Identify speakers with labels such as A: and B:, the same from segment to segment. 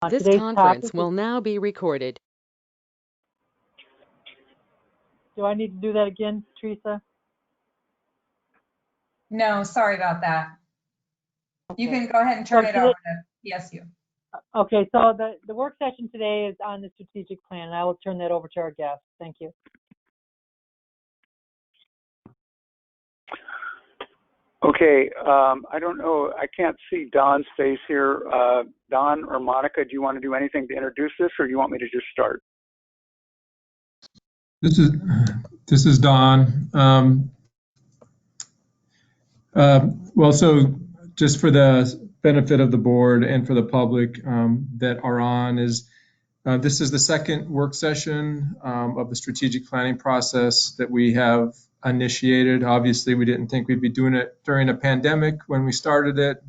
A: This
B: Today's
A: conference
B: topic
A: will now be recorded.
B: do I need to do that again, Teresa?
C: No, sorry about that. You
B: Okay.
C: can go ahead and turn it over to PSU.
B: Okay, so the work session today is on the strategic plan, and I will turn that over to our guest. Thank you.
D: Okay, I don't know, I can't see Don's face here. Don or Monica, do you want to do anything to introduce this, or do you want me to just start?
E: This is Don. Well, so just for the benefit of the board and for the public that are on, this is the second work session of the strategic planning process that we have initiated. Obviously, we didn't think we'd be doing it during a pandemic when we started it,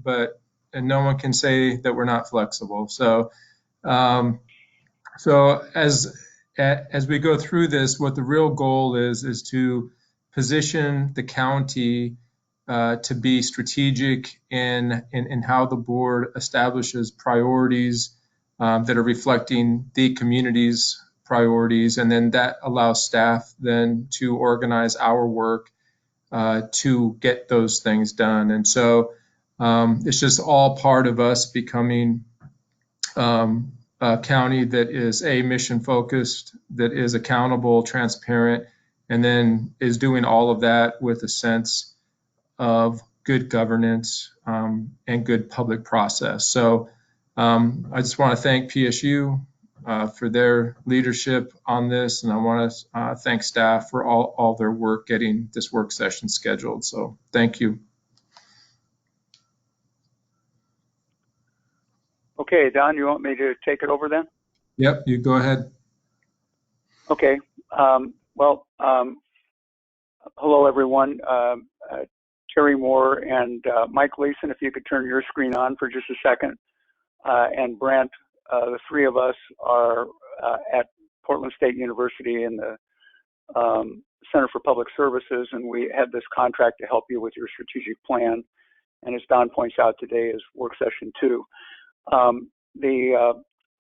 E: and no one can say that we're not flexible. So, as we go through this, what the real goal is to position the county to be strategic in how the board establishes priorities that are reflecting the community's priorities, and then that allows staff then to organize our work to get those things done. And so it's just all part of us becoming a county that is mission focused, that is accountable, transparent, and then is doing all of that with a sense of good governance and good public process. So I just want to thank PSU for their leadership on this, and I want to thank staff for all their work getting this work session scheduled. So thank you.
D: Okay, Don, you want me to take it over then?
E: Yep, you go ahead.
D: Okay, hello everyone. Terry Moore and Mike Leeson, if you could turn your screen on for just a second. And Brent, the three of us are at Portland State University in the Center for Public Services, and we had this contract to help you with your strategic plan. And as Don points out, today is work session 2.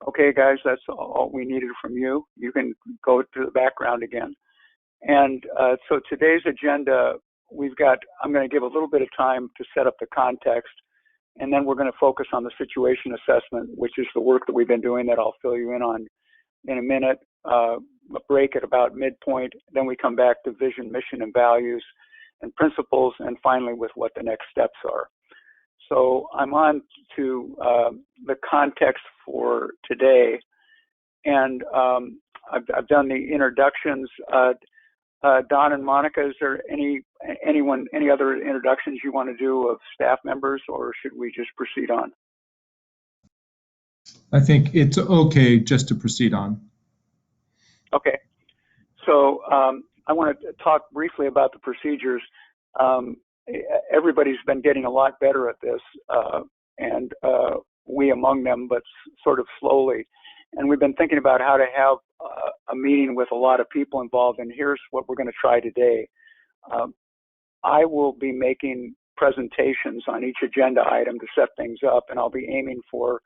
D: Okay, guys, that's all we needed from you. You can go to the background again. And so today's agenda, I'm going to give a little bit of time to set up the context, and then we're going to focus on the situation assessment, which is the work that we've been doing that I'll fill you in on in a minute. A break at about midpoint, then we come back to vision, mission, and values and principles, and finally with what the next steps are. So I'm on to the context for today, and I've done the introductions. Don and Monica, is there any other introductions you want to do of staff members, or should we just proceed on?
E: I think it's okay just to proceed on.
D: Okay, so I want to talk briefly about the procedures. Everybody's been getting a lot better at this, and we among them, but sort of slowly. And we've been thinking about how to have a meeting with a lot of people involved, and here's what we're going to try today. I will be making presentations on each agenda item to set things up, and I'll be aiming for,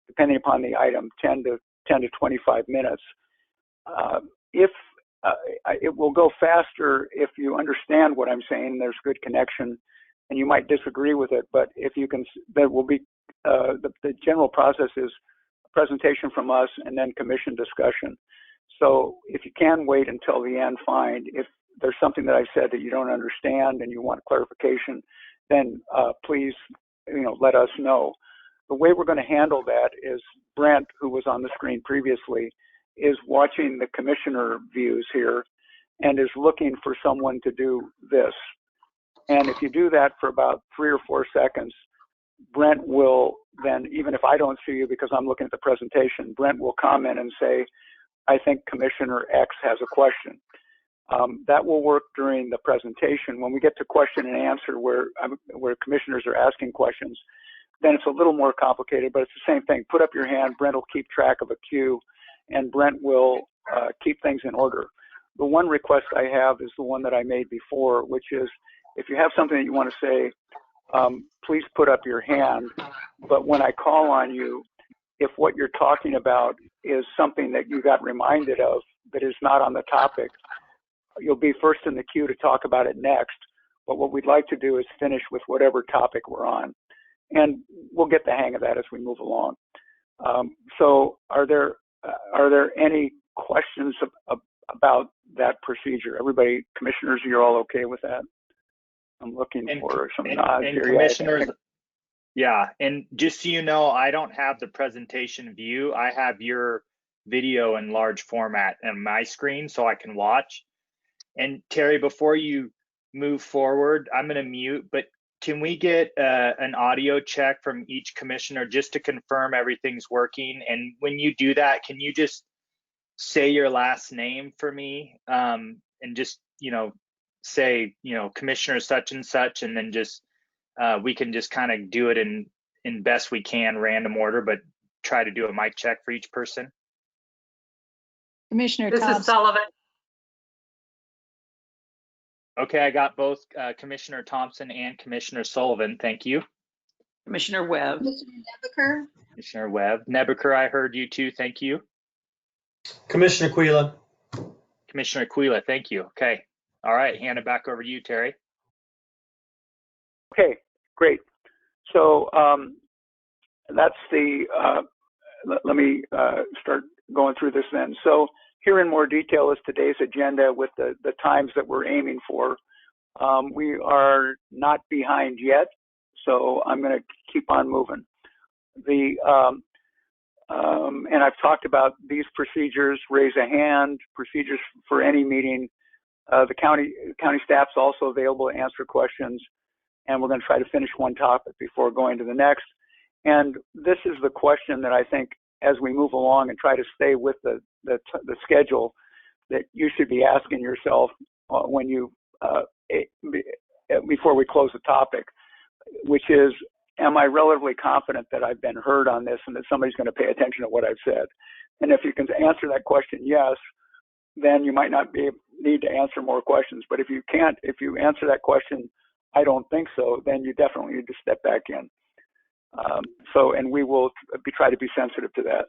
D: depending upon the item, 10 to 25 minutes. It will go faster if you understand what I'm saying, there's good connection, and you might disagree with it, but if you can, there will be, the general process is a presentation from us and then commission discussion. So if you can wait until the end, fine. If there's something that I said that you don't understand and you want clarification, then please, let us know. The way we're going to handle that is Brent, who was on the screen previously, is watching the commissioner views here and is looking for someone to do this. And if you do that for about 3 or 4 seconds, Brent will then, even if I don't see you because I'm looking at the presentation, Brent will comment and say, I think Commissioner X has a question. That will work during the presentation. When we get to question and answer where commissioners are asking questions, then it's a little more complicated, but it's the same thing. Put up your hand, Brent will keep track of a queue, and Brent will keep things in order. The one request I have is the one that I made before, which is if you have something that you want to say, please put up your hand. But when I call on you, if what you're talking about is something that you got reminded of that is not on the topic, you'll be first in the queue to talk about it next. But what we'd like to do is finish with whatever topic we're on. And we'll get the hang of that as we move along. So are there any questions about that procedure? Everybody, commissioners, you're all okay with that? I'm looking for some nods here.
A: Commissioners, yeah, and just so you know, I don't have the presentation view. I have your video in large format on my screen so I can watch. And Terry, before you move forward, I'm going to mute, but can we get an audio check from each commissioner just to confirm everything's working? And when you do that, can you just say your last name for me, and just, say, Commissioner such and such, and then just we can just kind of do it in best we can random order, but try to do a mic check for each person.
F: Commissioner
C: This
F: Thompson.
C: is Sullivan.
A: Okay, I got both Commissioner Thompson and Commissioner Sullivan. Thank you.
F: Commissioner Webb.
G: Commissioner Nebaker.
A: Commissioner Webb. Nebaker, I heard you too. Thank you.
H: Commissioner Aquila.
A: Commissioner Aquila, thank you. Okay. All right, hand it back over to you, Terry.
D: Okay, great. So that's the, let me start going through this then. So here in more detail is today's agenda with the times that we're aiming for. We are not behind yet, so I'm going to keep on moving. And I've talked about these procedures: raise a hand, procedures for any meeting. The county staff's also available to answer questions, and we're going to try to finish one topic before going to the next. And this is the question that I think, as we move along and try to stay with the schedule, that you should be asking yourself when you before we close the topic, which is, am I relatively confident that I've been heard on this and that somebody's going to pay attention to what I've said? And if you can answer that question yes, then you might not need to answer more questions. But if you can't, if you answer that question, I don't think so, then you definitely need to step back in. And we will try to be sensitive to that.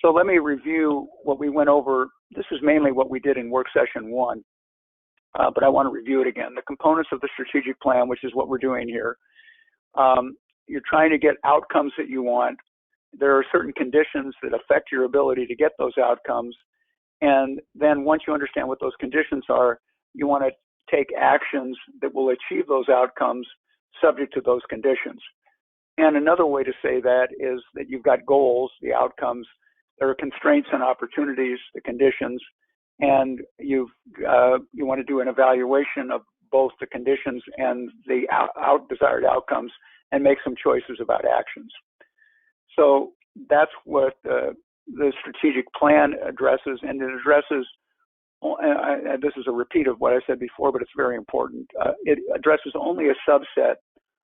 D: So let me review what we went over. This is mainly what we did in work session 1, but I want to review it again. The components of the strategic plan, which is what we're doing here. You're trying to get outcomes that you want. There are certain conditions that affect your ability to get those outcomes. And then once you understand what those conditions are, you want to take actions that will achieve those outcomes subject to those conditions. And another way to say that is that you've got goals, the outcomes. There are constraints and opportunities, the conditions, and you want to do an evaluation of both the conditions and the desired outcomes and make some choices about actions. So that's what the strategic plan addresses, and it addresses, this is a repeat of what I said before, but it's very important. It addresses only a subset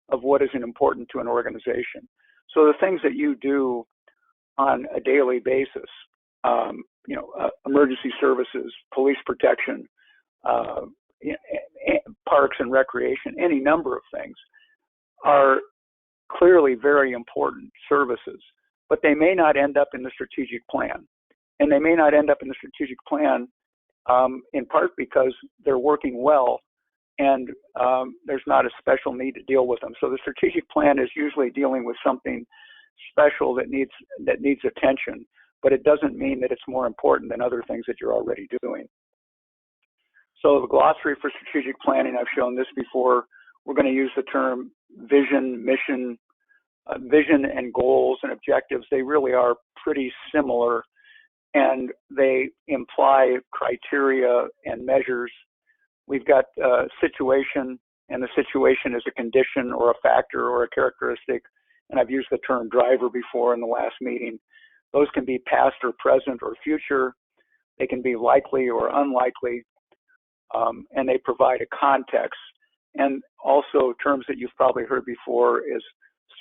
D: of what is important to an organization. So the things that you do on a daily basis, emergency services, police protection, parks and recreation, any number of things are clearly very important services, but they may not end up in the strategic plan. And they may not end up in the strategic plan in part because they're working well and there's not a special need to deal with them. So the strategic plan is usually dealing with something special that needs attention, but it doesn't mean that it's more important than other things that you're already doing. So the glossary for strategic planning, I've shown this before. We're going to use the term vision, mission, vision and goals and objectives. They really are pretty similar, and they imply criteria and measures. We've got situation, and the situation is a condition or a factor or a characteristic, and I've used the term driver before in the last meeting. Those can be past or present or future. They can be likely or unlikely, and they provide a context. And also terms that you've probably heard before is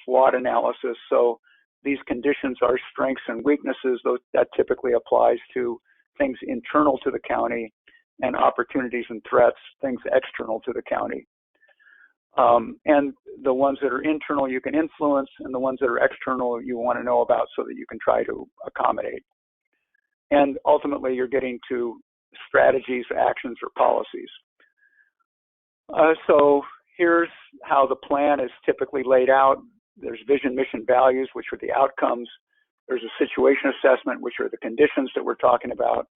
D: SWOT analysis. So these conditions are strengths and weaknesses. That typically applies to things internal to the county, and opportunities and threats, things external to the county. And the ones that are internal you can influence, and the ones that are external you want to know about so that you can try to accommodate. And ultimately, you're getting to strategies, actions, or policies. So here's how the plan is typically laid out. There's vision, mission, values, which are the outcomes. There's a situation assessment, which are the conditions that we're talking about.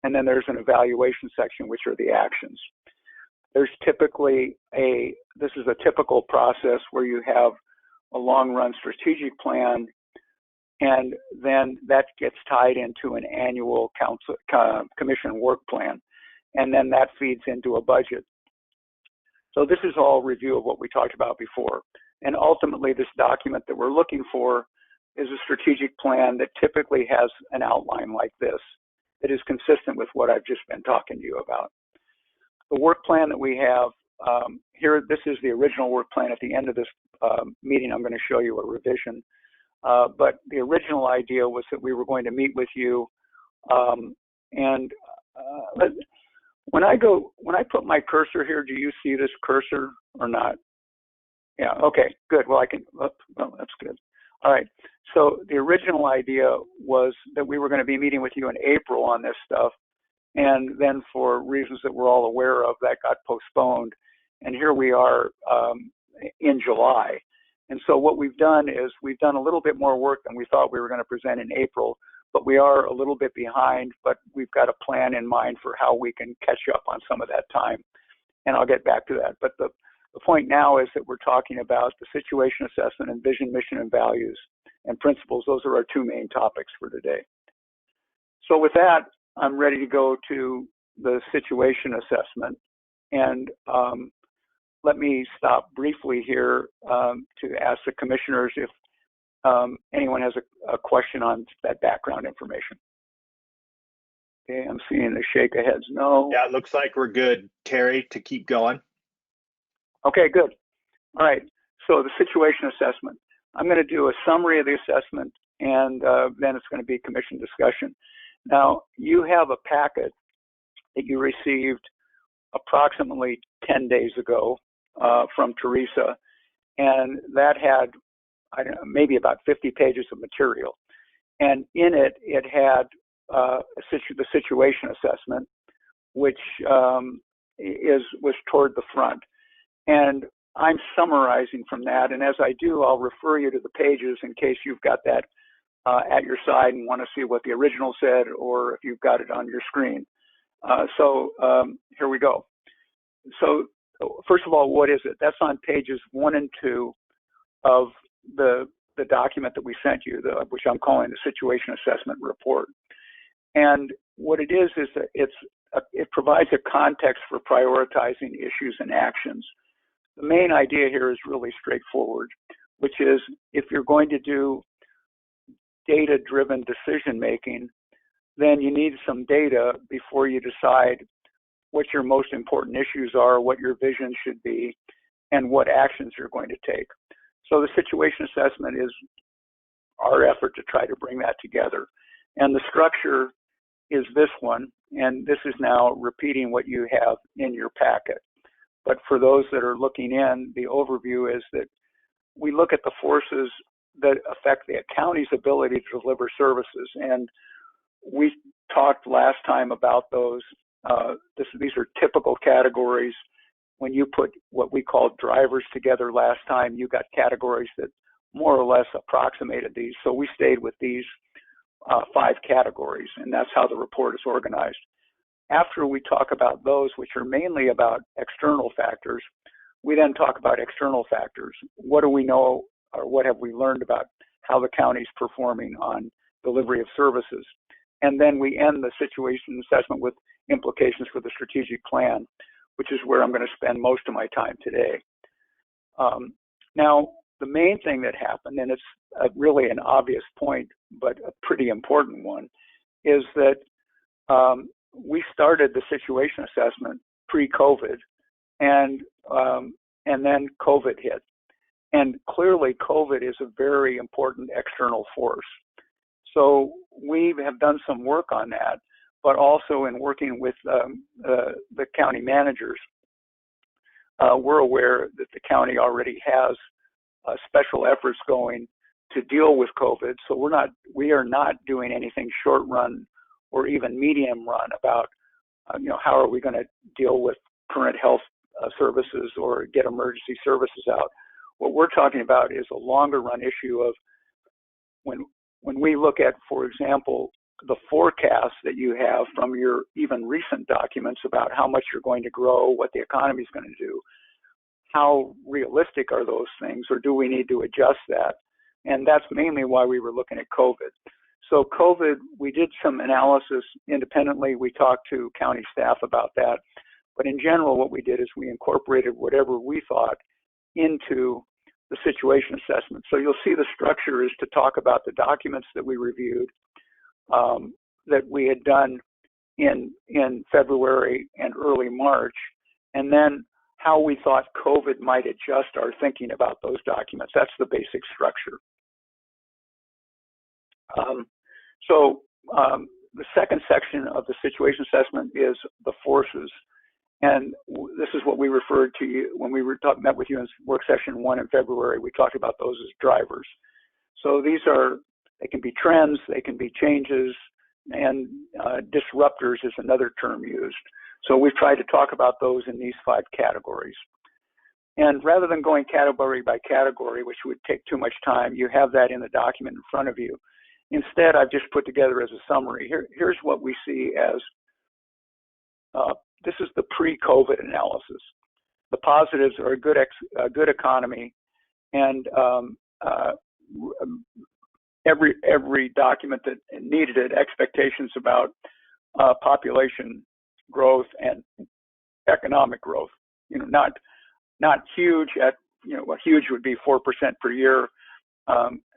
D: And then there's an evaluation section, which are the actions. There's typically this is a typical process where you have a long-run strategic plan, and then that gets tied into an annual commission work plan, and then that feeds into a budget. So this is all review of what we talked about before. And ultimately, this document that we're looking for is a strategic plan that typically has an outline like this that is consistent with what I've just been talking to you about. The work plan that we have here, this is the original work plan. At the end of this meeting, I'm going to show you a revision. But the original idea was that we were going to meet with you. When I put my cursor here, do you see this cursor or not? Yeah, okay, good. Well, well, that's good. All right, so the original idea was that we were going to be meeting with you in April on this stuff. And then for reasons that we're all aware of, that got postponed. And here we are in July. And so what we've done is we've done a little bit more work than we thought we were going to present in April, but we are a little bit behind, but we've got a plan in mind for how we can catch up on some of that time. And I'll get back to that. But the point now is that we're talking about the situation assessment and vision, mission, and values and principles. Those are our two main topics for today. So with that, I'm ready to go to the situation assessment. And let me stop briefly here to ask the commissioners if anyone has a question on that background information. Okay, I'm seeing the shake of heads. No.
A: Yeah, it looks like we're good, Terry, to keep going.
D: Okay, good. All right, so the situation assessment. I'm going to do a summary of the assessment, and then it's going to be commission discussion. Now, you have a packet that you received approximately 10 days ago from Teresa, and that had, I don't know, maybe about 50 pages of material. And in it, it had the situation assessment, which was toward the front. And I'm summarizing from that, and as I do, I'll refer you to the pages in case you've got that at your side and want to see what the original said, or if you've got it on your screen. Here we go. So first of all, what is it? That's on pages 1 and 2 of the document that we sent you, which I'm calling the situation assessment report. And what it is that it provides a context for prioritizing issues and actions. The main idea here is really straightforward, which is if you're going to do data-driven decision-making, then you need some data before you decide what your most important issues are, what your vision should be, and what actions you're going to take. So the situation assessment is our effort to try to bring that together. And the structure is this one, and this is now repeating what you have in your packet. But for those that are looking in, the overview is that we look at the forces that affect the county's ability to deliver services. And we talked last time about those. These are typical categories. When you put what we called drivers together last time, you got categories that more or less approximated these. So we stayed with these 5 categories, and that's how the report is organized. After we talk about those, which are mainly about external factors, we then talk about external factors. What do we know, or what have we learned about how the county is performing on delivery of services? And then we end the situation assessment with implications for the strategic plan, which is where I'm going to spend most of my time today. Now, the main thing that happened, and it's really an obvious point, but a pretty important one, is that we started the situation assessment pre-COVID, and then COVID hit. And clearly, COVID is a very important external force. So we have done some work on that, but also in working with the county managers, we're aware that the county already has special efforts going to deal with COVID. So we are not doing anything short run or even medium run about, how are we going to deal with current health services or get emergency services out. What we're talking about is a longer run issue of when we look at, for example, the forecast that you have from your even recent documents about how much you're going to grow, what the economy is going to do, how realistic are those things, or do we need to adjust that? And that's mainly why we were looking at COVID. So COVID, we did some analysis independently. We talked to county staff about that. But in general, what we did is we incorporated whatever we thought into the situation assessment. So you'll see the structure is to talk about the documents that we reviewed, that we had done in February and early March, and then how we thought COVID might adjust our thinking about those documents. That's the basic structure. The second section of the situation assessment is the forces. And this is what we referred to when we met with you in work session 1 in February. We talked about those as drivers. So they can be trends, they can be changes, and disruptors is another term used. So we've tried to talk about those in these 5 categories. And rather than going category by category, which would take too much time, you have that in the document in front of you. Instead, I've just put together as a summary. Here's what we see as, this is the pre-COVID analysis. The positives are a good economy, and every document that needed it, expectations about population growth and economic growth. Not huge at, what huge would be 4% per year,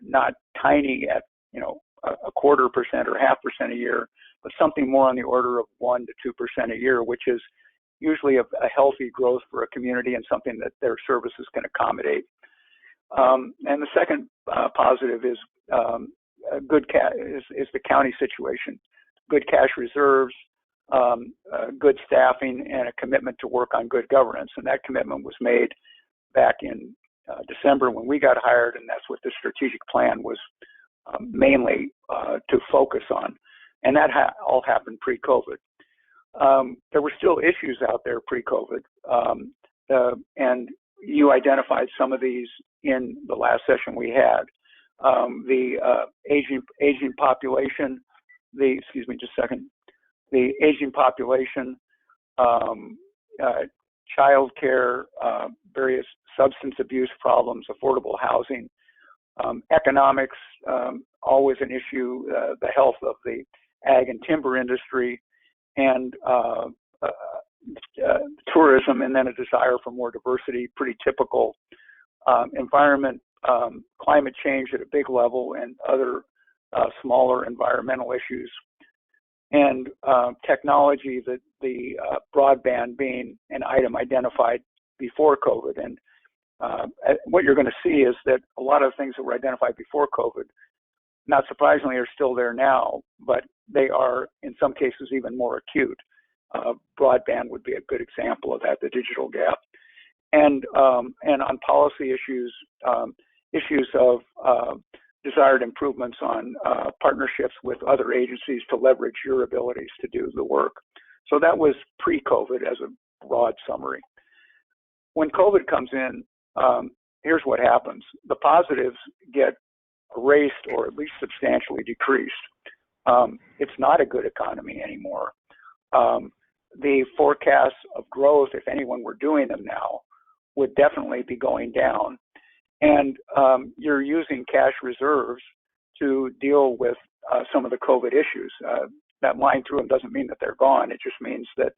D: not tiny at, a 0.25% or 0.5% a year, but something more on the order of 1 to 2% a year, which is usually a healthy growth for a community and something that their services can accommodate. And the second positive is is the county situation, good cash reserves, good staffing, and a commitment to work on good governance. And that commitment was made back in December when we got hired, and that's what the strategic plan was mainly to focus on. And that all happened pre-COVID. There were still issues out there pre-COVID, and you identified some of these in the last session we had. The aging population, excuse me just a second, the aging population, child care, various substance abuse problems, affordable housing, economics, always an issue, the health of the ag and timber industry, and tourism, and then a desire for more diversity, pretty typical. Environment, climate change at a big level, and other smaller environmental issues. And technology, the broadband being an item identified before COVID. And what you're going to see is that a lot of things that were identified before COVID, not surprisingly, are still there now, but they are in some cases even more acute. Broadband would be a good example of that, the digital gap. And on policy issues, issues of desired improvements on partnerships with other agencies to leverage your abilities to do the work. So that was pre-COVID as a broad summary. When COVID comes in, here's what happens. The positives get erased or at least substantially decreased. It's not a good economy anymore. The forecasts of growth, if anyone were doing them now, would definitely be going down. And you're using cash reserves to deal with some of the COVID issues. That line through them doesn't mean that they're gone. It just means that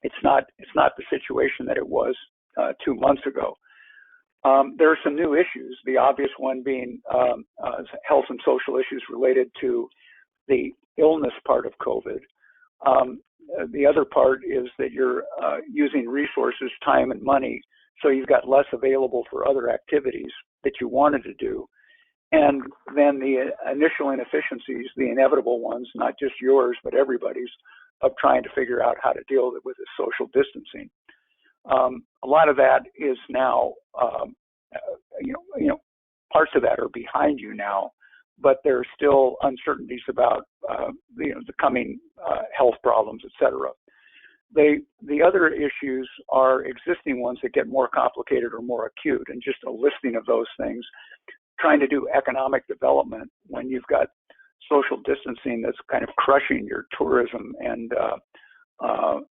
D: it's not the situation that it was 2 months ago. There are some new issues, the obvious one being health and social issues related to the illness part of COVID. The other part is that you're using resources, time, and money, so you've got less available for other activities that you wanted to do. And then the initial inefficiencies, the inevitable ones, not just yours, but everybody's, of trying to figure out how to deal with this social distancing. a lot of that is now, parts of that are behind you now, but there are still uncertainties about, the coming health problems, et cetera. The other issues are existing ones that get more complicated or more acute, and just a listing of those things. Trying to do economic development when you've got social distancing that's kind of crushing your tourism and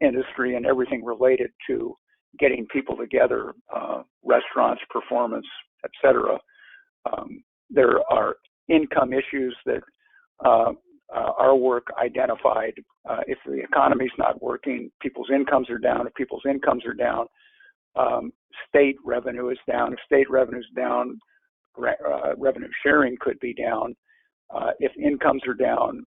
D: industry and everything related to getting people together, restaurants, performance, et cetera. There are income issues that our work identified. If the economy's not working, people's incomes are down. If people's incomes are down, state revenue is down. If state revenue is down, revenue sharing could be down. If incomes are down,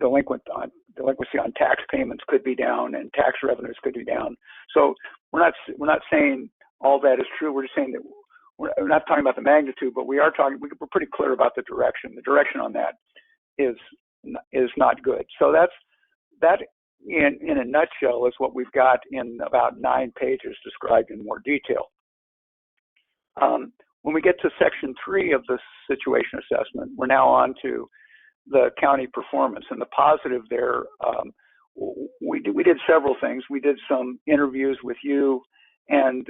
D: delinquency on tax payments could be down, and tax revenues could be down. So we're not saying all that is true. We're just saying that we're not talking about the magnitude, but we're pretty clear about the direction. The direction on that is not good. So that in a nutshell is what we've got in about 9 pages described in more detail. When we get to section 3 of the situation assessment, we're now on to the county performance, and the positive there, we did several things. We did some interviews with you and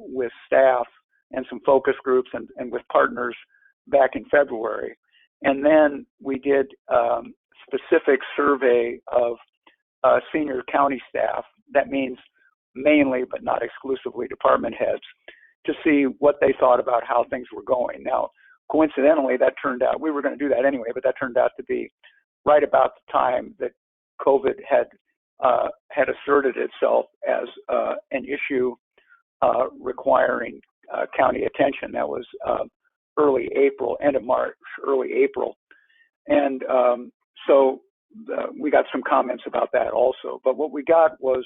D: with staff and some focus groups and with partners back in February. And then we did specific survey of senior county staff. That means mainly, but not exclusively, department heads, to see what they thought about how things were going. Now, coincidentally, that turned out, we were going to do that anyway, but that turned out to be right about the time that COVID had asserted itself as an issue requiring county attention. That was early April, end of March, early April. And so we got some comments about that also. But what we got was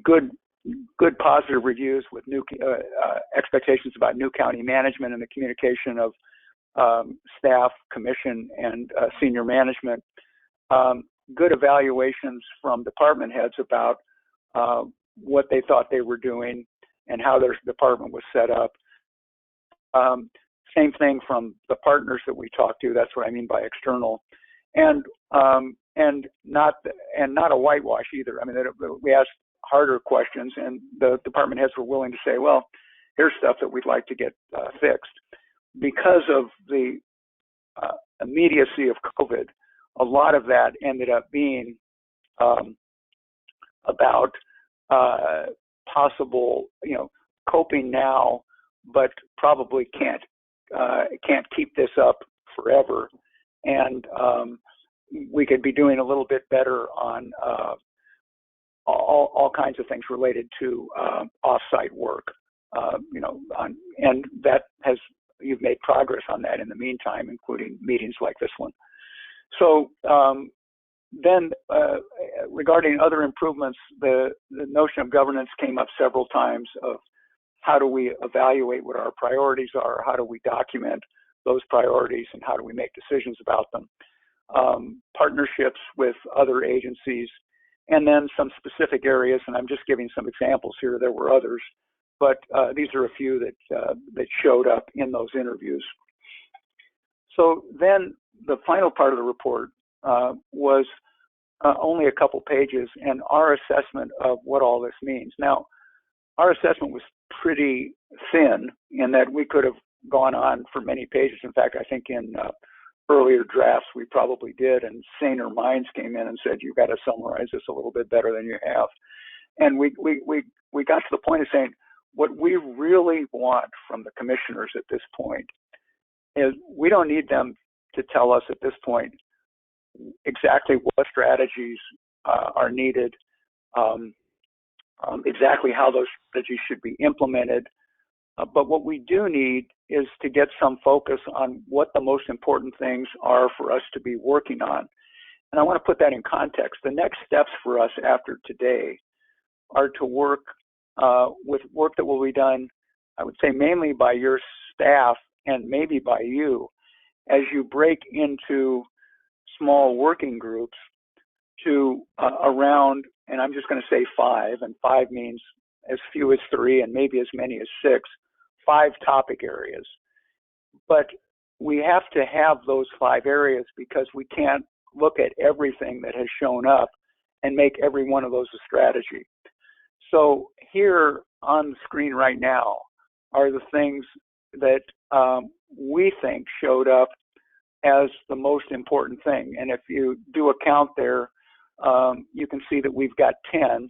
D: good positive reviews with new expectations about new county management and the communication of staff, commission, and senior management. Good evaluations from department heads about what they thought they were doing and how their department was set up. Same thing from the partners that we talked to. That's what I mean by external, and not a whitewash either. I mean, we asked harder questions, and the department heads were willing to say, well, here's stuff that we'd like to get fixed. Because of the immediacy of COVID, a lot of that ended up being about possible, coping now, but probably can't keep this up forever. And we could be doing a little bit better on all kinds of things related to off-site work, and that you've made progress on that in the meantime, including meetings like this one. So then regarding other improvements, the notion of governance came up several times of how do we evaluate what our priorities are, how do we document those priorities, and how do we make decisions about them. Partnerships with other agencies, and then some specific areas, and I'm just giving some examples here. There were others, but these are a few that showed up in those interviews. So then the final part of the report was only a couple pages, and our assessment of what all this means. Now, our assessment was pretty thin in that we could have gone on for many pages. In fact, I think in earlier drafts we probably did, and saner minds came in and said, you've got to summarize this a little bit better than you have. And we got to the point of saying, what we really want from the commissioners at this point is we don't need them to tell us at this point exactly what strategies are needed, exactly how those strategies should be implemented. But what we do need is to get some focus on what the most important things are for us to be working on. And I want to put that in context. The next steps for us after today are to work with work that will be done, I would say mainly by your staff and maybe by you, as you break into small working groups to around and I'm just going to say 5, and 5 means as few as 3 and maybe as many as 6, 5 topic areas. But we have to have those 5 areas because we can't look at everything that has shown up and make every one of those a strategy. So here on the screen right now are the things that we think showed up as the most important thing. And if you do a count there, you can see that we've got 10,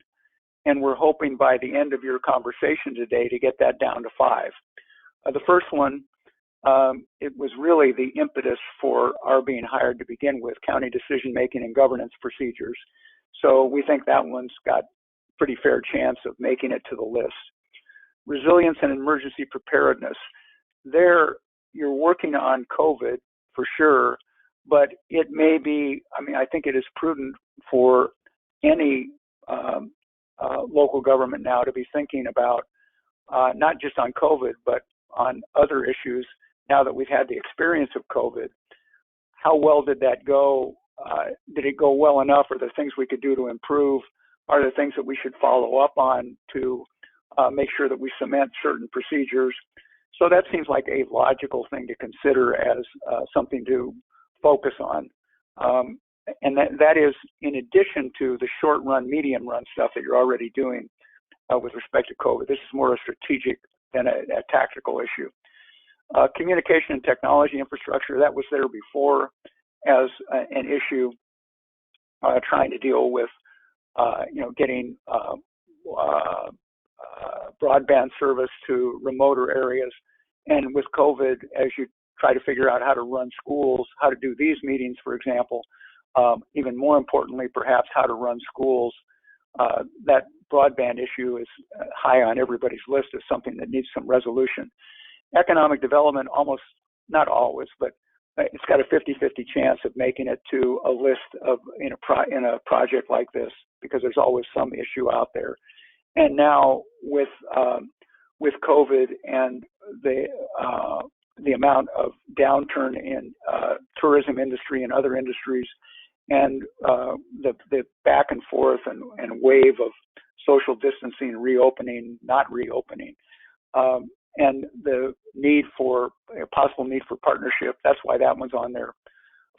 D: and we're hoping by the end of your conversation today to get that down to 5. The first one, it was really the impetus for our being hired to begin with, county decision-making and governance procedures. So we think that one's got pretty fair chance of making it to the list. Resilience and emergency preparedness. There, you're working on COVID for sure, but it may be, I think it is prudent for any local government now to be thinking about not just on COVID, but on other issues now that we've had the experience of COVID. How well did that go? Did it go well enough? Are there things we could do to improve? Are there things that we should follow up on to make sure that we cement certain procedures? So that seems like a logical thing to consider as something to focus on. And that is in addition to the short run, medium run stuff that you're already doing with respect to COVID. This is more a strategic than a tactical issue. Communication and technology infrastructure, that was there before as an issue, trying to deal with getting broadband service to remoter areas. And with COVID, as you try to figure out how to run schools, how to do these meetings, for example, even more importantly, perhaps how to run schools, that broadband issue is high on everybody's list as something that needs some resolution. Economic development, almost, not always, but it's got a 50-50 chance of making it to a list of in a project like this, because there's always some issue out there. And now with COVID and the amount of downturn in tourism industry and other industries, and the back and forth and wave of social distancing, reopening, not reopening, and the possible need for partnership. That's why that one's on there.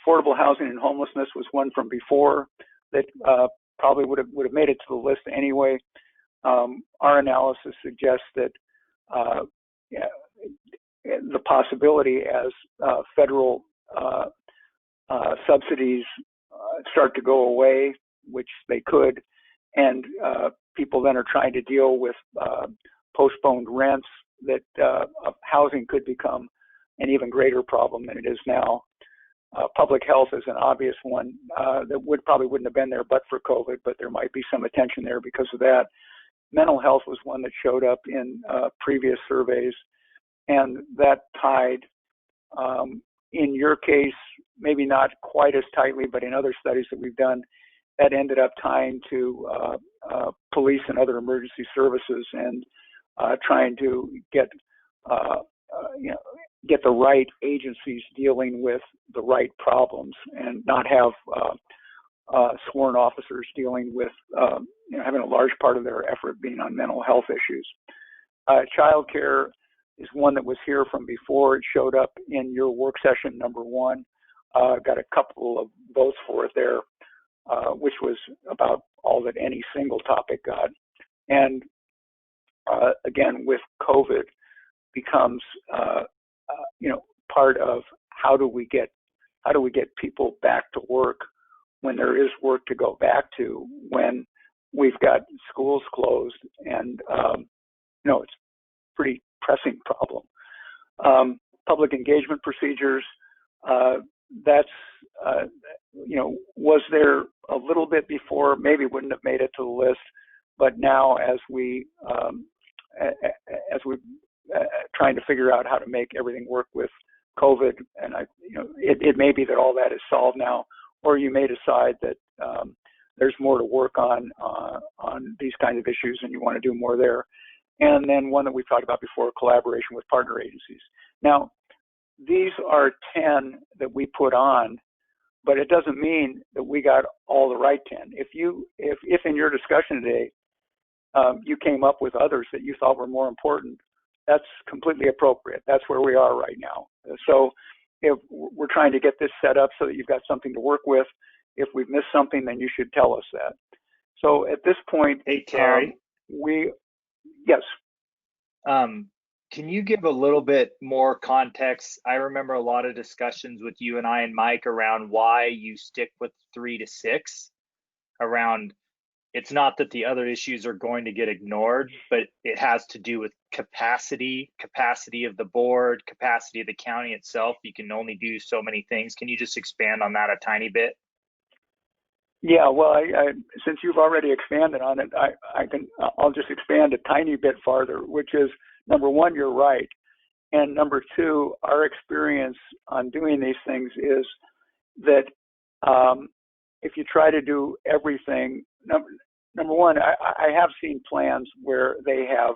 D: Affordable housing and homelessness was one from before that probably would have made it to the list anyway. Our analysis suggests that the possibility as federal subsidies start to go away, which they could, and people then are trying to deal with postponed rents, that housing could become an even greater problem than it is now. Public health is an obvious one that probably wouldn't have been there but for COVID, but there might be some attention there because of that. Mental health was one that showed up in previous surveys, and that tied, in your case, maybe not quite as tightly, but in other studies that we've done, that ended up tying to police and other emergency services, and trying to get the right agencies dealing with the right problems, and not have sworn officers dealing with having a large part of their effort being on mental health issues. Child care is one that was here from before. It showed up in your work session number 1. Got a couple of votes for it there, which was about all that any single topic got. And again, with COVID, becomes part of how do we get people back to work when there is work to go back to, when we've got schools closed, and it's a pretty pressing problem. Public engagement procedures, that's was there a little bit before, maybe wouldn't have made it to the list, but now as we trying to figure out how to make everything work with COVID, and it may be that all that is solved now, or you may decide that there's more to work on these kinds of issues, and you want to do more there. And then one that we've talked about before, collaboration with partner agencies. Now, these are 10 that we put on, but it doesn't mean that we got all the right 10. If in your discussion today, you came up with others that you thought were more important, that's completely appropriate. That's where we are right now. So if we're trying to get this set up so that you've got something to work with, if we've missed something, then you should tell us that. So at this point,
A: Hey, Terry.
D: Yes.
A: Can you give a little bit more context? I remember a lot of discussions with you and I and Mike around why you stick with 3 to 6 around. It's not that the other issues are going to get ignored, but it has to do with capacity of the board, capacity of the county itself. You can only do so many things. Can you just expand on that a tiny bit?
D: Yeah, well, since you've already expanded on it, I'll just expand a tiny bit farther, which is, number one, you're right. And number two, our experience on doing these things is that if you try to do everything, number one, I have seen plans where they have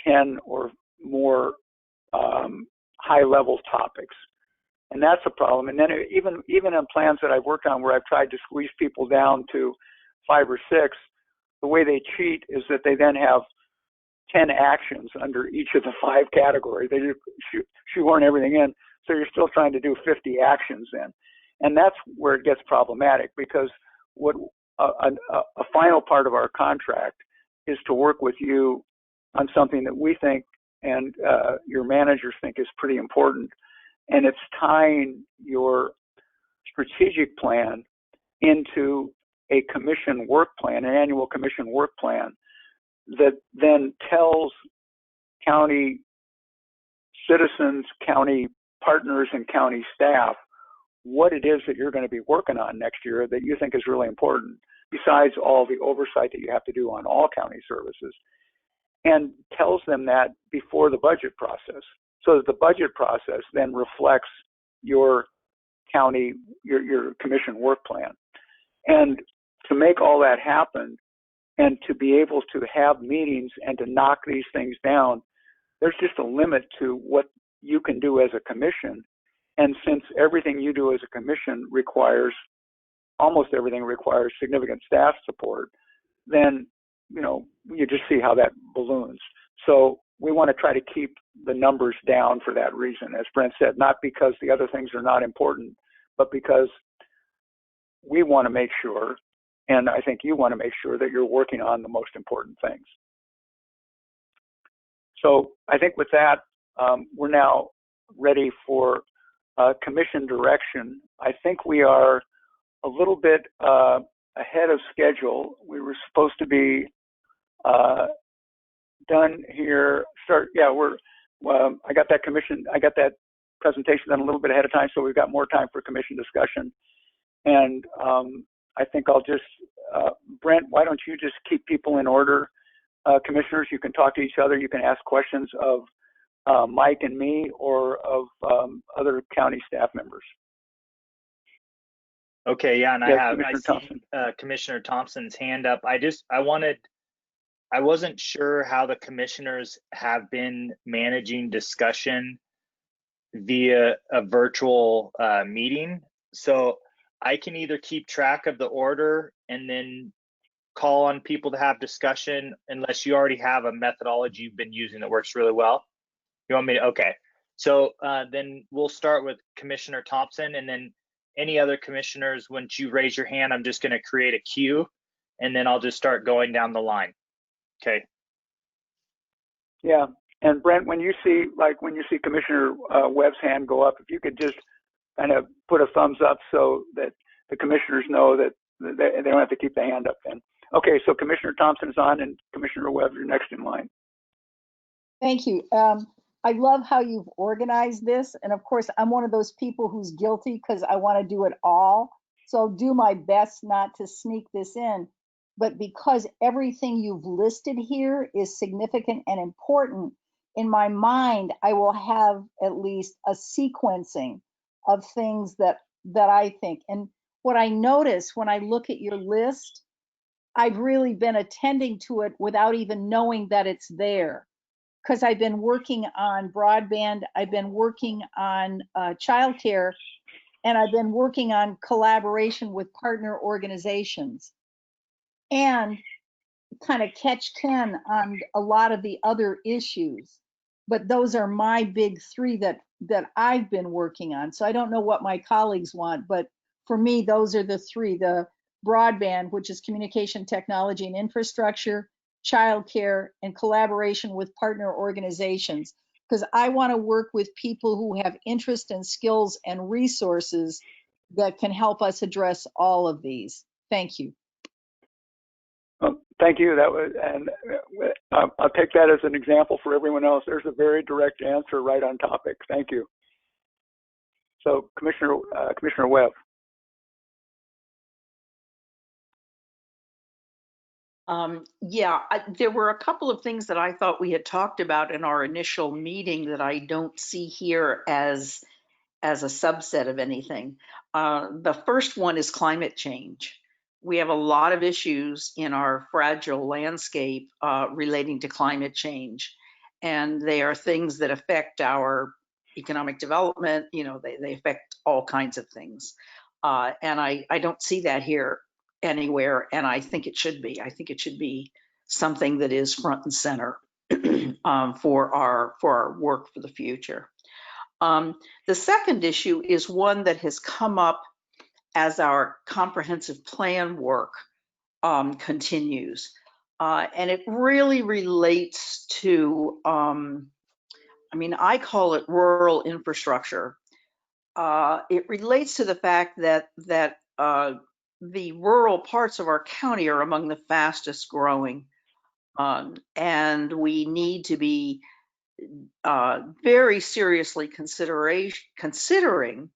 D: 10 or more high-level topics. And that's a problem. And then even in plans that I've worked on where I've tried to squeeze people down to 5 or 6, the way they cheat is that they then have 10 actions under each of the 5 categories. They just shoehorn everything in. So you're still trying to do 50 actions then. And that's where it gets problematic, because what a final part of our contract is to work with you on something that we think and your managers think is pretty important. And it's tying your strategic plan into a commission work plan, an annual commission work plan that then tells county citizens, county partners, and county staff what it is that you're going to be working on next year that you think is really important, besides all the oversight that you have to do on all county services, and tells them that before the budget process, so that the budget process then reflects your county, your commission work plan. And to make all that happen and to be able to have meetings and to knock these things down, there's just a limit to what you can do as a commission. And since everything you do as a commission almost everything requires significant staff support, then, you just see how that balloons. So we want to try to keep the numbers down for that reason, as Brent said, not because the other things are not important, but because we want to make sure, and I think you want to make sure, that you're working on the most important things. So I think with that, we're now ready for commission direction. I think we are a little bit ahead of schedule. We were supposed to be done here. I got that presentation done a little bit ahead of time, so we've got more time for commission discussion. And I think I'll just, Brent, why don't you just keep people in order? Commissioners, you can talk to each other. You can ask questions of Mike and me, or of other county staff members.
A: Okay, yeah, and
D: yes,
A: I see Commissioner Thompson's hand up. I wasn't sure how the commissioners have been managing discussion via a virtual meeting. So I can either keep track of the order and then call on people to have discussion, unless you already have a methodology you've been using that works really well. You want me to? Okay. So then we'll start with Commissioner Thompson, and then any other commissioners, once you raise your hand, I'm just going to create a queue, and then I'll just start going down the line. Okay.
D: Yeah. And Brent, when you see Commissioner Webb's hand go up, if you could just kind of put a thumbs up so that the commissioners know that they don't have to keep the hand up then. Okay, so Commissioner Thompson is on, and Commissioner Webb, you're next in line.
G: Thank you. I love how you've organized this. And of course, I'm one of those people who's guilty because I want to do it all. So I'll do my best not to sneak this in. But because everything you've listed here is significant and important, in my mind, I will have at least a sequencing of things that I think. And what I notice when I look at your list, I've really been attending to it without even knowing that it's there. Because I've been working on broadband, I've been working on childcare, and I've been working on collaboration with partner organizations and kind of catch Ken on a lot of the other issues. But those are my big three that I've been working on. So I don't know what my colleagues want, but for me, those are the three: the broadband, which is communication technology and infrastructure, childcare, and collaboration with partner organizations. Because I want to work with people who have interest and skills and resources that can help us address all of these. Thank you.
D: Well, thank you. That was, and I'll take that as an example for everyone else. There's a very direct answer right on topic. Thank you. So, Commissioner Webb.
F: There were a couple of things that I thought we had talked about in our initial meeting that I don't see here as a subset of anything. The first one is climate change. We have a lot of issues in our fragile landscape relating to climate change, and they are things that affect our economic development. You know, they affect all kinds of things, and I don't see that here anywhere, and I think it should be. I think it should be something that is front and center for our work for the future. The second issue is one that has come up as our comprehensive plan work continues. And it really relates to, I call it rural infrastructure. It relates to the fact that the rural parts of our county are among the fastest growing. And we need to be very seriously considering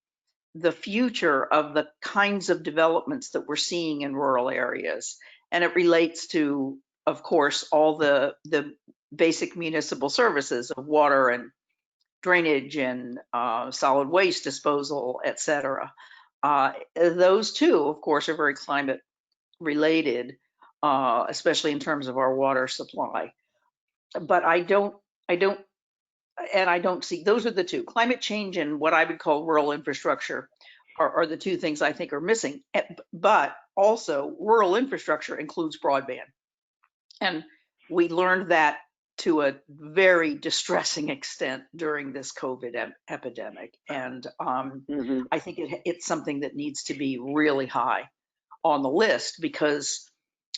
F: the future of the kinds of developments that we're seeing in rural areas. And it relates to, of course, all the basic municipal services of water and drainage and solid waste disposal, et cetera. Those two, of course, are very climate related, especially in terms of our water supply. But I don't see, those are the two, climate change and what I would call rural infrastructure are the two things I think are missing. But also rural infrastructure includes broadband. And we learned that to a very distressing extent during this COVID epidemic. And I think it's something that needs to be really high on the list, because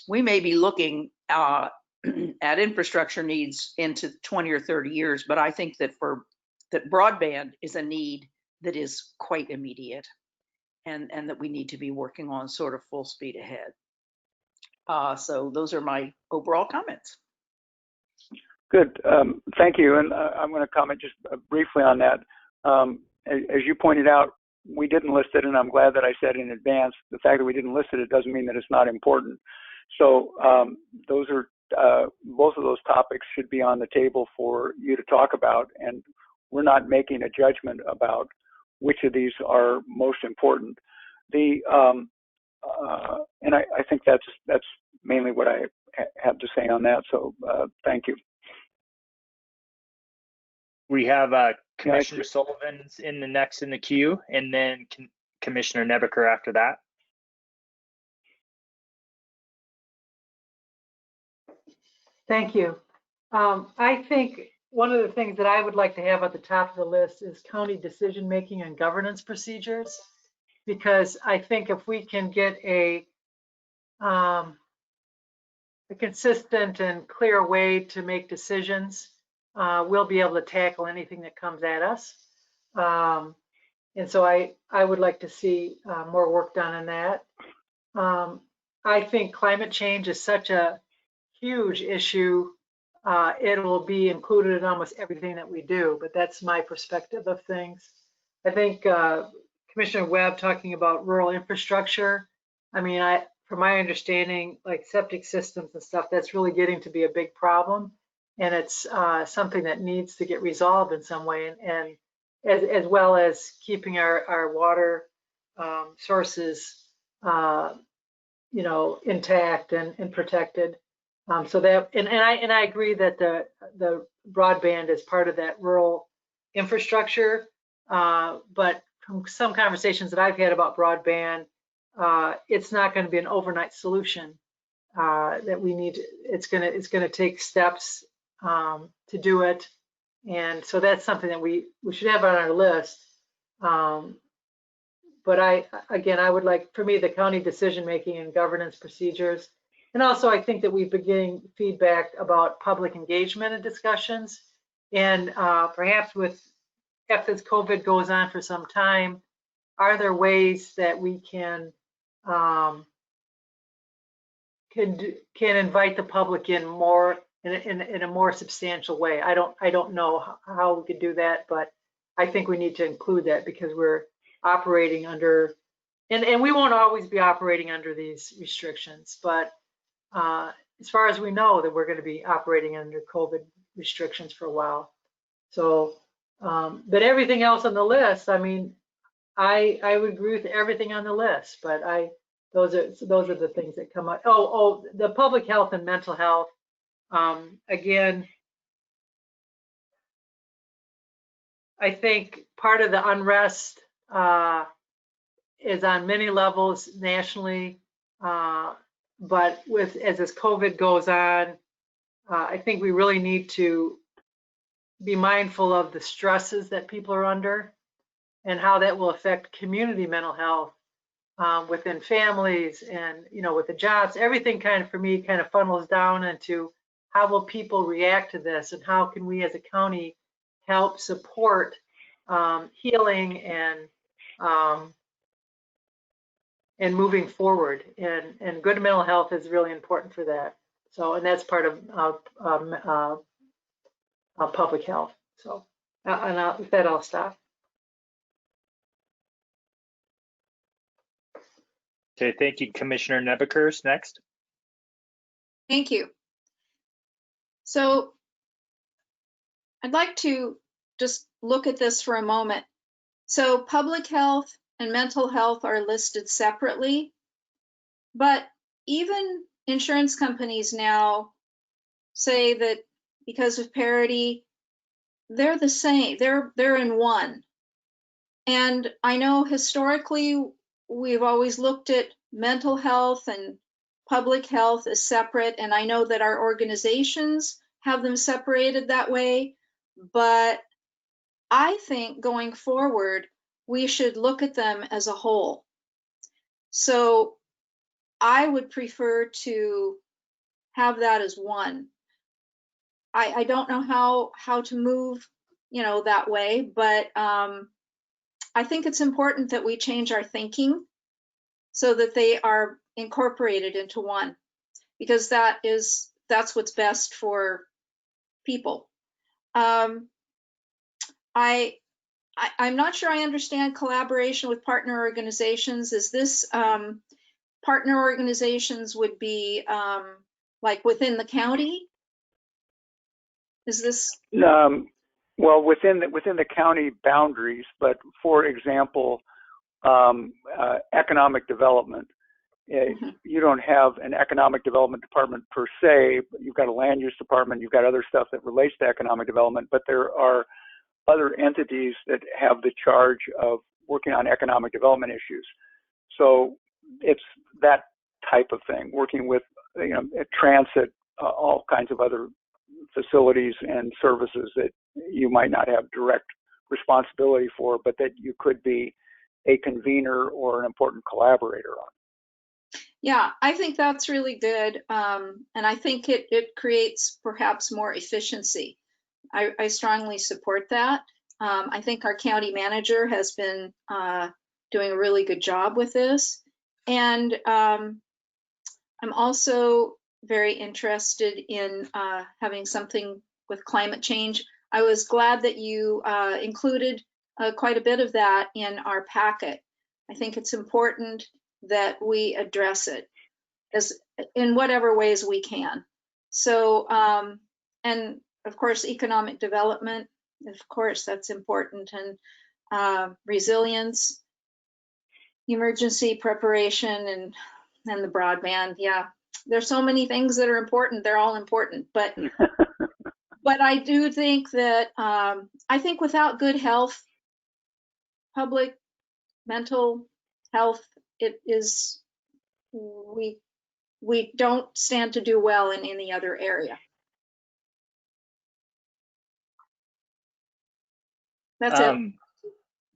F: we may be looking at infrastructure needs into 20 or 30 years, but I think that that broadband is a need that is quite immediate, and that we need to be working on sort of full speed ahead. So those are my overall comments.
D: Good. Thank you. And I'm going to comment just briefly on that. As you pointed out, we didn't list it, and I'm glad that I said in advance. The fact that we didn't list it, it doesn't mean that it's not important. So those are both of those topics should be on the table for you to talk about, and we're not making a judgment about which of these are most important. And I think that's mainly what I have to say on that. So thank you.
A: We have Commissioner Sullivan's next in the queue, and then Commissioner Nebeker after that.
B: Thank you. I think one of the things that I would like to have at the top of the list is county decision-making and governance procedures, because I think if we can get a consistent and clear way to make decisions, we'll be able to tackle anything that comes at us. And so I would like to see more work done on that. I think climate change is such a huge issue. It will be included in almost everything that we do, but that's my perspective of things. I think Commissioner Webb talking about rural infrastructure. I mean, from my understanding, like septic systems and stuff, that's really getting to be a big problem. And it's something that needs to get resolved in some way, and as well as keeping our water sources, intact and protected. So that, and I agree that the broadband is part of that rural infrastructure. But some conversations that I've had about broadband, it's not going to be an overnight solution. That we need. It's gonna take steps to do it, and so that's something that we should have on our list. But I would like, for me, the county decision making and governance procedures, and also I think that we've been getting feedback about public engagement and discussions, and perhaps if this COVID goes on for some time, are there ways that we can invite the public in more in a more substantial way? I don't know how we could do that, but I think we need to include that because we're operating under, and we won't always be operating under these restrictions, but as far as we know that we're going to be operating under COVID restrictions for a while. So, but everything else on the list, I mean, I would agree with everything on the list, but those are the things that come up. Oh, the public health and mental health. Again, I think part of the unrest is on many levels nationally, but as this COVID goes on, I think we really need to be mindful of the stresses that people are under and how that will affect community mental health within families and, with the jobs. Everything kind of, for me, kind of funnels down into how will people react to this and how can we as a county help support healing and moving forward. And good mental health is really important for that. So, and that's part of public health. So, with that, I'll stop.
A: Okay, thank you, Commissioner Nebekers. Next.
I: Thank you. So I'd like to just look at this for a moment. So public health and mental health are listed separately, but even insurance companies now say that because of parity, they're the same, they're in one. And I know historically we've always looked at mental health and public health as separate, and I know that our organizations have them separated that way, but I think going forward, we should look at them as a whole. So I would prefer to have that as one. I don't know how to move, that way, but I think it's important that we change our thinking so that they are incorporated into one, because that's what's best for people. I'm not sure I understand collaboration with partner organizations. Is this partner organizations would be like within the county? Is this?
D: Well, within the county boundaries, but for example, economic development. You don't have an economic development department per se, but you've got a land use department, you've got other stuff that relates to economic development, but there are other entities that have the charge of working on economic development issues. So it's that type of thing, working with, transit, all kinds of other facilities and services that you might not have direct responsibility for, but that you could be a convener or an important collaborator on.
I: Yeah, I think that's really good. And I think it creates perhaps more efficiency. I strongly support that. I think our county manager has been doing a really good job with this. And I'm also very interested in having something with climate change. I was glad that you included quite a bit of that in our packet. I think it's important that we address it as in whatever ways we can. So, and of course, economic development, of course, that's important, and resilience, emergency preparation, and the broadband. Yeah, there's so many things that are important. They're all important, but but I do think that I think without good health, public mental health, we don't stand to do well in any other area. That's it.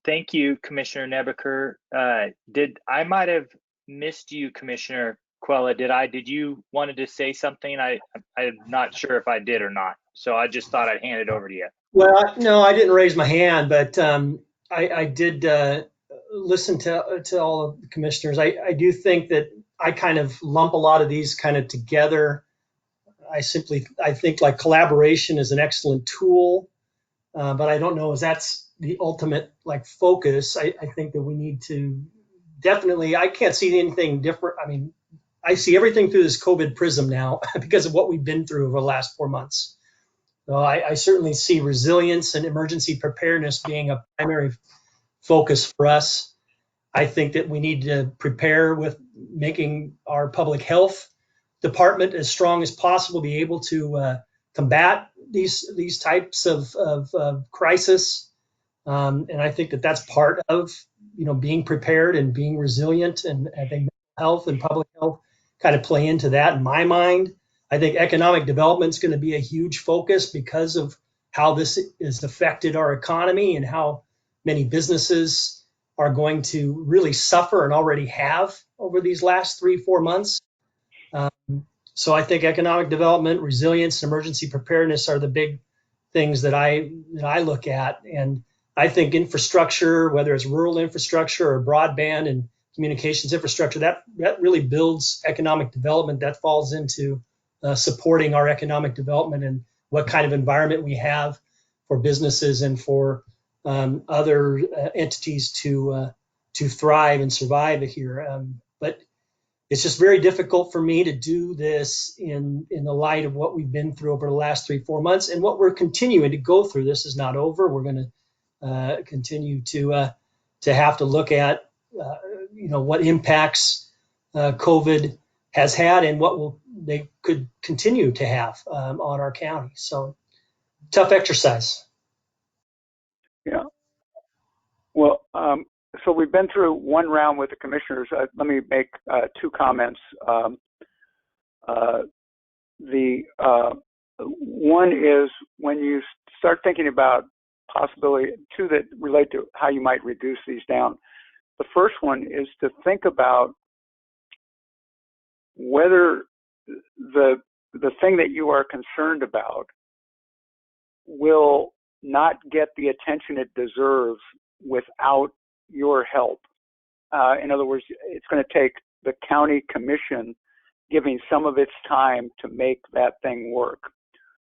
A: Thank you, Commissioner Nebaker. I might have missed you, Commissioner Quella. Did you wanted to say something? I'm not sure if I did or not. So I just thought I'd hand it over to you.
H: Well, no, I didn't raise my hand, but I did listen to all of the commissioners. I do think that I kind of lump a lot of these kind of together. I think like collaboration is an excellent tool, but I don't know if that's the ultimate like focus. I think that we need to definitely, I can't see anything different. I mean, I see everything through this COVID prism now because of what we've been through over the last 4 months. So I certainly see resilience and emergency preparedness being a primary focus for us. I think that we need to prepare with making our public health department as strong as possible, be able to combat these types of crisis. And I think that that's part of being prepared and being resilient. And I think mental health and public health kind of play into that in my mind. I think economic development is going to be a huge focus because of how this has affected our economy and how many businesses are going to really suffer and already have over these last 3-4 months. So I think economic development, resilience, and emergency preparedness are the big things that I look at. And I think infrastructure, whether it's rural infrastructure or broadband and communications infrastructure, that really builds economic development. That falls into supporting our economic development and what kind of environment we have for businesses and for other entities to thrive and survive here. But it's just very difficult for me to do this in the light of what we've been through over the last 3-4 months and what we're continuing to go through. This is not over. We're going to continue to have to look at what impacts COVID has had and what they could continue to have on our county. So tough exercise.
D: Yeah. Well, so we've been through one round with the commissioners. Let me make 2 comments. The one is when you start thinking about possibility, 2 that relate to how you might reduce these down. The first one is to think about whether the thing that you are concerned about will not get the attention it deserves without your help. In other words, it's going to take the county commission giving some of its time to make that thing work.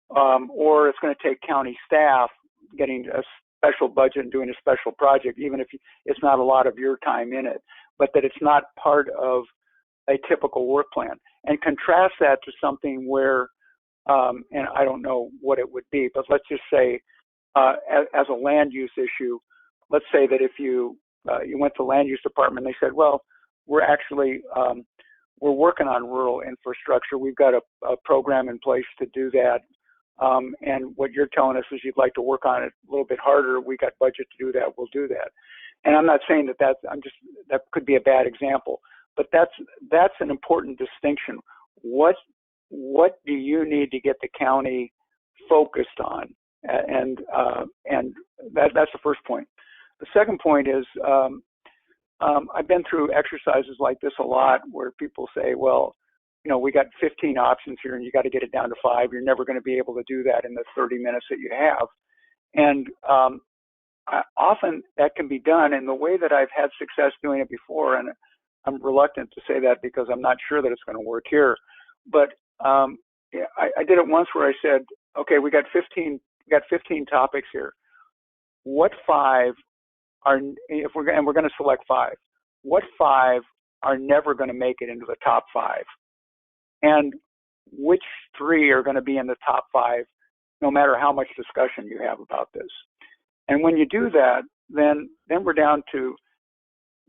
D: Or it's going to take county staff getting a special budget and doing a special project, even if it's not a lot of your time in it, but that it's not part of a typical work plan. And contrast that to something where, and I don't know what it would be, but let's just say as a land use issue, let's say that if you went to land use department and they said, well, we're actually, we're working on rural infrastructure. We've got a program in place to do that. And what you're telling us is you'd like to work on it a little bit harder. We got budget to do that. We'll do that. And I'm not saying that that could be a bad example, but that's an important distinction. What do you need to get the county focused on? And that's the first point. The second point is I've been through exercises like this a lot where people say, well, we got 15 options here and you got to get it down to 5. You're never going to be able to do that in the 30 minutes that you have. And often that can be done. And the way that I've had success doing it before, and I'm reluctant to say that because I'm not sure that it's going to work here, but I did it once where I said, okay, we got 15 topics here. What 5 are, and we're going to select 5, what 5 are never going to make it into the top 5? And which 3 are going to be in the top 5, no matter how much discussion you have about this? And when you do that, then we're down to,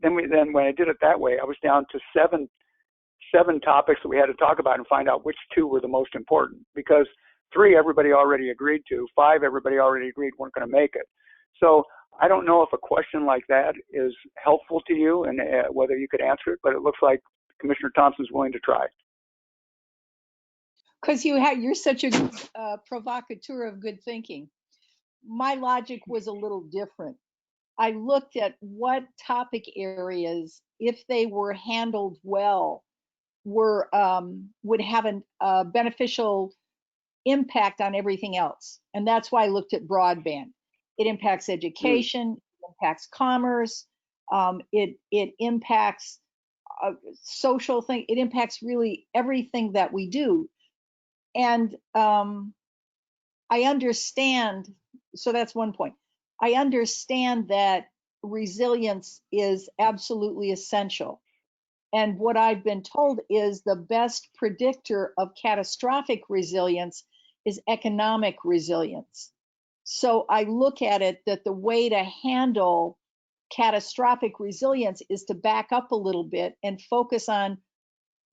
D: then when I did it that way, I was down to seven topics that we had to talk about and find out which 2 were the most important, because 3 everybody already agreed to, 5 everybody already agreed weren't going to make it. So I don't know if a question like that is helpful to you and whether you could answer it, but it looks like Commissioner Thompson's willing to try.
G: Because you're such a good provocateur of good thinking. My logic was a little different. I looked at what topic areas, if they were handled well, would have a beneficial impact on everything else. And that's why I looked at broadband. It impacts education, it impacts commerce, it impacts social thing, it impacts really everything that we do. And I understand, so that's one point. I understand that resilience is absolutely essential. And what I've been told is the best predictor of catastrophic resilience is economic resilience. So I look at it that the way to handle catastrophic resilience is to back up a little bit and focus on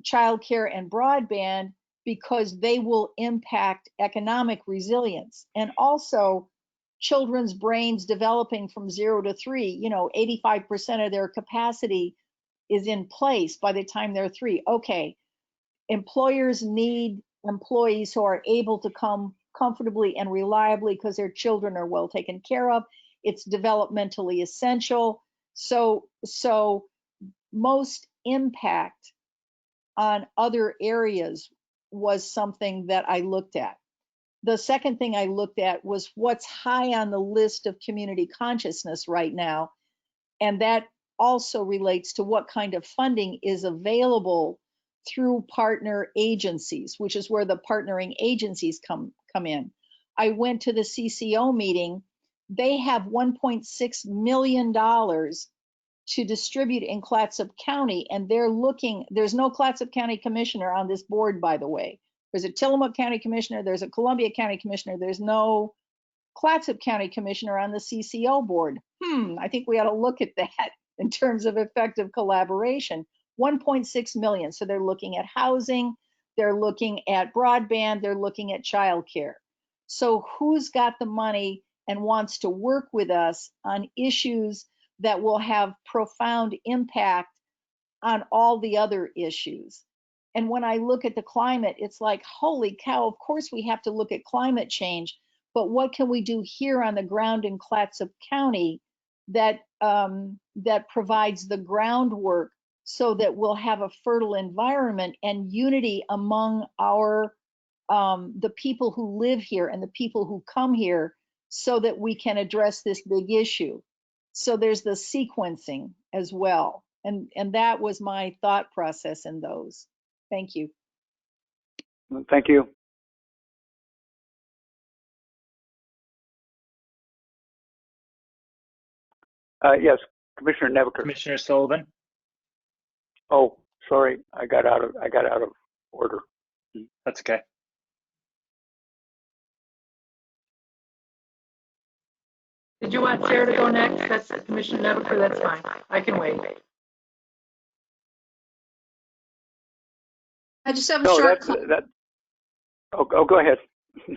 G: childcare and broadband, because they will impact economic resilience. And also children's brains developing from 0 to 3, 85% of their capacity is in place by the time they're 3. Okay, employers need employees who are able to come comfortably and reliably because their children are well taken care of. It's developmentally essential. So most impact on other areas was something that I looked at. The second thing I looked at was what's high on the list of community consciousness right now. And that also relates to what kind of funding is available through partner agencies, which is where the partnering agencies come in. I went to the CCO meeting. They have $1.6 million to distribute in Clatsop County, and they're looking, there's no Clatsop County commissioner on this board, by the way. There's a Tillamook County commissioner, there's a Columbia County commissioner, there's no Clatsop County commissioner on the CCO board. I think we ought to look at that in terms of effective collaboration. 1.6 million, so they're looking at housing, they're looking at broadband, they're looking at childcare. So who's got the money and wants to work with us on issues that will have profound impact on all the other issues? And when I look at the climate, it's like, holy cow, of course we have to look at climate change, but what can we do here on the ground in Clatsop County that provides the groundwork so that we'll have a fertile environment and unity among our the people who live here and the people who come here, so that we can address this big issue. So there's the sequencing as well. And that was my thought process in those. Thank you.
D: Thank you. Yes, Commissioner Nebeker.
A: Commissioner Sullivan.
D: Oh, sorry, I got out of order.
A: That's okay.
B: Did you want Sarah to go next? That's Commissioner Nebeker, that's fine. I can wait.
I: I just have a short
D: go ahead.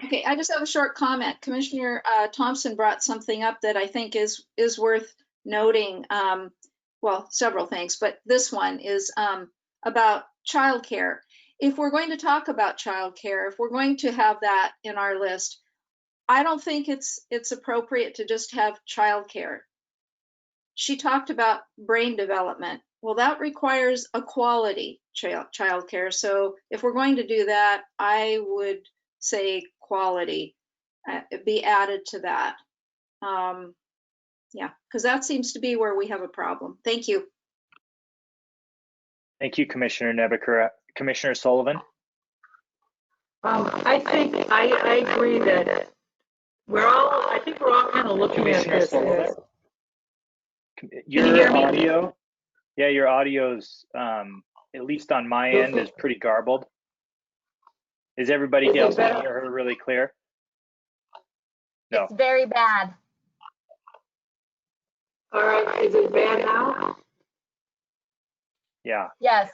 I: Okay, I just have a short comment. Commissioner Thompson brought something up that I think is worth noting. Well, several things, but this one is about childcare. If we're going to talk about childcare, if we're going to have that in our list, I don't think it's appropriate to just have childcare. She talked about brain development. Well, that requires a quality childcare. So if we're going to do that, I would say quality be added to that. Yeah, because that seems to be where we have a problem. Thank you.
A: Thank you, Commissioner Nebeker. Commissioner Sullivan.
B: I think I agree that I think we're all kind of looking at this.
A: Your audio, yeah, your audio's, at least on my end, is pretty garbled. Is everybody else can hear her really clear? No.
J: It's very bad.
B: All right, is it bad now?
A: Yeah.
J: Yes.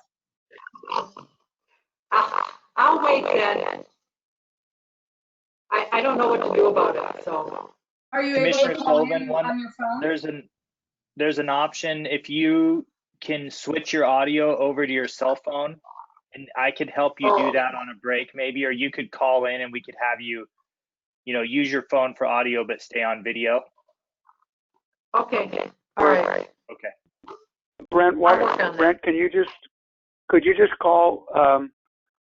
B: I'll wait then. I don't know what to do about it, so.
C: All Are you able
A: Commissioner
C: to call in
A: Sullivan,
C: on your phone?
A: there's an option if you can switch your audio over to your cell phone, and I could help you do that on a break maybe, or you could call in and we could have you, use your phone for audio but stay on video.
B: Okay, all right.
A: Okay.
D: Brent,
B: I'll work on that.
D: Brent, could you just call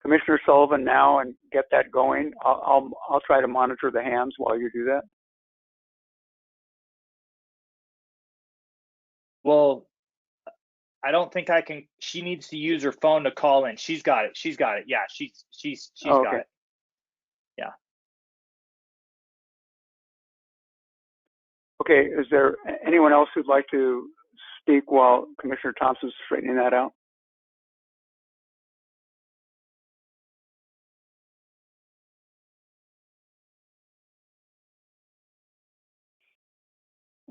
D: Commissioner Sullivan now and get that going? I'll try to monitor the hands while you do that.
A: Well, I don't think I can. She needs to use her phone to call in. She's got it. Yeah, she's
D: Okay.
A: got it. Yeah.
D: Okay, is there anyone else who'd like to speak while Commissioner Thompson's straightening that out?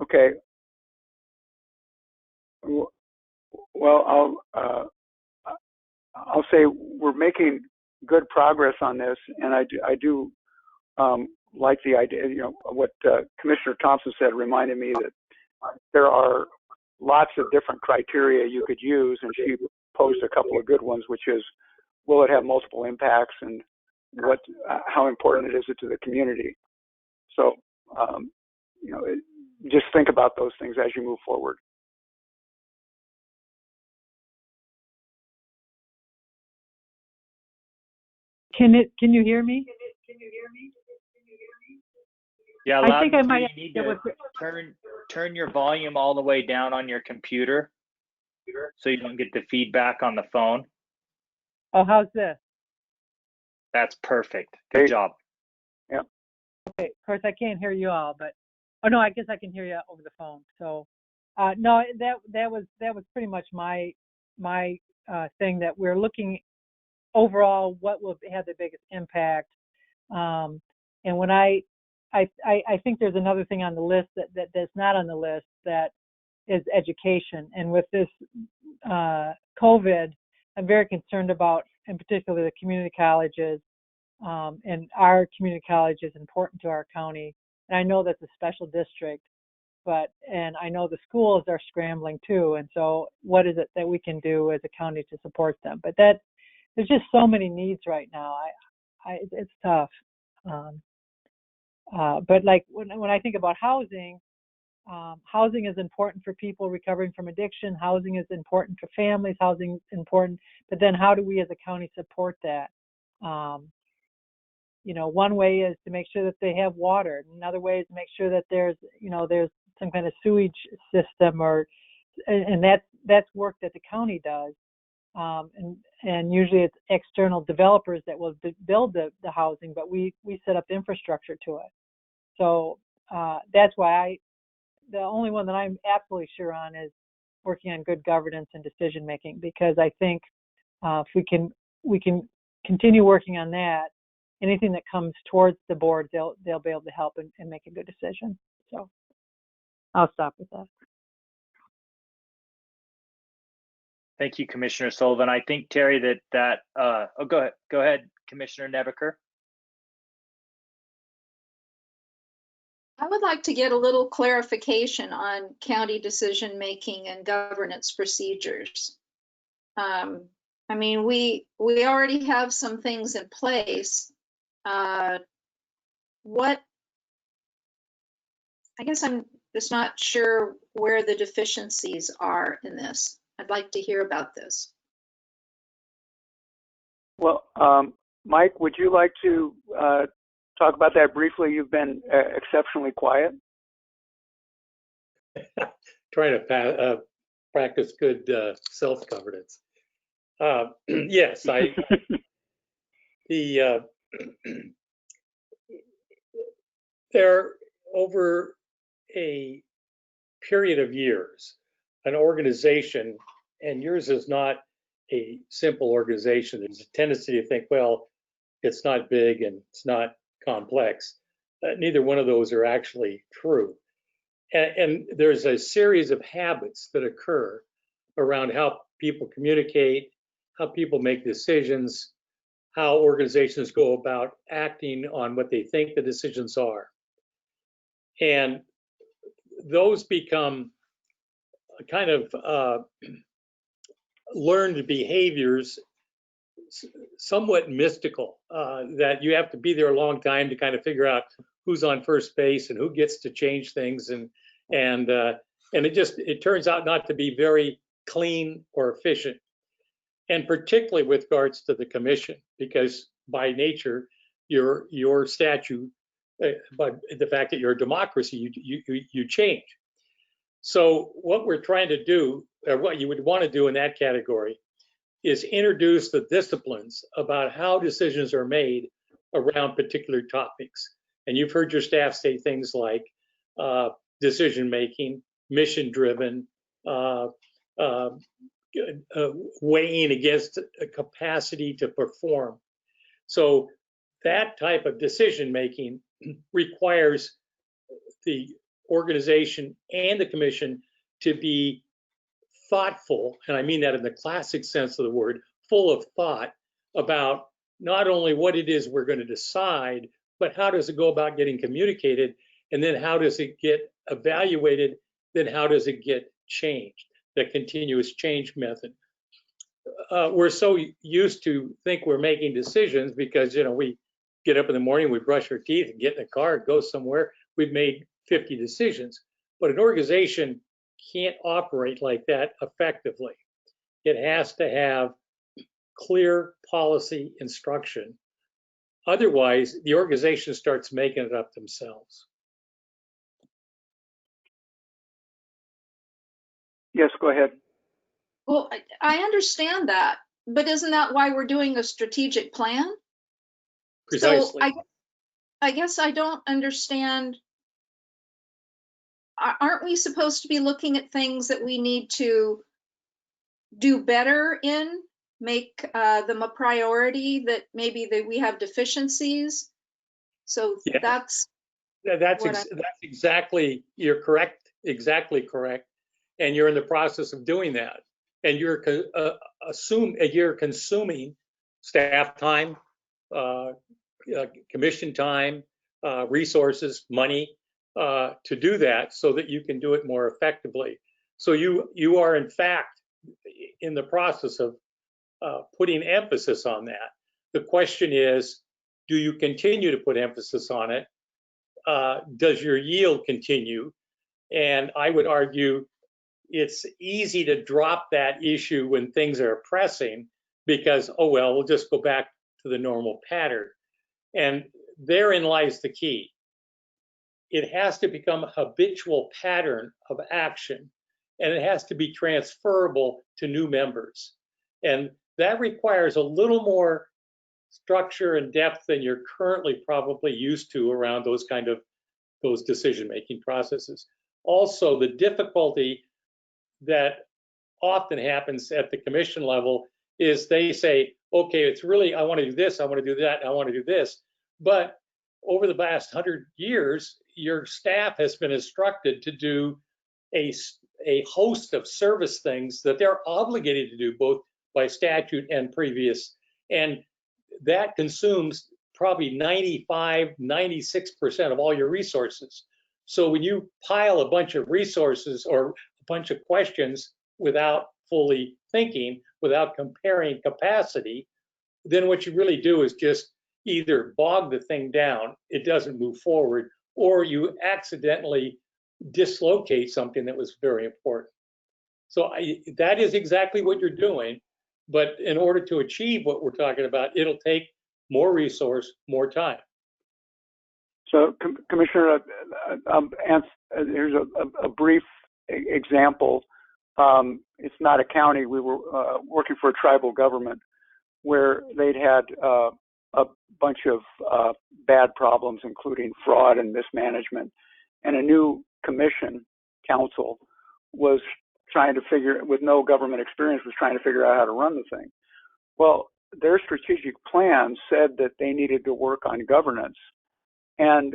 D: Okay. Well, I'll say we're making good progress on this, and I do like the idea. What Commissioner Thompson said reminded me that there are lots of different criteria you could use, and she posed a couple of good ones, which is, will it have multiple impacts, and how important is it to the community? So, just think about those things as you move forward.
B: Can you hear me?
A: Yeah,
B: I think I might
A: you need to turn your volume all the way down on your computer so you don't get the feedback on the phone.
B: Oh, how's this?
A: That's perfect. Good job.
D: Yeah.
B: Okay, of course I can't hear you all, but no, I guess I can hear you over the phone. So, no, that was pretty much my thing, that we're looking overall what will have the biggest impact. And when I think there's another thing on the list that's not on the list, that is education. And with this COVID, I'm very concerned about, in particular, the community colleges. And our community college is important to our county. And I know that's a special district, and I know the schools are scrambling too. And so what is it that we can do as a county to support them? But there's just so many needs right now. It's tough. But like when I think about housing, housing is important for people recovering from addiction. Housing is important for families. Housing is important. But then how do we as a county support that? One way is to make sure that they have water. Another way is to make sure that there's some kind of sewage system, and that's work that the county does. And usually it's external developers that will build the housing, but we set up infrastructure to it. So that's why the only one that I'm absolutely sure on is working on good governance and decision making, because I think if we can continue working on that, anything that comes towards the board, they'll be able to help and make a good decision. So I'll stop with that.
A: Thank you, Commissioner Sullivan. I think, Terry, go ahead, Commissioner Nebeker.
I: I would like to get a little clarification on county decision-making and governance procedures. I mean, we already have some things in place. I guess I'm just not sure where the deficiencies are in this. I'd like to hear about this.
D: Well, Mike, would you like to talk about that briefly? You've been exceptionally quiet.
J: Trying to practice good self-governance. Yes, there, over a period of years, an organization, and yours is not a simple organization. There's a tendency to think, well, it's not big and it's not complex. Neither one of those are actually true. And there's a series of habits that occur around how people communicate, how people make decisions, how organizations go about acting on what they think the decisions are. And those become kind of learned behaviors, somewhat mystical, that you have to be there a long time to kind of figure out who's on first base and who gets to change things, and it turns out not to be very clean or efficient, and particularly with regards to the commission, because by nature your statute, but the fact that you're a democracy, you change. So what we're trying to do, or what you would want to do in that category, is introduce the disciplines about how decisions are made around particular topics. And you've heard your staff say things like decision making, mission driven, weighing against a capacity to perform. So that type of decision making requires the organization and the commission to be thoughtful, and I mean that in the classic sense of the word, full of thought about not only what it is we're going to decide, but how does it go about getting communicated, and then how does it get evaluated, then how does it get changed, the continuous change method. We're so used to think we're making decisions because, you know, we get up in the morning, we brush our teeth and get in a car, go somewhere, we've made 50 decisions. But an organization can't operate like that effectively. It has to have clear policy instruction. Otherwise, the organization starts making it up themselves.
D: Yes, go ahead.
I: Well, I understand that, but isn't that why we're doing a strategic plan?
J: Precisely.
I: So I guess I don't understand. Aren't we supposed to be looking at things that we need to do better in, make them a priority, that maybe that we have deficiencies? So
J: yeah.
I: that's
J: exactly, you're correct, exactly correct. And you're in the process of doing that. And you're consuming staff time, commission time, resources, money, to do that so that you can do it more effectively. So you are in fact in the process of putting emphasis on that. The question is, do you continue to put emphasis on it? Does your yield continue? And I would argue it's easy to drop that issue when things are pressing because, oh, well, we'll just go back to the normal pattern. And therein lies the key. It has to become a habitual pattern of action, and it has to be transferable to new members. And that requires a little more structure and depth than you're currently probably used to around those decision-making processes. Also, the difficulty that often happens at the commission level is they say, okay, it's really, I want to do this, I want to do that, I want to do this. But over the past 100 years, your staff has been instructed to do a host of service things that they're obligated to do, both by statute and previous. And that consumes probably 95, 96% of all your resources. So when you pile a bunch of resources or a bunch of questions without fully thinking, without comparing capacity, then what you really do is just either bog the thing down, it doesn't move forward, or you accidentally dislocate something that was very important. So that is exactly what you're doing. But in order to achieve what we're talking about, it'll take more resource, more time.
D: So, Commissioner, here's a brief example. It's not a county. We were working for a tribal government where they'd had a bunch of bad problems, including fraud and mismanagement. And a new commission council was trying to with no government experience, was trying to figure out how to run the thing. Well, their strategic plan said that they needed to work on governance. And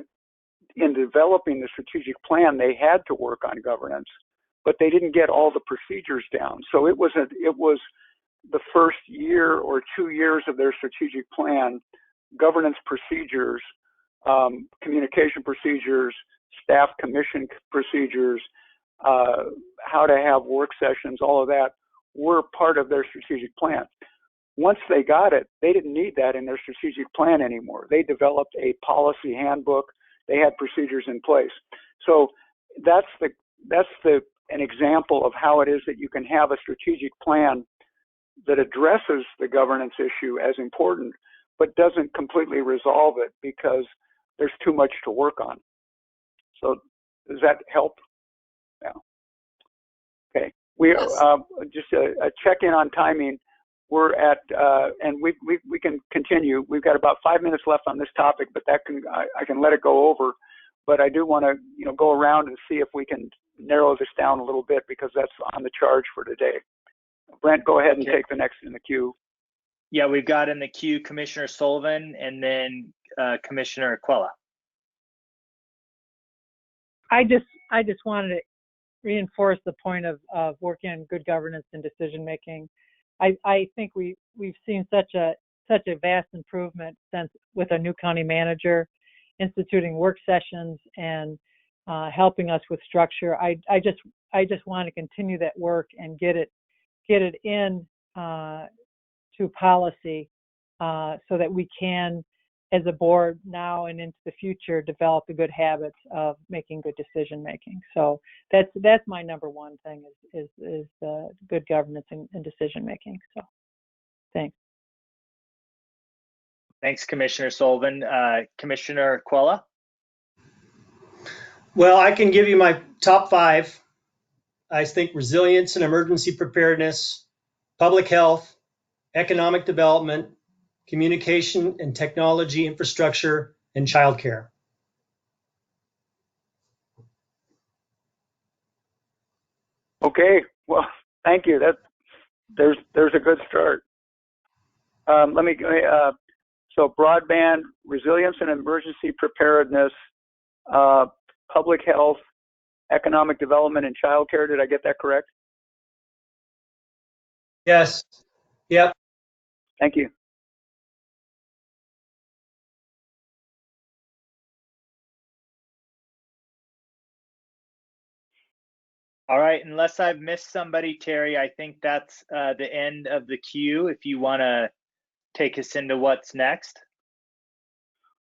D: in developing the strategic plan, they had to work on governance, but they didn't get all the procedures down. So it was the first year or 2 years of their strategic plan, governance procedures, communication procedures, staff commission procedures, how to have work sessions, all of that were part of their strategic plan. Once they got it, they didn't need that in their strategic plan anymore. They developed a policy handbook. They had procedures in place. So that's an example of how it is that you can have a strategic plan that addresses the governance issue as important, but doesn't completely resolve it because there's too much to work on. So does that help? Yeah. Okay. We just a check-in on timing. We're at, and we can continue. We've got about 5 minutes left on this topic, but I can let it go over. But I do want to, go around and see if we can narrow this down a little bit because that's on the charge for today. Brent, go ahead and take the next in the queue.
A: Yeah, we've got in the queue Commissioner Sullivan and then Commissioner Aquila.
B: I just wanted to reinforce the point of working on good governance and decision making. I think we've seen such a vast improvement since with a new county manager instituting work sessions and helping us with structure. I just want to continue that work and get it in to policy so that we can, as a board now and into the future, develop the good habits of making good decision making. So that's my number one thing is good governance and decision making. So thanks.
A: Thanks, Commissioner Sullivan. Commissioner Aquila?
H: Well, I can give you my top 5. I think resilience and emergency preparedness, public health, economic development, communication and technology infrastructure, and childcare.
D: Okay, well, thank you. There's a good start. So broadband, resilience and emergency preparedness, public health, economic development, and childcare. Did I get that correct?
H: Yes. Yep.
D: Thank you.
A: All right, unless I've missed somebody, Terry, I think that's the end of the queue. If you want to take us into what's next.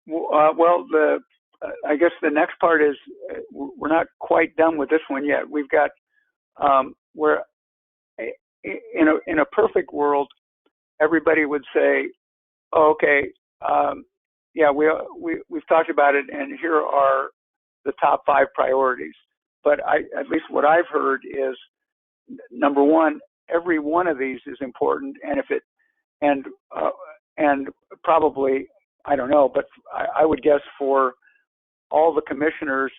D: Well, I guess the next part is we're not quite done with this one yet. We've got where in a perfect world, everybody would say, oh, okay, yeah, we've talked about it, and here are the top 5 priorities. But at least what I've heard is, number one, every one of these is important, and probably, I don't know, but I would guess for all the commissioners,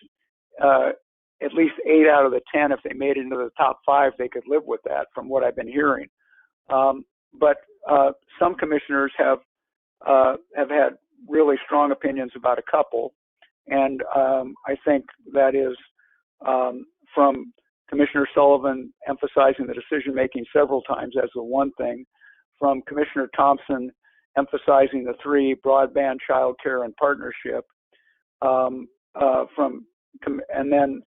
D: at least 8 out of the 10, if they made it into the top 5, they could live with that from what I've been hearing. But some commissioners have had really strong opinions about a couple, and I think that is from Commissioner Sullivan emphasizing the decision-making several times as the one thing, from Commissioner Thompson emphasizing the 3, broadband, childcare, and partnership, and then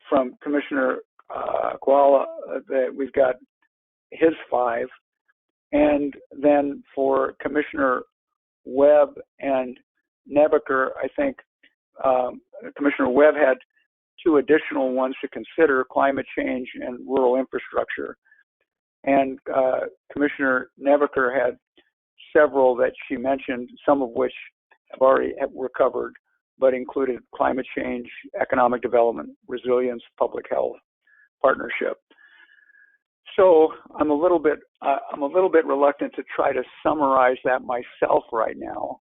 D: from Commissioner Aquila, that we've got his 5, and then for Commissioner Webb and Nebaker, I think Commissioner Webb had 2 additional ones to consider: climate change and rural infrastructure. And Commissioner Nebaker had several that she mentioned, some of which were covered, but included climate change, economic development, resilience, public health, partnership. So I'm a little bit reluctant to try to summarize that myself right now.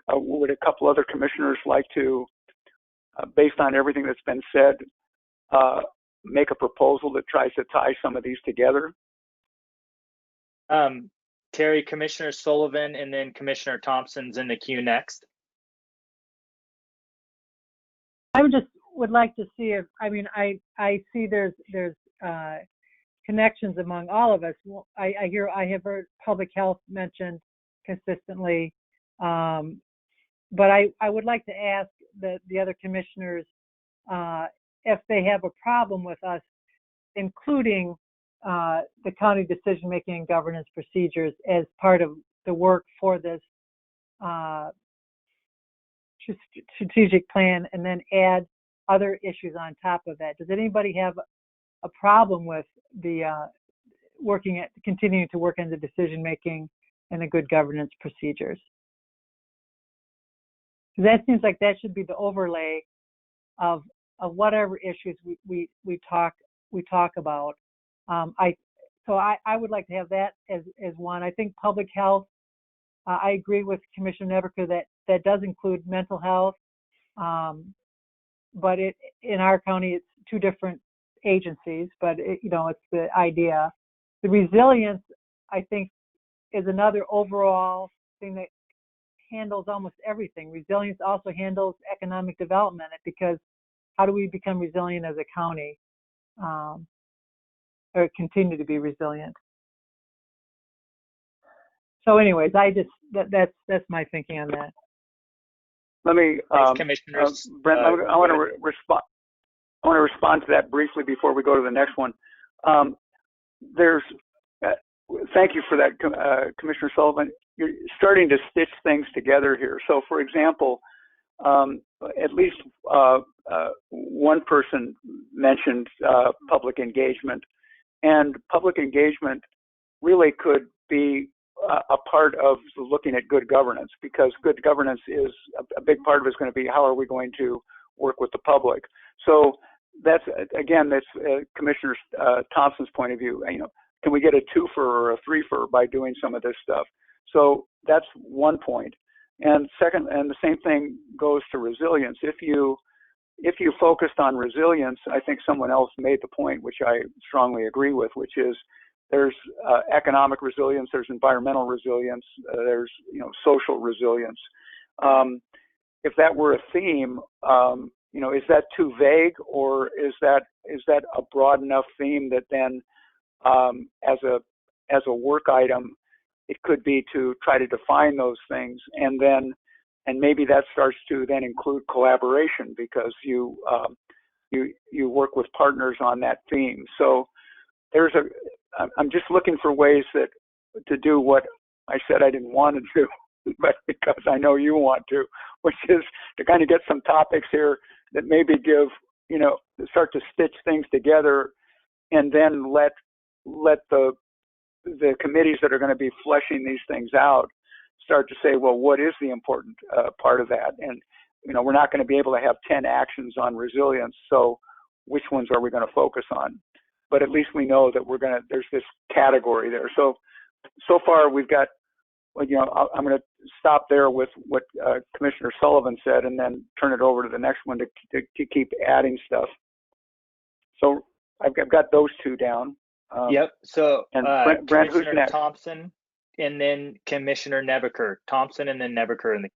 D: Would a couple other commissioners like to, based on everything that's been said, make a proposal that tries to tie some of these together?
A: Terry, Commissioner Sullivan, and then Commissioner Thompson's in the queue next.
B: I would like to see if, I see there's connections among all of us. I have heard public health mentioned consistently, But I would like to ask the other commissioners if they have a problem with us including the county decision-making and governance procedures as part of the work for this strategic plan, and then add other issues on top of that. Does anybody have a problem with the continuing to work on the decision-making and the good governance procedures? That seems like that should be the overlay of whatever issues we talk about. So I would like to have that as one. I think public health, I agree with Commissioner Nebeker that does include mental health, but in our county it's two different agencies, but it's the idea. The resilience, I think, is another overall thing that handles almost everything. Resilience also handles economic development, because how do we become resilient as a county, or continue to be resilient? So anyways, that's my thinking on that.
D: Let me,
A: Thanks, Commissioners.
D: Brent, I want to respond. I want to respond to that briefly before we go to the next one. Thank you for that, Commissioner Sullivan. You're starting to stitch things together here. So, for example, at least one person mentioned public engagement, and public engagement really could be a part of looking at good governance, because good governance is a big part of it is going to be how are we going to work with the public. So that's, again, that's Commissioner Thompson's point of view. Can we get a twofer or a threefer by doing some of this stuff? So that's one point. And second, and the same thing goes to resilience. If you focused on resilience, I think someone else made the point, which I strongly agree with, which is there's economic resilience, there's environmental resilience, there's social resilience. If that were a theme, is that too vague, or is that a broad enough theme that then as a work item, it could be to try to define those things, and maybe that starts to then include collaboration, because you work with partners on that theme. So I'm just looking for ways to do what I said I didn't want to do, but because I know you want to, which is to kind of get some topics here that maybe start to stitch things together, and then let the committees that are going to be fleshing these things out start to say, well, what is the important part of that? And, we're not going to be able to have 10 actions on resilience, so which ones are we going to focus on? But at least we know that there's this category there. So far we've got, I'm going to stop there with what Commissioner Sullivan said, and then turn it over to the next one to keep adding stuff. So I've got those two down.
A: Yep. So
D: and Brent, who's next?
A: Thompson, and then Commissioner Nebeker. Thompson, and then Nebeker.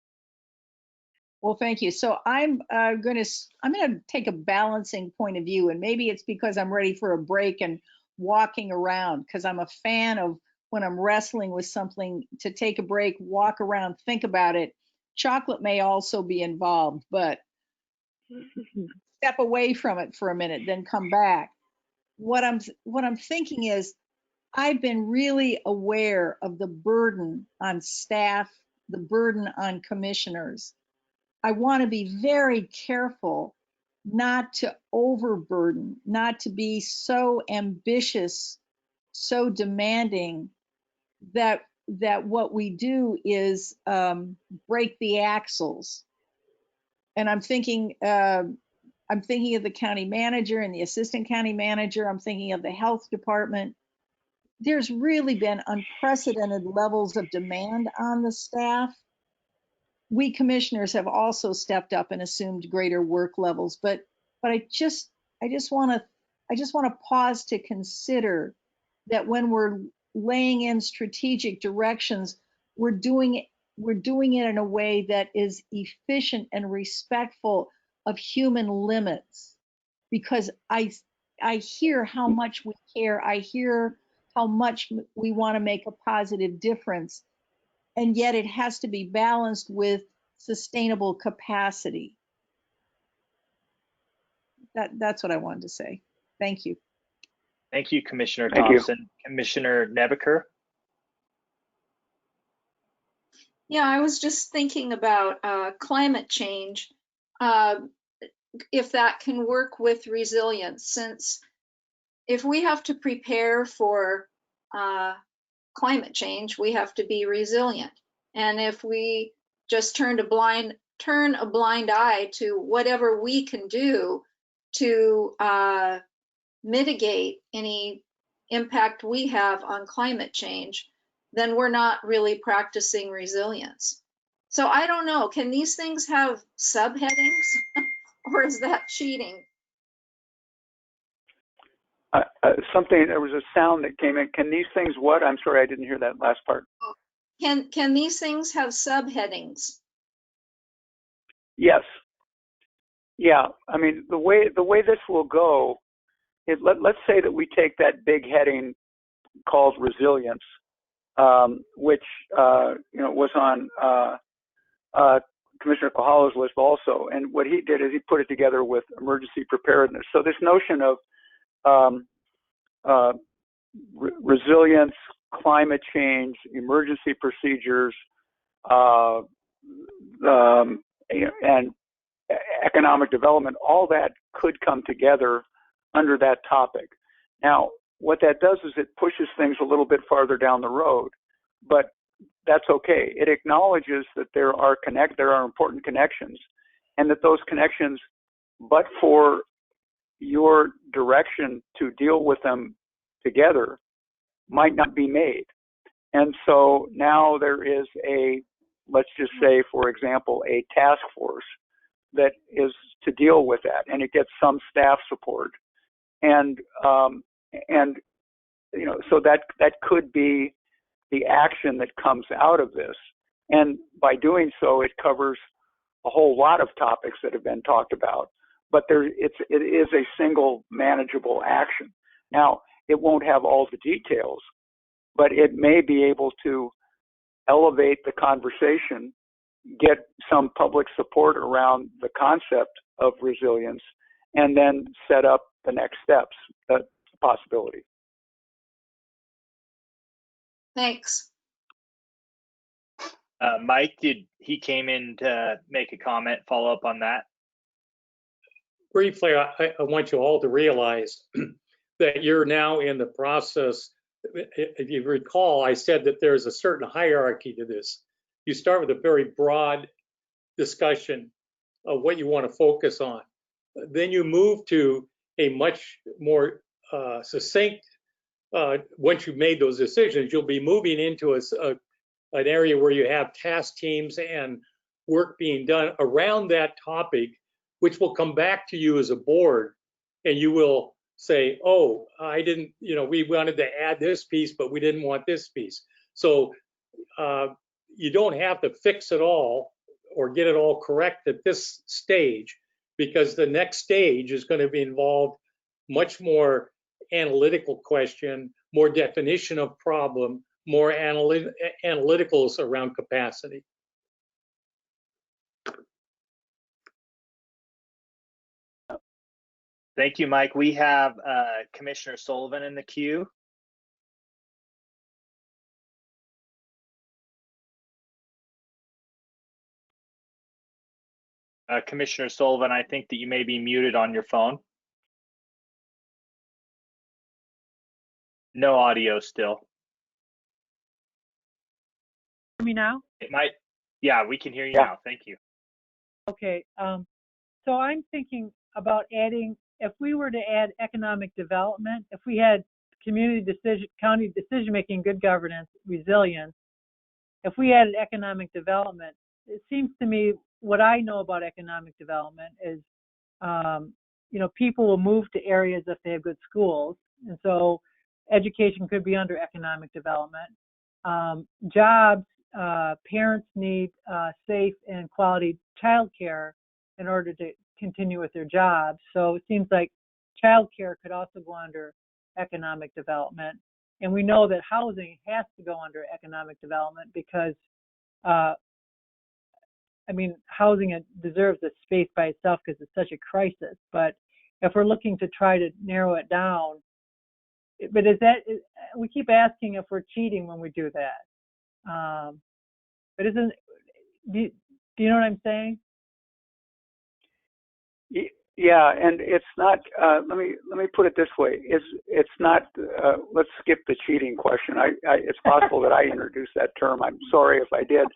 G: Well, thank you. So I'm going to take a balancing point of view, and maybe it's because I'm ready for a break and walking around, because I'm a fan of, when I'm wrestling with something, to take a break, walk around, think about it. Chocolate may also be involved, but step away from it for a minute, then come back. What I'm thinking is, I've been really aware of the burden on staff, the burden on commissioners. I want to be very careful not to overburden, not to be so ambitious, so demanding that what we do is break the axles. And I'm thinking of the county manager and the assistant county manager. I'm thinking of the health department. There's really been unprecedented levels of demand on the staff. We commissioners have also stepped up and assumed greater work levels, but I just want to pause to consider that when we're laying in strategic directions, we're doing it in a way that is efficient and respectful of human limits, because I hear how much we care. I hear how much we want to make a positive difference. and yet it has to be balanced with sustainable capacity. That's what I wanted to say. Thank you.
A: Thank you, Commissioner
D: Thank you.
A: Thompson. Commissioner Nebaker?
I: Yeah, I was just thinking about climate change, if that can work with resilience, since if we have to prepare for climate change, we have to be resilient. And if we just turn a blind eye to whatever we can do to mitigate any impact we have on climate change, then we're not really practicing resilience. So I don't know, can these things have subheadings or is that cheating?
D: There was a sound that came in. Can these things what? I'm sorry, I didn't hear that last part.
I: Can these things have subheadings?
D: Yes. Yeah. I mean, the way this will go, let's say that we take that big heading called resilience, which was on Commissioner Kohala's list also. And what he did is he put it together with emergency preparedness. So this notion of resilience, climate change, emergency procedures, and economic development, all that could come together under that topic. Now, what that does is it pushes things a little bit farther down the road, but that's okay. It acknowledges that there are important connections, and that those connections, but for your direction to deal with them together, might not be made. And so now there is let's just say, for example, a task force that is to deal with that, and it gets some staff support, and so that could be the action that comes out of this. And by doing so, it covers a whole lot of topics that have been talked about, but it is a single manageable action. Now, it won't have all the details, but it may be able to elevate the conversation, get some public support around the concept of resilience, and then set up the next steps. That's a possibility.
I: Thanks.
A: Mike, he came in to make a comment, follow up on that?
J: Briefly, I want you all to realize that you're now in the process. If you recall, I said that there's a certain hierarchy to this. You start with a very broad discussion of what you want to focus on. Then you move to a much more succinct, once you've made those decisions, you'll be moving into an area where you have task teams and work being done around that topic, which will come back to you as a board, and you will say, oh, I didn't, we wanted to add this piece, but we didn't want this piece. So you don't have to fix it all or get it all correct at this stage, because the next stage is going to be involved much more analytical question, more definition of problem, more analyticals around capacity.
A: Thank you, Mike. We have Commissioner Sullivan in the queue. Commissioner Sullivan, I think that you may be muted on your phone. No audio still.
K: Hear me now?
A: It might. Yeah, we can hear you now. Thank you.
K: Okay. So I'm thinking about adding, if we were to add economic development, if we had county decision-making, good governance, resilience, if we added economic development, it seems to me what I know about economic development is, people will move to areas if they have good schools. And so education could be under economic development. Jobs, parents need safe and quality childcare in order to continue with their jobs. So it seems like childcare could also go under economic development. And we know that housing has to go under economic development because I mean, housing it deserves a space by itself because it's such a crisis. But if we're looking to try to narrow it down, but we keep asking if we're cheating when we do that. But do you know what I'm saying?
D: Yeah, and it's not. Let me put it this way: it's not. Let's skip the cheating question. It's possible that I introduced that term. I'm sorry if I did.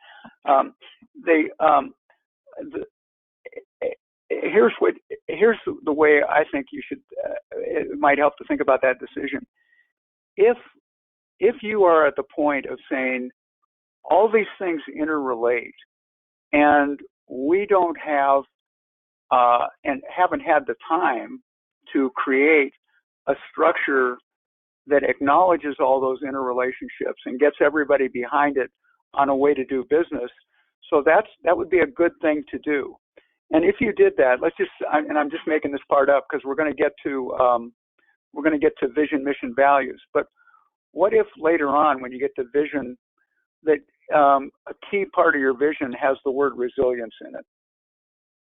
D: Here's the way I think you should. It might help to think about that decision. If you are at the point of saying all these things interrelate, and we don't have and haven't had the time to create a structure that acknowledges all those interrelationships and gets everybody behind it on a way to do business. So that would be a good thing to do. And if you did that, and I'm just making this part up because we're going to get to vision, mission, values. But what if later on, when you get to vision, that a key part of your vision has the word resilience in it?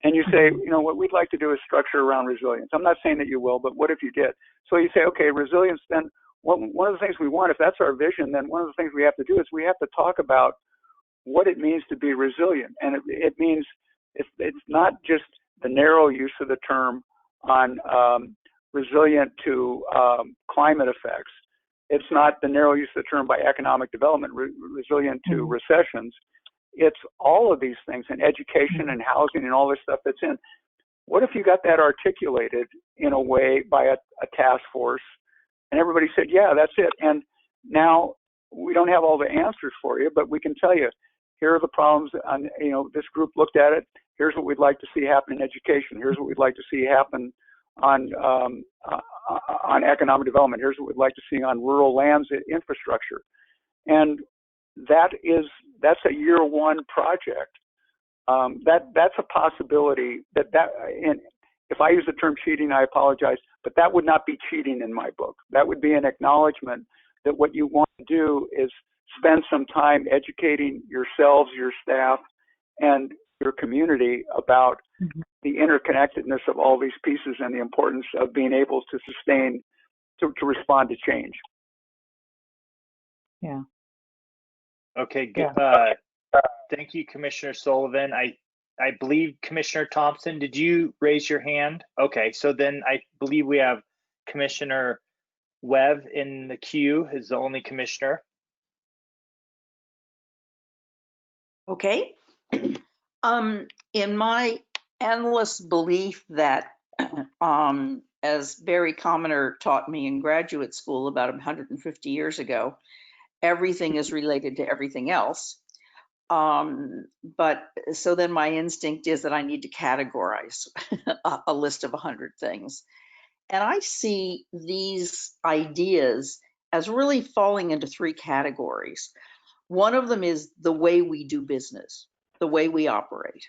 D: And you say, what we'd like to do is structure around resilience. I'm not saying that you will, but what if you did? So you say, okay, resilience, then one of the things we want, if that's our vision, then one of the things we have to do is we have to talk about what it means to be resilient. And it means it's not just the narrow use of the term on resilient to climate effects. It's not the narrow use of the term by economic development, resilient to recessions. It's all of these things, and education and housing and all this stuff that's in. What if you got that articulated in a way by a task force, and everybody said, yeah, that's it. And now we don't have all the answers for you, but we can tell you, here are the problems. This group looked at it. Here's what we'd like to see happen in education. Here's what we'd like to see happen on economic development. Here's what we'd like to see on rural lands infrastructure. And that's a year one project. That's a possibility and if I use the term cheating, I apologize, but that would not be cheating in my book. That would be an acknowledgement that what you want to do is spend some time educating yourselves, your staff, and your community about the interconnectedness of all these pieces and the importance of being able to sustain, to respond to change.
K: Yeah.
A: Okay, good. Thank you, Commissioner Sullivan. I believe Commissioner Thompson, did you raise your hand? Okay, so then I believe we have Commissioner Webb in the queue is the only commissioner.
F: Okay. In my endless belief that, as Barry Commoner taught me in graduate school about 150 years ago, everything is related to everything else. But so then my instinct is that I need to categorize a list of 100 things. And I see these ideas as really falling into 3 categories. One of them is the way we do business, the way we operate.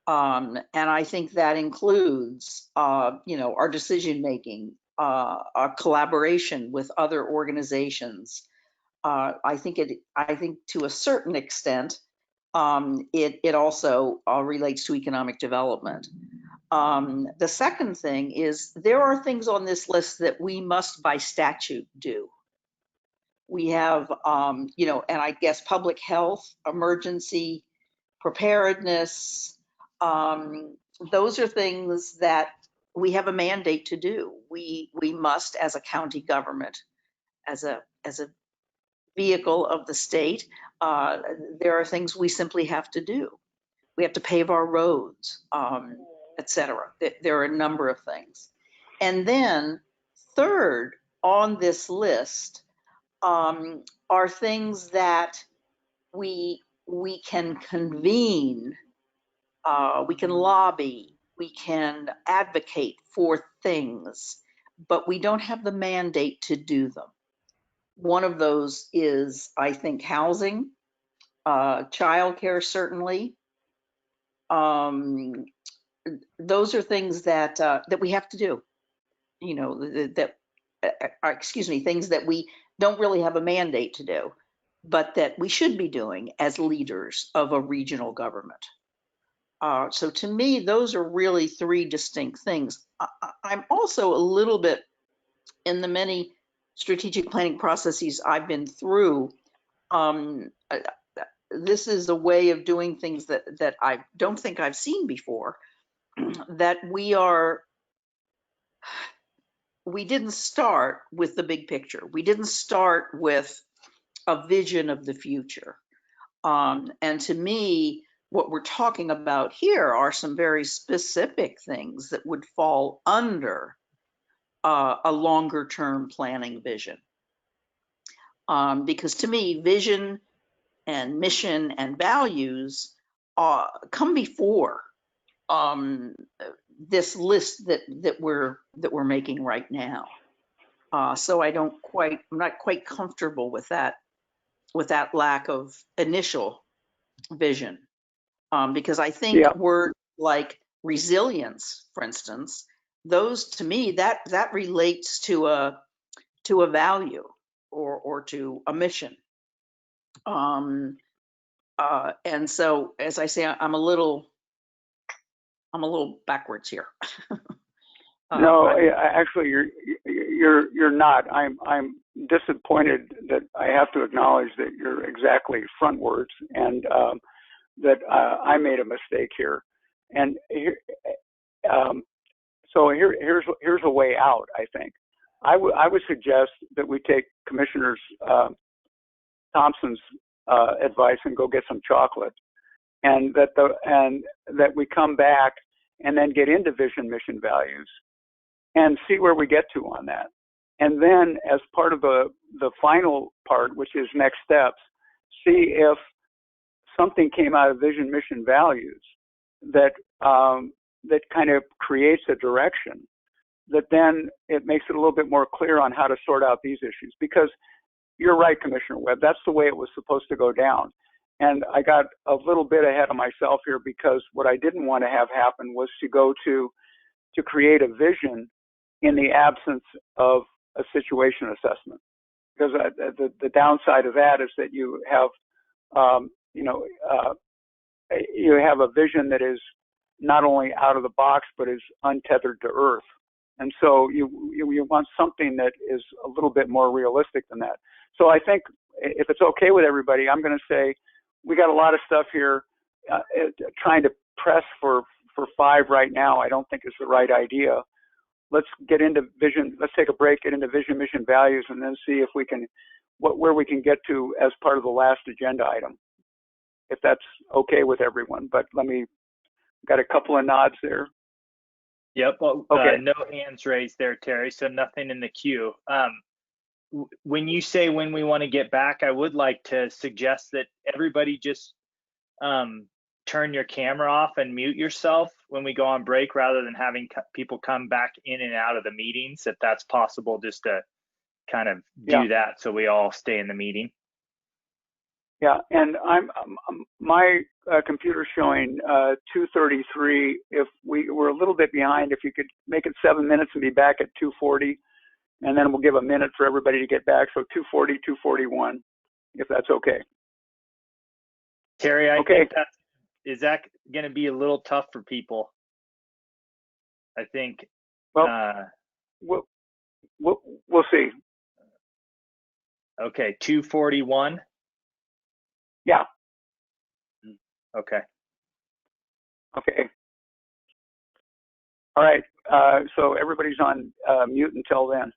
F: And I think that includes, our decision-making, our collaboration with other organizations. I think to a certain extent, it also relates to economic development. The second thing is there are things on this list that we must by statute do. We have, and I guess public health, emergency preparedness. Those are things that we have a mandate to do. We must, as a county government, as a vehicle of the state, there are things we simply have to do. We have to pave our roads, etc. There are a number of things. And then third on this list are things that we can convene, we can lobby, we can advocate for things, but we don't have the mandate to do them. One of those is, I think, housing, childcare, certainly. Those are things that we have to do. Things that we don't really have a mandate to do. but that we should be doing as leaders of a regional government. So to me, those are really three distinct things. I'm also a little bit, in the many strategic planning processes I've been through, this is a way of doing things that I don't think I've seen before, that we didn't start with the big picture. We didn't start with a vision of the future. And to me, what we're talking about here are some very specific things that would fall under a longer term planning vision. Because to me, vision and mission and values come before this list that we're making right now. So I'm not quite comfortable with that lack of initial vision, because I think words like resilience, for instance, those to me that relates to a value or to a mission. And so, as I say, I'm a little backwards here.
D: No, actually, you're not. I'm disappointed that I have to acknowledge that you're exactly frontwards, and that I made a mistake here. And so here's a way out. I think I would suggest that we take Commissioner Thompson's advice and go get some chocolate, and that we come back and then get into vision, mission, values, and see where we get to on that. And then as part of the final part, which is next steps, see if something came out of vision, mission, values that kind of creates a direction, that then it makes it a little bit more clear on how to sort out these issues. Because you're right, Commissioner Webb, that's the way it was supposed to go down. And I got a little bit ahead of myself here, because what I didn't want to have happen was to go to create a vision in the absence of a situation assessment. Because the downside of that is that you have, you have a vision that is not only out of the box, but is untethered to earth. And so you want something that is a little bit more realistic than that. So I think if it's okay with everybody, I'm going to say we got a lot of stuff here. Trying to press for 5 right now, I don't think is the right idea. Let's get into vision. Let's take a break, get into vision, mission, values, and then see if we can, where we can get to as part of the last agenda item, if that's okay with everyone. But got a couple of nods there.
A: Yep. Well,
D: okay.
A: No hands raised there, Terry. So nothing in the queue. When you say when we want to get back, I would like to suggest that everybody just turn your camera off and mute yourself when we go on break, rather than having people come back in and out of the meetings, if that's possible, just to kind of do that so we all stay in the meeting.
D: Yeah, and my computer's showing 2:33. If we're a little bit behind, if you could make it 7 minutes and be back at 2:40, and then we'll give a minute for everybody to get back. So 2:40, 2:41, if that's okay.
A: Terry, I think is that going to be a little tough for people? I think.
D: Well, we'll see.
A: Okay, 2:41.
D: Yeah.
A: Okay.
D: Okay. All right. So everybody's on mute until then.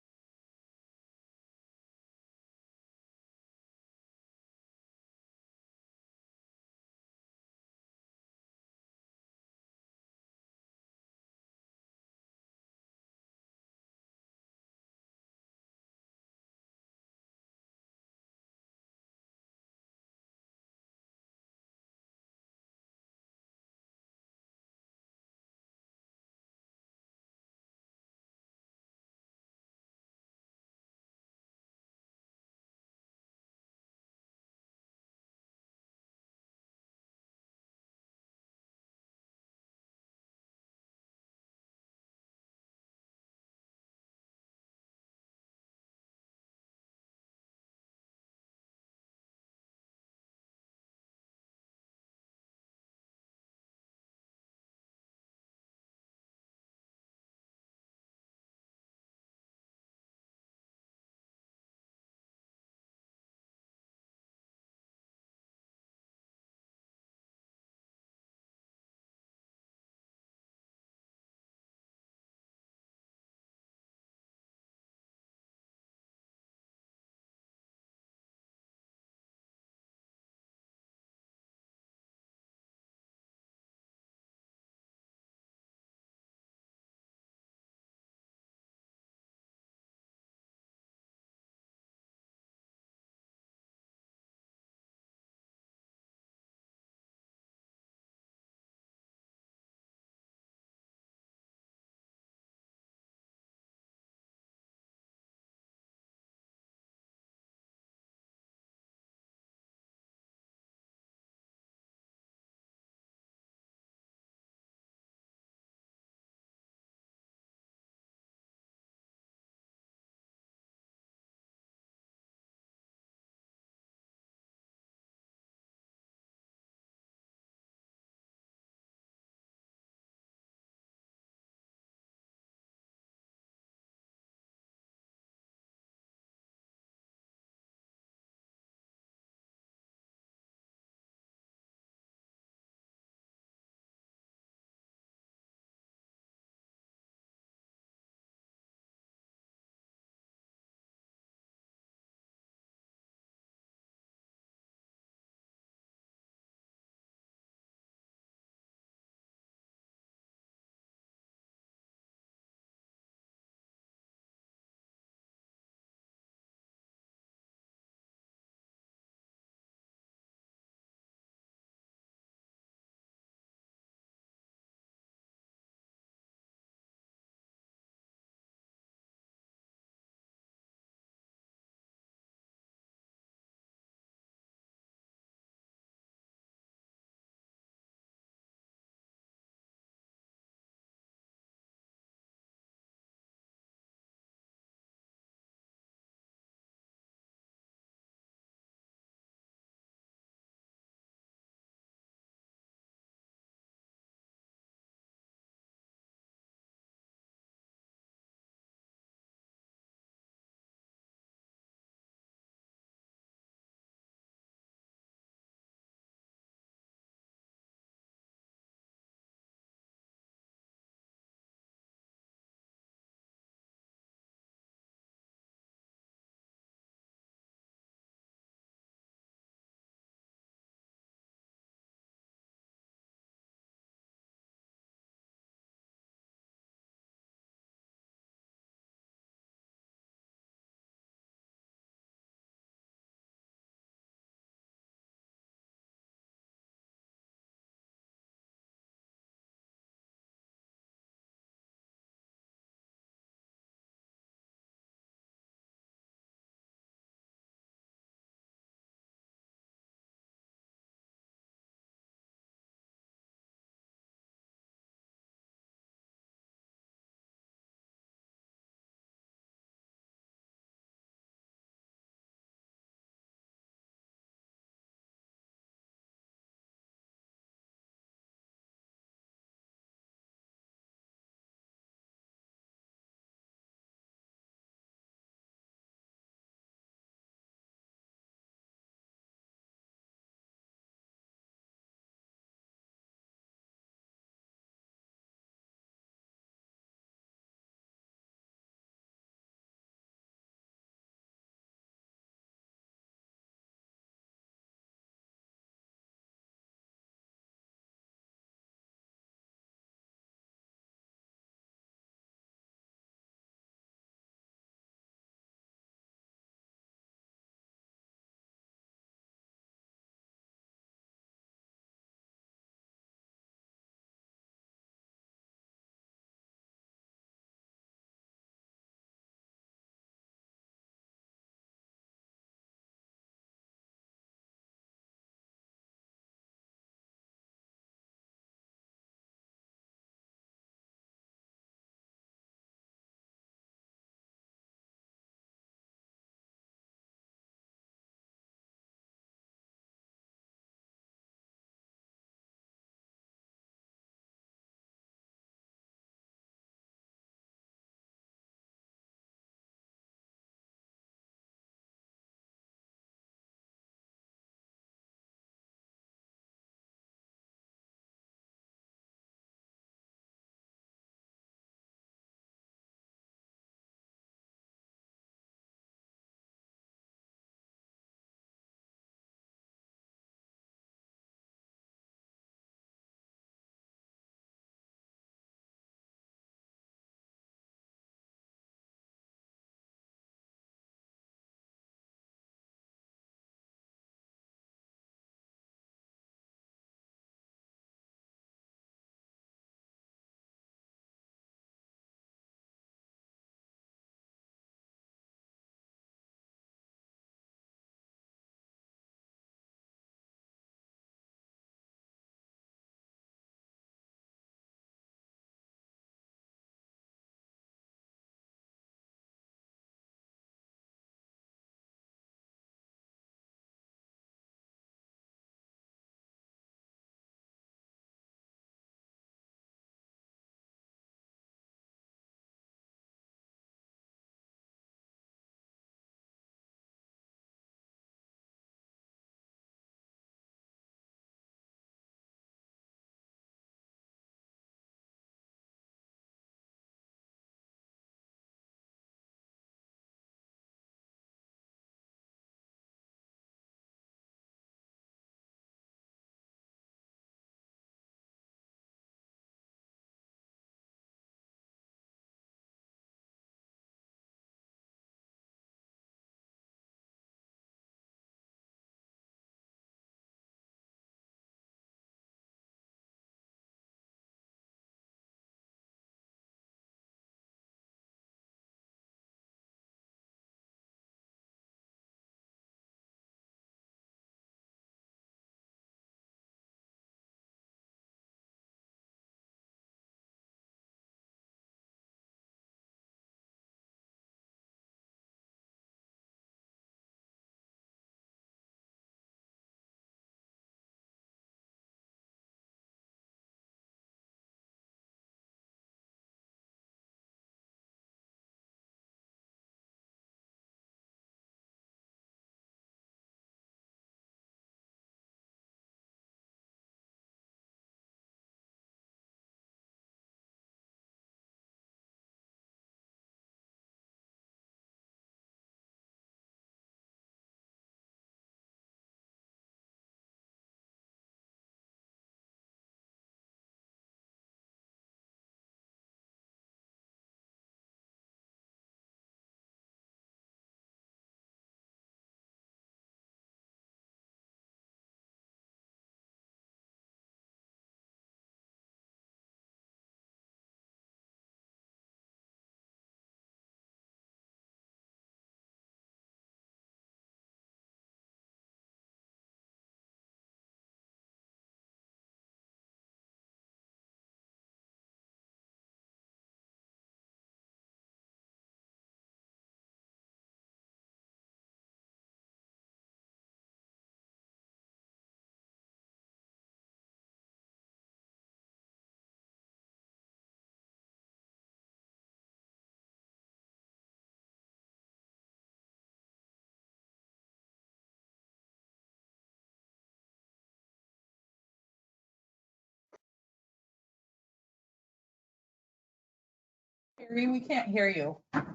C: Larry, we can't hear you.
D: How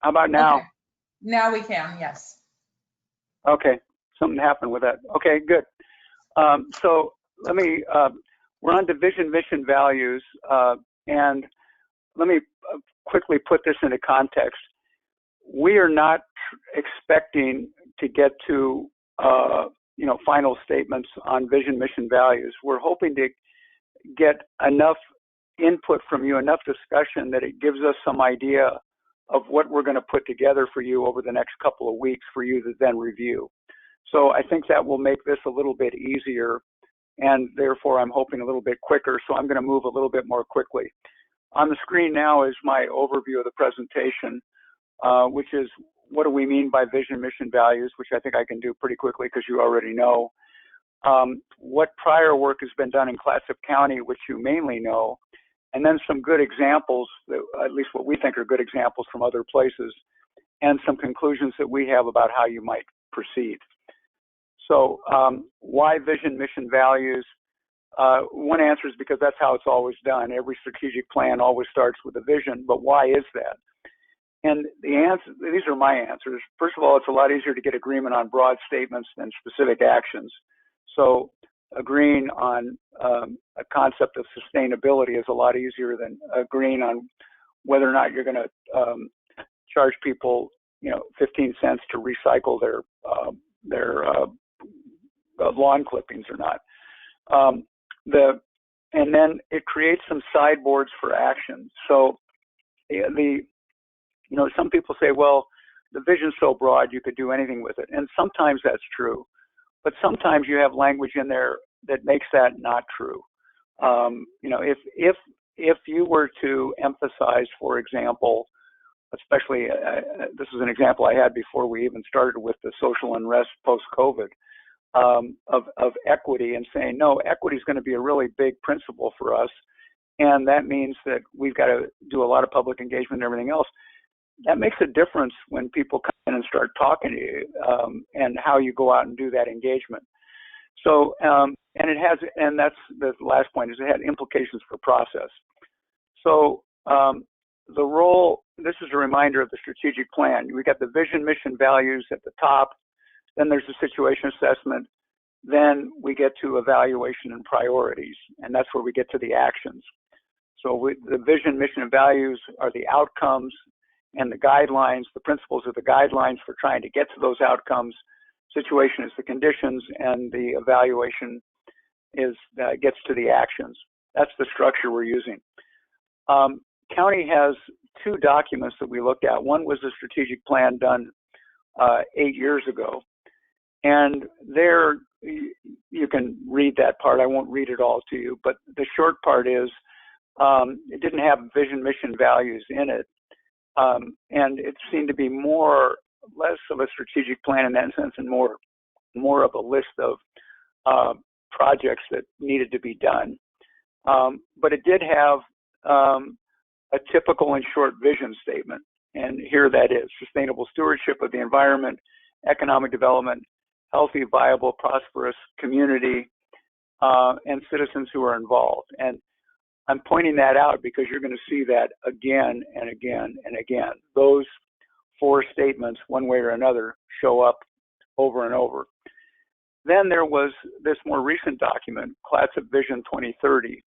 D: about now?
C: Okay. Now we can, yes.
D: Okay, something happened with that. Okay, good. So let me, we're on vision, mission, values, and let me quickly put this into context. We are not expecting to get to, final statements on vision, mission, values. We're hoping to get enough input from you, enough discussion that it gives us some idea of what we're going to put together for you over the next couple of weeks for you to then review. So I think that will make this a little bit easier, and therefore I'm hoping a little bit quicker. So I'm going to move a little bit more quickly. On the screen now is my overview of the presentation, which is what do we mean by vision, mission, values, which I think I can do pretty quickly because you already know. What prior work has been done in Clatsop County, which you mainly know, and then some good examples, that, at least what we think are good examples from other places, and some conclusions that we have about how you might proceed. So why vision, mission, values? One answer is because that's how it's always done. Every strategic plan always starts with a vision, but why is that? And the answer, these are my answers. First of all, it's a lot easier to get agreement on broad statements than specific actions. So agreeing on a concept of sustainability is a lot easier than agreeing on whether or not you're going to charge people, 15 cents to recycle their lawn clippings or not. And then it creates some sideboards for action. So some people say, well, the vision's so broad you could do anything with it, and sometimes that's true. But sometimes you have language in there that makes that not true. If you were to emphasize, for example, especially this is an example I had before we even started with the social unrest post-COVID, of equity, and saying, no, equity is going to be a really big principle for us, and that means that we've got to do a lot of public engagement and everything else. That makes a difference when people come in and start talking to you, and how you go out and do that engagement. So, and that's the last point, is it had implications for process. So the role, this is a reminder of the strategic plan. We got the vision, mission, values at the top, then there's the situation assessment, then we get to evaluation and priorities, and that's where we get to the actions. So the vision, mission, and values are the outcomes, and the guidelines, the principles are the guidelines for trying to get to those outcomes. Situation is the conditions, and the evaluation is gets to the actions. That's the structure we're using. County has two documents that we looked at. One was a strategic plan done 8 years ago, and there you can read that part. I won't read it all to you, but the short part is it didn't have vision, mission, values in it. And it seemed to be less of a strategic plan in that sense, and more of a list of projects that needed to be done. But it did have a typical and short vision statement, and here that is: sustainable stewardship of the environment, economic development, healthy, viable, prosperous community, and citizens who are involved. And I'm pointing that out because you're going to see that again and again and again. Those four statements, one way or another, show up over and over. Then there was this more recent document, Clatsop Vision 2030.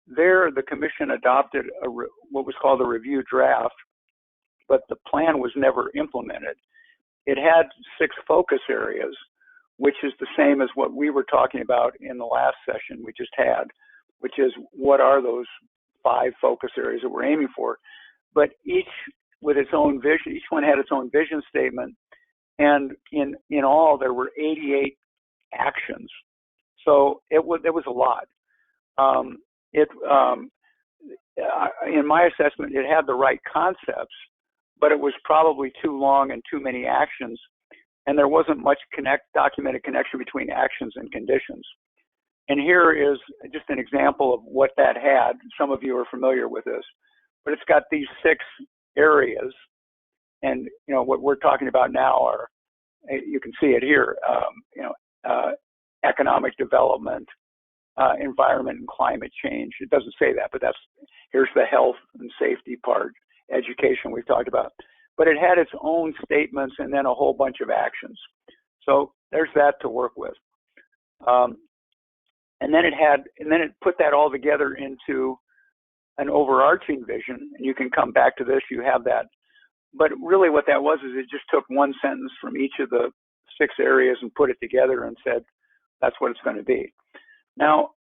D: There, the commission adopted what was called a review draft, but the plan was never implemented. It had 6 focus areas, which is the same as what we were talking about in the last session we just had, which is what are those 5 focus areas that we're aiming for. But each with its own vision, each one had its own vision statement, and in all there were 88 actions. So there was a lot. In my assessment, it had the right concepts, but it was probably too long and too many actions, and there wasn't much documented connection between actions and conditions. And here is just an example of what that had. Some of you are familiar with this, but it's got these 6 areas, and what we're talking about now are, you can see it here, economic development, environment and climate change. It doesn't say that, but here's the health and safety part, education we've talked about. But it had its own statements and then a whole bunch of actions. So there's that to work with. And then it put that all together into an overarching vision. And you can come back to this, you have that. But really what that was is it just took one sentence from each of the 6 areas and put it together and said, that's what it's going to be. Now,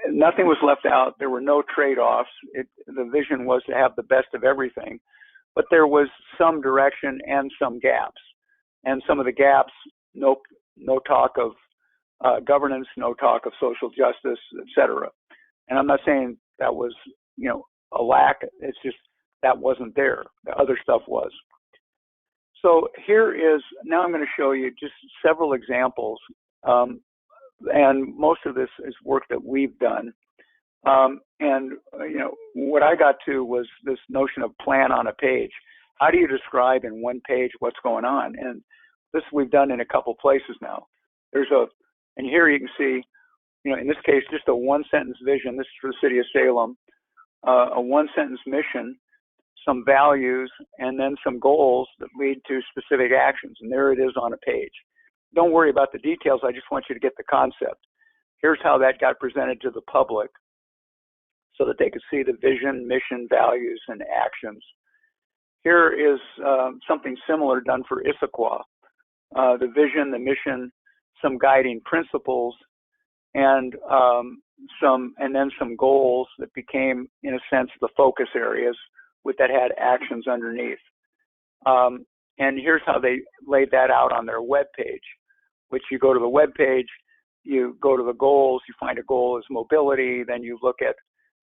D: nothing was left out. There were no trade-offs. The vision was to have the best of everything, but there was some direction and some gaps. And some of the gaps, no talk of governance, no talk of social justice, etc. And I'm not saying that was, a lack. It's just that wasn't there. The other stuff was. So now I'm going to show you just several examples. And most of this is work that we've done. What I got to was this notion of plan on a page. How do you describe in one page what's going on? And this we've done in a couple places now. And here you can see, in this case, just a 1-sentence vision. This is for the city of Salem, a 1-sentence mission, some values, and then some goals that lead to specific actions. And there it is on a page. Don't worry about the details. I just want you to get the concept. Here's how that got presented to the public so that they could see the vision, mission, values, and actions. Here is something similar done for Issaquah. The vision, the mission, some guiding principles, and then some goals that became, in a sense, the focus areas that had actions underneath. And here's how they laid that out on their web page, which you go to the web page, you go to the goals, you find a goal is mobility, then you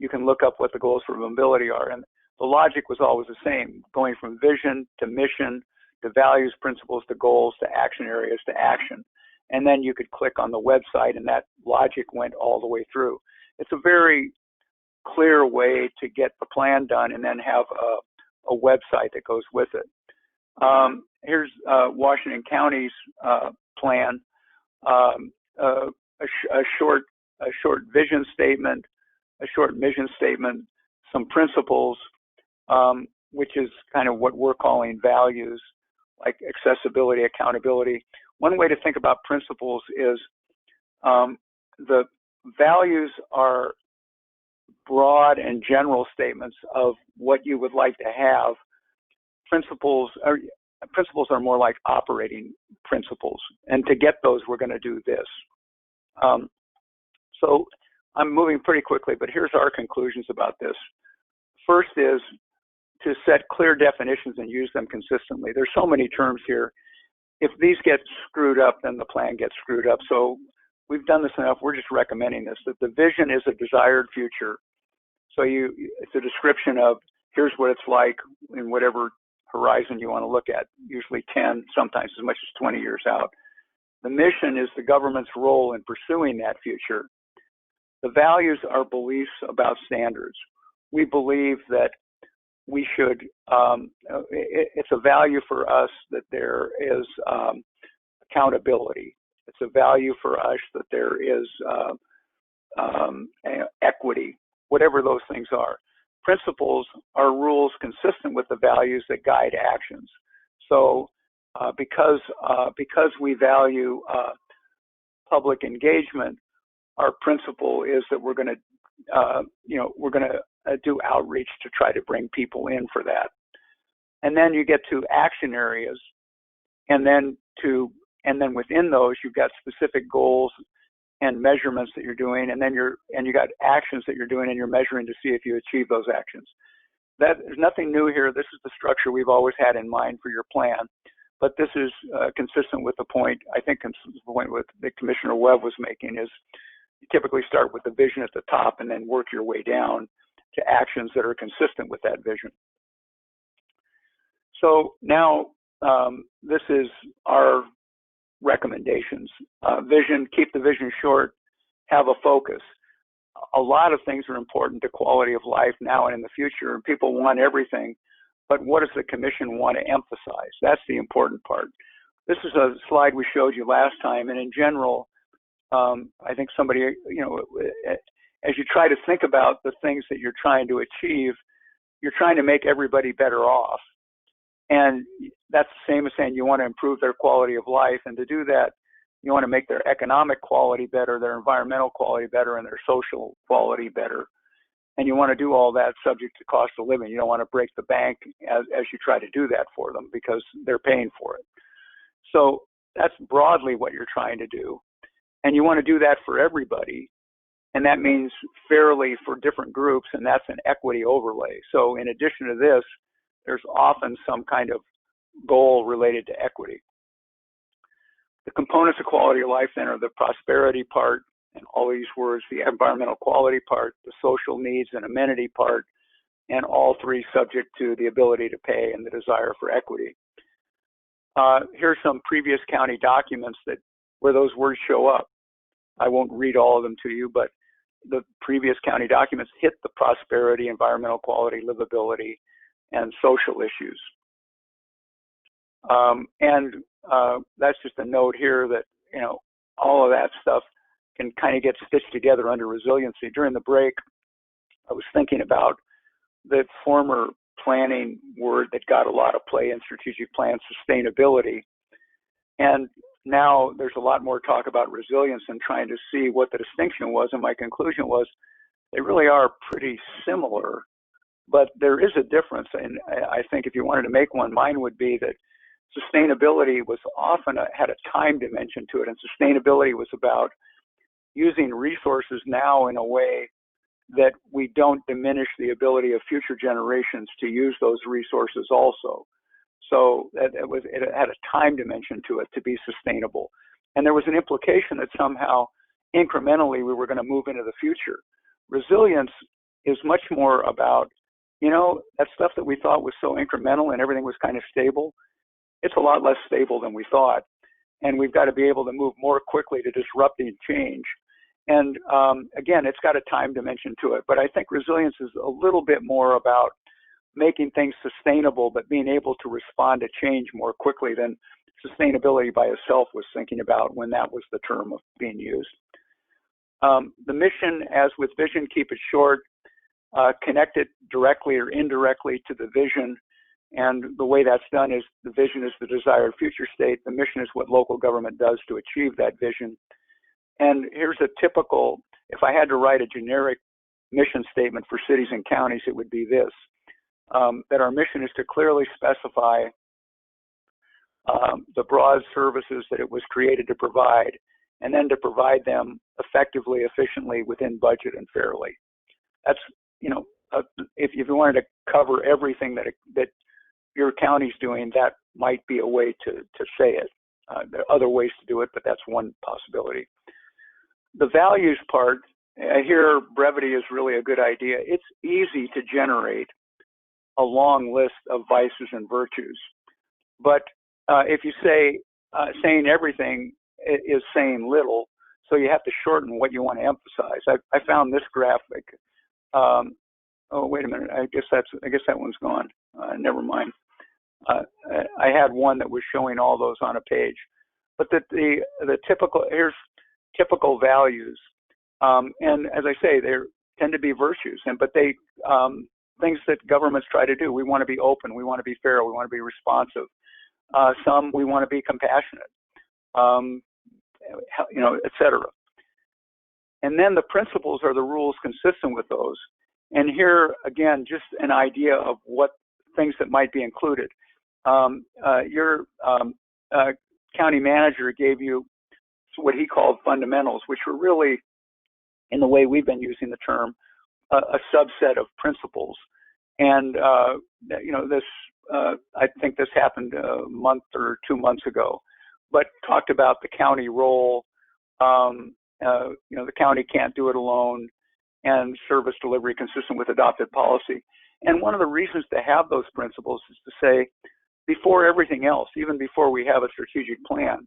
D: can look up what the goals for mobility are. And the logic was always the same, going from vision to mission to values, principles to goals to action areas to action. And then you could click on the website and that logic went all the way through. It's a very clear way to get the plan done and then have a website that goes with it. Here's Washington County's plan, a short vision statement, a short mission statement, some principles, which is kind of what we're calling values, like accessibility, accountability. One way to think about principles is the values are broad and general statements of what you would like to have. Principles are more like operating principles. And to get those, we're going to do this. So I'm moving pretty quickly, but here's our conclusions about this. First is to set clear definitions and use them consistently. There's so many terms here. If these get screwed up, then the plan gets screwed up. So we've done this enough. We're just recommending this, that the vision is a desired future. So it's a description of here's what it's like in whatever horizon you want to look at, usually 10, sometimes as much as 20 years out. The mission is the government's role in pursuing that future. The values are beliefs about standards. We believe that we should, it's a value for us that there is accountability. It's a value for us that there is equity, whatever those things are. Principles are rules consistent with the values that guide actions. So because we value public engagement, our principle is that we're going to do outreach to try to bring people in for that. And then you get to action areas, and then within those you've got specific goals and measurements that you're doing, and you got actions that you're doing, and you're measuring to see if you achieve those actions. There's nothing new here. This is the structure we've always had in mind for your plan, but this is consistent with the point, I think, consistent with the point that Commissioner Webb was making, is you typically start with the vision at the top and then work your way down to actions that are consistent with that vision. So now this is our recommendations. Vision, keep the vision short, have a focus. A lot of things are important to quality of life now and in the future, and people want everything, but what does the commission want to emphasize? That's the important part. This is a slide we showed you last time, and in general, I think somebody, as you try to think about the things that you're trying to achieve, you're trying to make everybody better off. And that's the same as saying you want to improve their quality of life. And to do that, you want to make their economic quality better, their environmental quality better, and their social quality better. And you want to do all that subject to cost of living. You don't want to break the bank as you try to do that for them, because they're paying for it. So that's broadly what you're trying to do. And you want to do that for everybody. And that means fairly for different groups, and that's an equity overlay. So in addition to this, there's often some kind of goal related to equity. The components of quality of life then are the prosperity part, and all these words, the environmental quality part, the social needs and amenity part, and all three subject to the ability to pay and the desire for equity. Here's some previous county documents where those words show up. I won't read all of them to you, but the previous county documents hit the prosperity, environmental quality, livability, and social issues. That's just a note here that, all of that stuff can kind of get stitched together under resiliency. During the break, I was thinking about the former planning word that got a lot of play in strategic plan, sustainability. And now there's a lot more talk about resilience and trying to see what the distinction was. And my conclusion was they really are pretty similar, but there is a difference. And I think if you wanted to make one, mine would be that sustainability was often had a time dimension to it. And sustainability was about using resources now in a way that we don't diminish the ability of future generations to use those resources also. So it had a time dimension to it to be sustainable. And there was an implication that somehow incrementally we were going to move into the future. Resilience is much more about, that stuff that we thought was so incremental and everything was kind of stable. It's a lot less stable than we thought. And we've got to be able to move more quickly to disrupting change. And again, it's got a time dimension to it. But I think resilience is a little bit more about making things sustainable, but being able to respond to change more quickly than sustainability by itself was thinking about when that was the term of being used. The mission, as with vision, keep it short, connect it directly or indirectly to the vision. And the way that's done is the vision is the desired future state. The mission is what local government does to achieve that vision. And here's a typical, if I had to write a generic mission statement for cities and counties, it would be this. That our mission is to clearly specify the broad services that it was created to provide, and then to provide them effectively, efficiently, within budget and fairly. That's, if you wanted to cover everything that your county's doing, that might be a way to say it. There are other ways to do it, but that's one possibility. The values part, here brevity is really a good idea. It's easy to generate a long list of vices and virtues. But if you say saying everything is saying little, so you have to shorten what you want to emphasize. I found this graphic. Oh, wait a minute. I guess that one's gone. Never mind. I had one that was showing all those on a page. But the typical, here's typical values. And as I say, they tend to be virtues, but they things that governments try to do. We want to be open. We want to be fair. We want to be responsive. Some we want to be compassionate, et cetera. And then the principles are the rules consistent with those. And here, again, just an idea of what things that might be included. Your county manager gave you what he called fundamentals, which were really, in the way we've been using the term, a subset of principles. And, I think this happened a month or 2 months ago, but talked about the county role. The county can't do it alone, and service delivery consistent with adopted policy. And one of the reasons to have those principles is to say, before everything else, even before we have a strategic plan,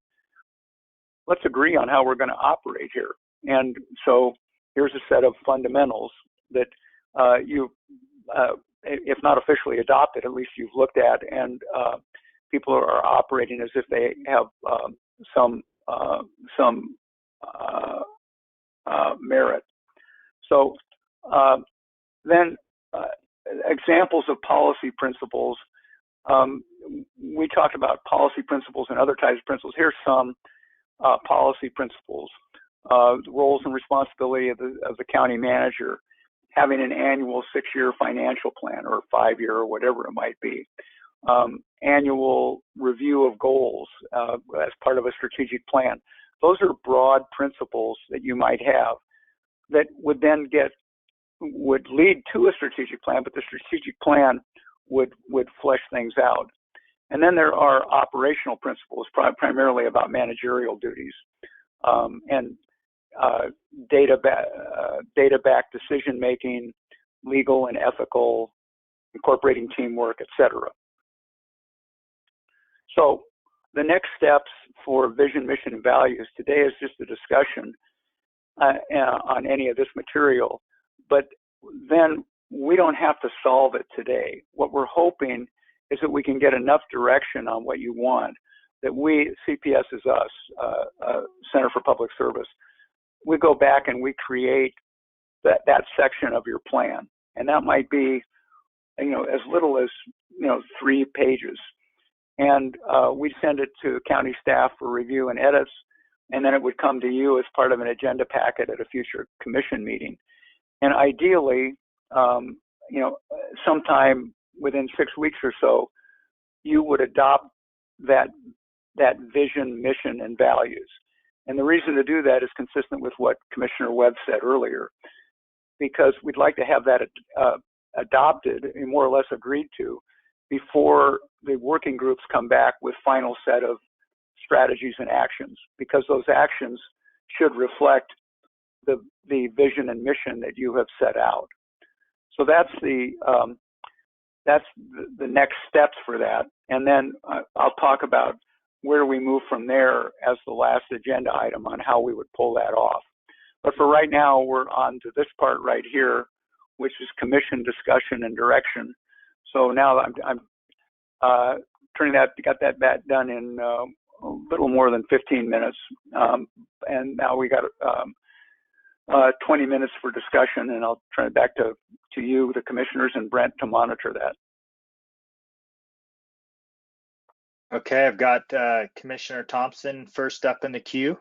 D: let's agree on how we're going to operate here. And so here's a set of fundamentals that if not officially adopted, at least you've looked at, and people are operating as if they have some merit. So then examples of policy principles. We talked about policy principles and other types of principles. Here's some policy principles. The roles and responsibility of the county manager, having an annual 6-year financial plan or 5-year or whatever it might be. Annual review of goals as part of a strategic plan. Those are broad principles that you might have that would then would lead to a strategic plan, but the strategic plan would flesh things out. And then there are operational principles, primarily about managerial duties and data-backed decision-making, legal and ethical, incorporating teamwork, etc. So the next steps for vision, mission, and values today is just a discussion on any of this material, but then we don't have to solve it today. What we're hoping is that we can get enough direction on what you want, that we, CPS is us, Center for Public Service, we go back and we create that section of your plan. And that might be, as little as, 3 pages. And we send it to county staff for review and edits, and then it would come to you as part of an agenda packet at a future commission meeting. And ideally, sometime within 6 weeks or so, you would adopt that vision, mission, and values. And the reason to do that is consistent with what Commissioner Webb said earlier, because we'd like to have that adopted and more or less agreed to before the working groups come back with final set of strategies and actions, because those actions should reflect the vision and mission that you have set out. So that's the next steps for that. And then I'll talk about where we move from there as the last agenda item on how we would pull that off. But for right now, we're on to this part right here, which is commission discussion and direction. So now I'm got that done in a little more than 15 minutes. And now we got 20 minutes for discussion, and I'll turn it back to you, the commissioners, and Brent to monitor that.
A: Okay, I've got Commissioner Thompson first up in the queue.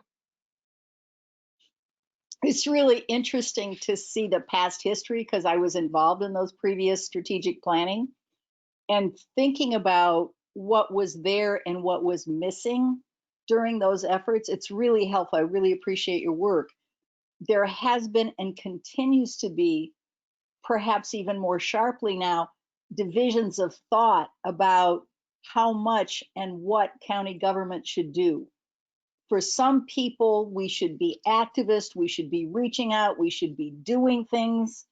G: It's really interesting to see the past history because I was involved in those previous strategic planning and thinking about what was there and what was missing during those efforts. It's really helpful. I really appreciate your work. There has been and continues to be, perhaps even more sharply now, divisions of thought about how much and what county government should do. For some people, we should be activists, we should be reaching out, we should be doing things.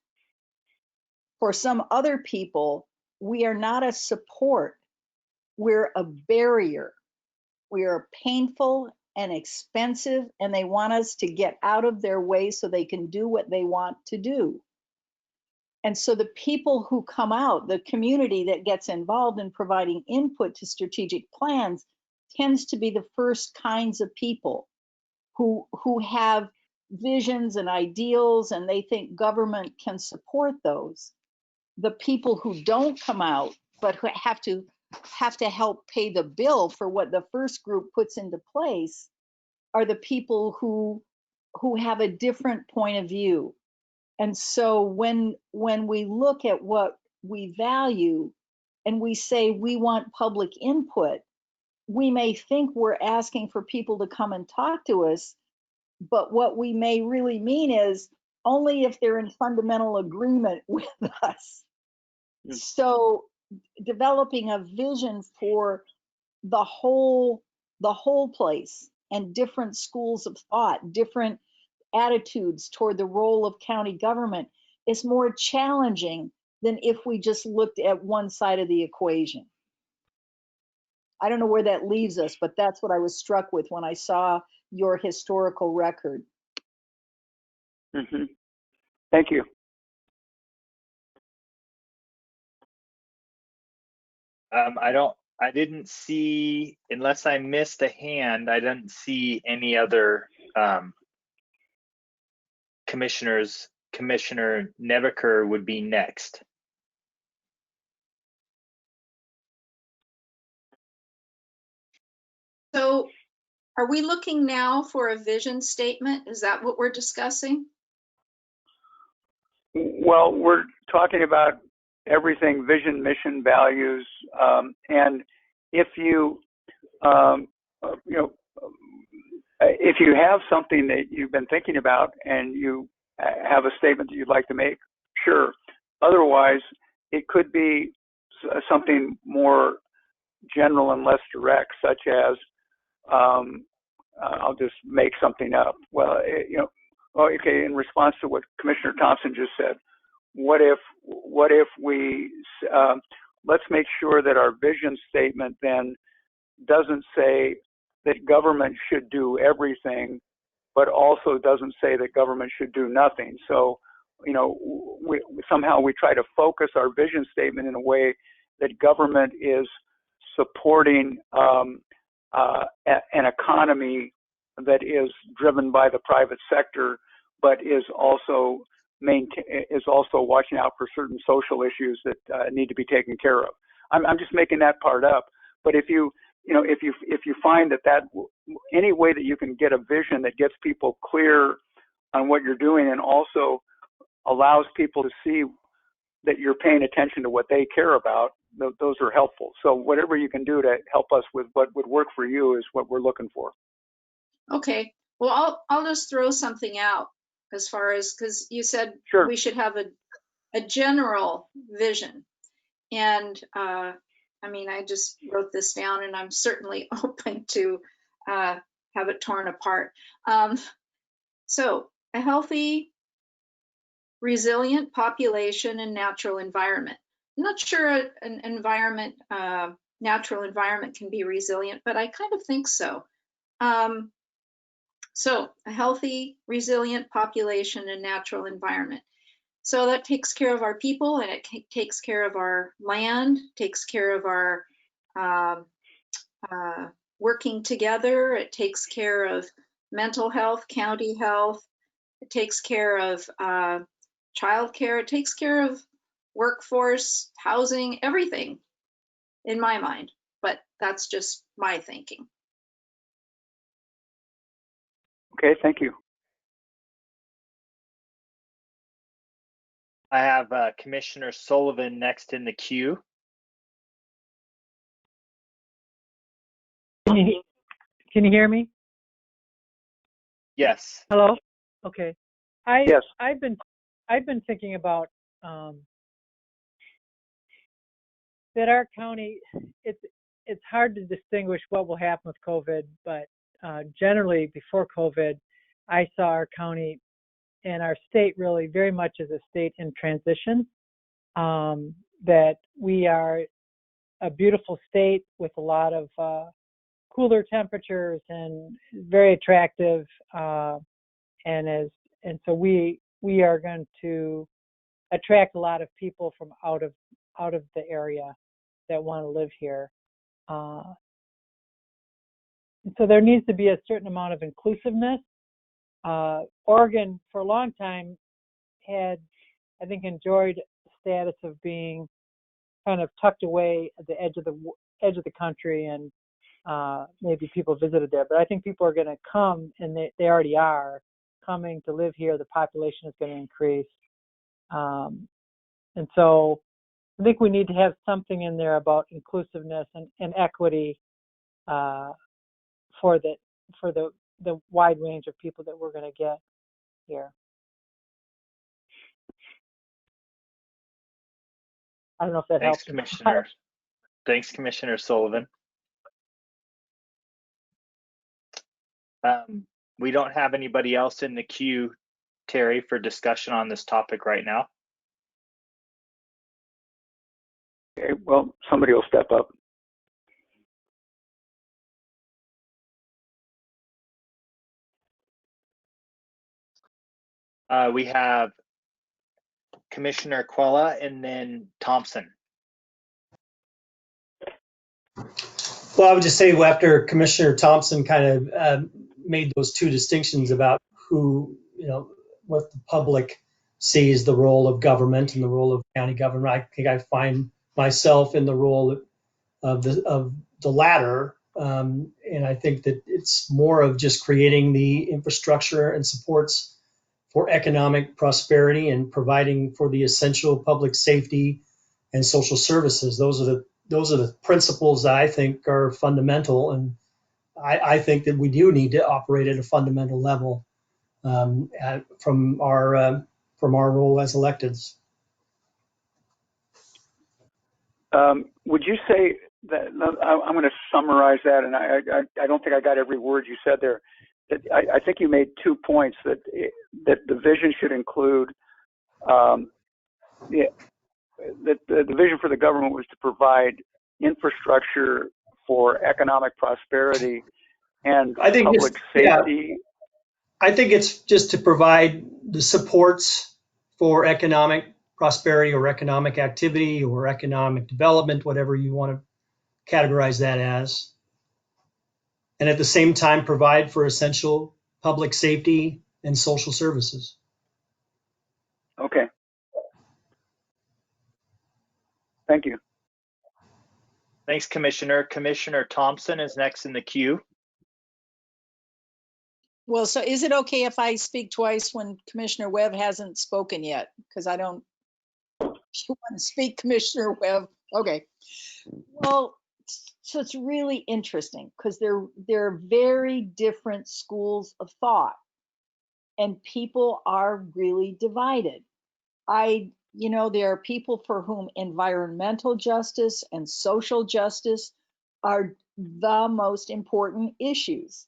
G: For some other people, we are not a support, we're a barrier. We are painful and expensive, and they want us to get out of their way so they can do what they want to do. And so the people who come out, the community that gets involved in providing input to strategic plans, tends to be the first kinds of people who have visions and ideals, and they think government can support those. The people who don't come out, but who have to help pay the bill for what the first group puts into place, are the people who have a different point of view. And so when we look at what we value and we say we want public input, we may think we're asking for people to come and talk to us, but what we may really mean is only if they're in fundamental agreement with us. So developing a vision for the whole place and different schools of thought, different attitudes toward the role of county government is more challenging than if we just looked at one side of the equation. I don't know where that leaves us, but that's what I was struck with when I saw your historical record.
D: Mm-hmm. Thank you.
A: I didn't see, unless I missed a hand, I didn't see any other Commissioner Nevaker would be next.
I: So are we looking now for a vision statement? Is that what we're discussing?
D: Well, we're talking about everything: vision, mission, values, and if you, if you have something that you've been thinking about and you have a statement that you'd like to make, sure. Otherwise, it could be something more general and less direct, such as, I'll just make something up. Well, okay, in response to what Commissioner Thompson just said, what if we, let's make sure that our vision statement then doesn't say that government should do everything, but also doesn't say that government should do nothing. So, somehow we try to focus our vision statement in a way that government is supporting an economy that is driven by the private sector, but is also watching out for certain social issues that need to be taken care of. I'm just making that part up. But if you find that any way that you can get a vision that gets people clear on what you're doing and also allows people to see that you're paying attention to what they care about, those are helpful. So whatever you can do to help us with what would work for you is what we're looking for.
I: Okay, well, I'll just throw something out as far as, because you said
D: Sure.
I: we should have a general vision. And I mean, I just wrote this down and I'm certainly open to have it torn apart. So a healthy, resilient population and natural environment. I'm not sure an environment, natural environment can be resilient, but I kind of think so. So a healthy, resilient population and natural environment. So that takes care of our people, and it takes care of our land, takes care of our working together. It takes care of mental health, county health. It takes care of childcare. It takes care of workforce, housing, everything in my mind. But that's just my thinking.
D: Okay, thank you.
A: I have Commissioner Sullivan next in the queue.
K: Can you hear me?
A: Yes.
K: Hello? Okay.
D: Yes.
K: I've been thinking about that our county, it's hard to distinguish what will happen with COVID, but generally before COVID, I saw our county and our state really very much as a state in transition, that we are a beautiful state with a lot of cooler temperatures and very attractive, and so we are going to attract a lot of people from out of the area that want to live here. And so there needs to be a certain amount of inclusiveness. Oregon for a long time had, I think, enjoyed the status of being kind of tucked away at the edge of the country, and maybe people visited there. But I think people are going to come, and they already are coming to live here. The population is going to increase, and so I think we need to have something in there about inclusiveness and equity for the wide range of people that we're going to get here. I don't know if that helps.
A: Commissioner. Thanks, Commissioner Sullivan. We don't have anybody else in the queue, Terry, for discussion on this topic right now.
D: Okay, well, somebody will step up.
A: We have Commissioner Quella and then Thompson.
H: Well, I would just say, well, after Commissioner Thompson kind of made those two distinctions about who, what the public sees the role of government and the role of county government. I think I find myself in the role of the latter. And I think that it's more of just creating the infrastructure and supports for economic prosperity and providing for the essential public safety and social services. Those are the principles that I think are fundamental. And I think that we do need to operate at a fundamental level from our role as electeds.
D: Would you say that, I'm going to summarize that, and I don't think I got every word you said there. That I think you made 2 points, that the vision should include, that the vision for the government was to provide infrastructure for economic prosperity and public safety.
H: Yeah, I think it's just to provide the supports for economic prosperity or economic activity or economic development, whatever you want to categorize that as. And at the same time, provide for essential public safety and social services.
D: Okay. Thank you.
A: Thanks, Commissioner. Commissioner Thompson is next in the queue.
G: Well, so is it okay if I speak twice when Commissioner Webb hasn't spoken yet? Because I don't, you want to speak, Commissioner Webb? Okay. Well, so it's really interesting because they're very different schools of thought, and people are really divided. There are people for whom environmental justice and social justice are the most important issues.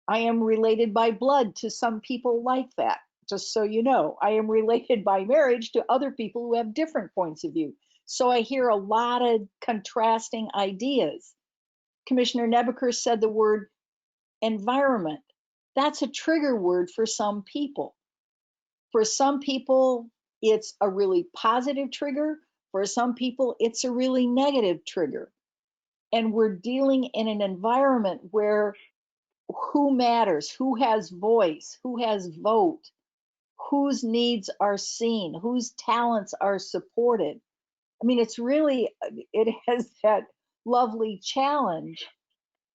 G: I am related by blood to some people like that, just so you know. I am related by marriage to other people who have different points of view. So I hear a lot of contrasting ideas. Commissioner Nebeker said the word environment. That's a trigger word for some people. For some people, it's a really positive trigger. For some people, it's a really negative trigger. And we're dealing in an environment where who matters, who has voice, who has vote, whose needs are seen, whose talents are supported. I mean, it has that lovely challenge